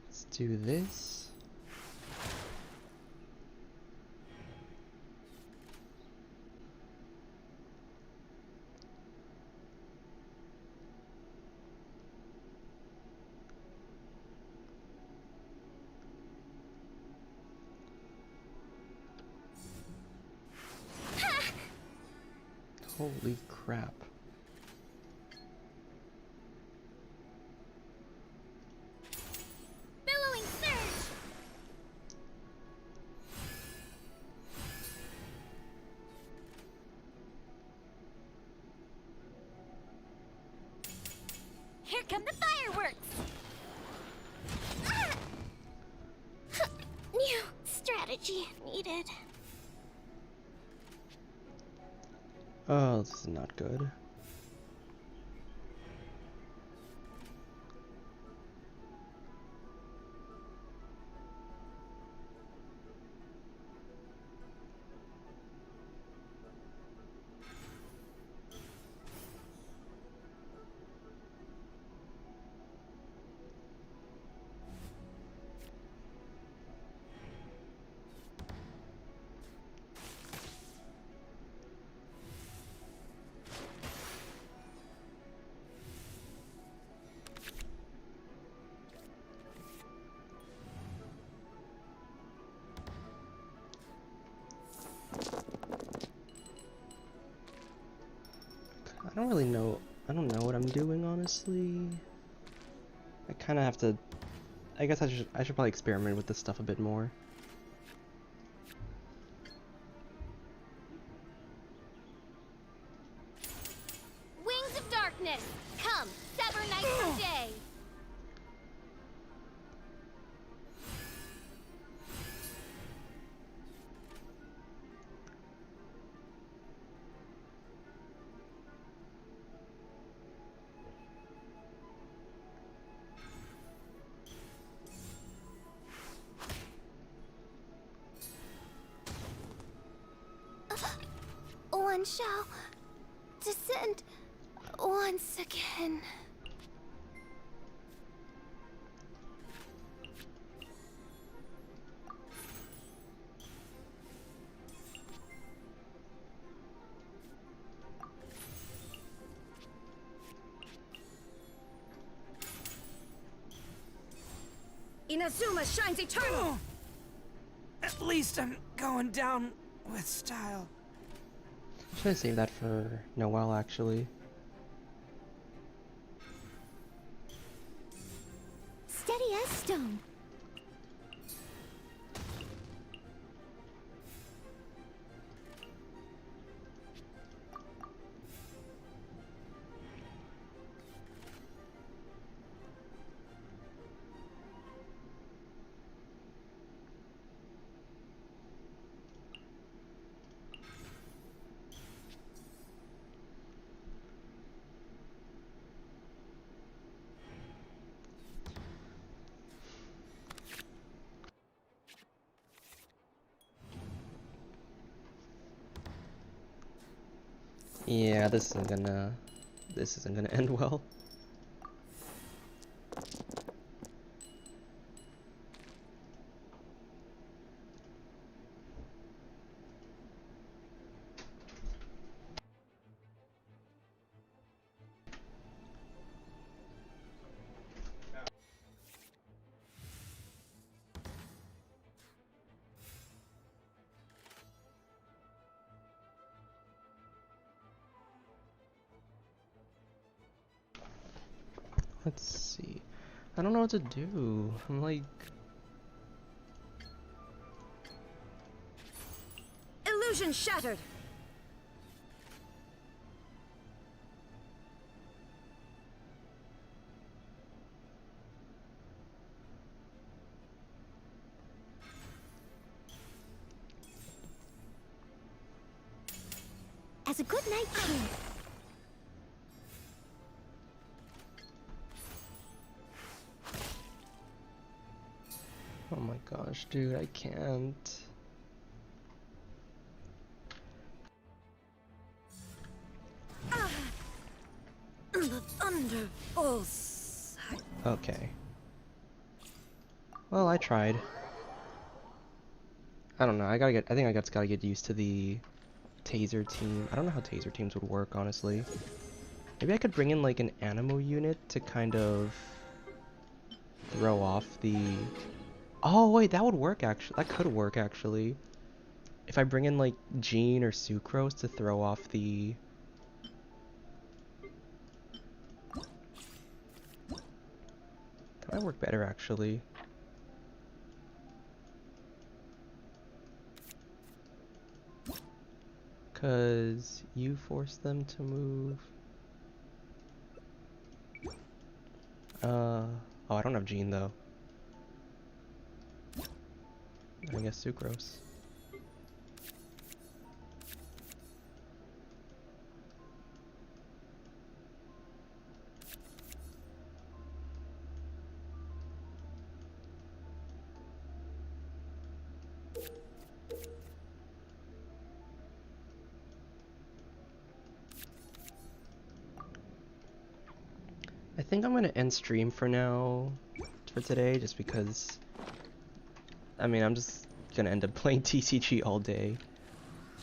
Let's do this. Holy crap. Billowing surge! Here come the fireworks! Ah! New strategy needed. Oh, this is not good. I don't really know. I don't know what I'm doing, honestly. I kind of have to. I guess I should probably experiment with this stuff a bit more. Wings of darkness! Come, sever night from day! One shall descend once again. Inazuma shines eternal! At least I'm going down with style. Should I save that for Noelle, actually? Steady as stone. Yeah, this isn't gonna end well. Let's see. I don't know what to do. I'm like... Illusion shattered! As a good night king. Oh my gosh, dude, I can't. The thunder falls. Okay. Well, I tried. I don't know, I think I just gotta get used to the taser team. I don't know how taser teams would work, honestly. Maybe I could bring in like an Animo unit to kind of throw off the... Oh wait, that would work actually. That could work actually. If I bring in like Jean or Sucrose to throw off the might work better actually. Cause you force them to move. Oh, I don't have Gene though. I guess Sucrose. I think I'm gonna end stream for now, for today, just because, I mean, I'm just gonna end up playing TCG all day.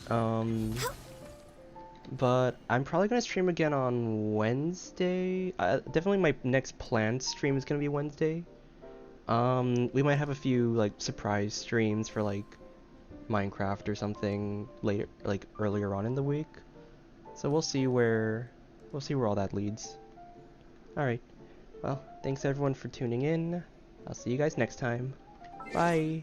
But I'm probably gonna stream again on Wednesday. Definitely my next planned stream is gonna be Wednesday. We might have a few, like, surprise streams for, like, Minecraft or something later, like, earlier on in the week. So we'll see where all that leads. Alright, well, thanks everyone for tuning in. I'll see you guys next time. Bye!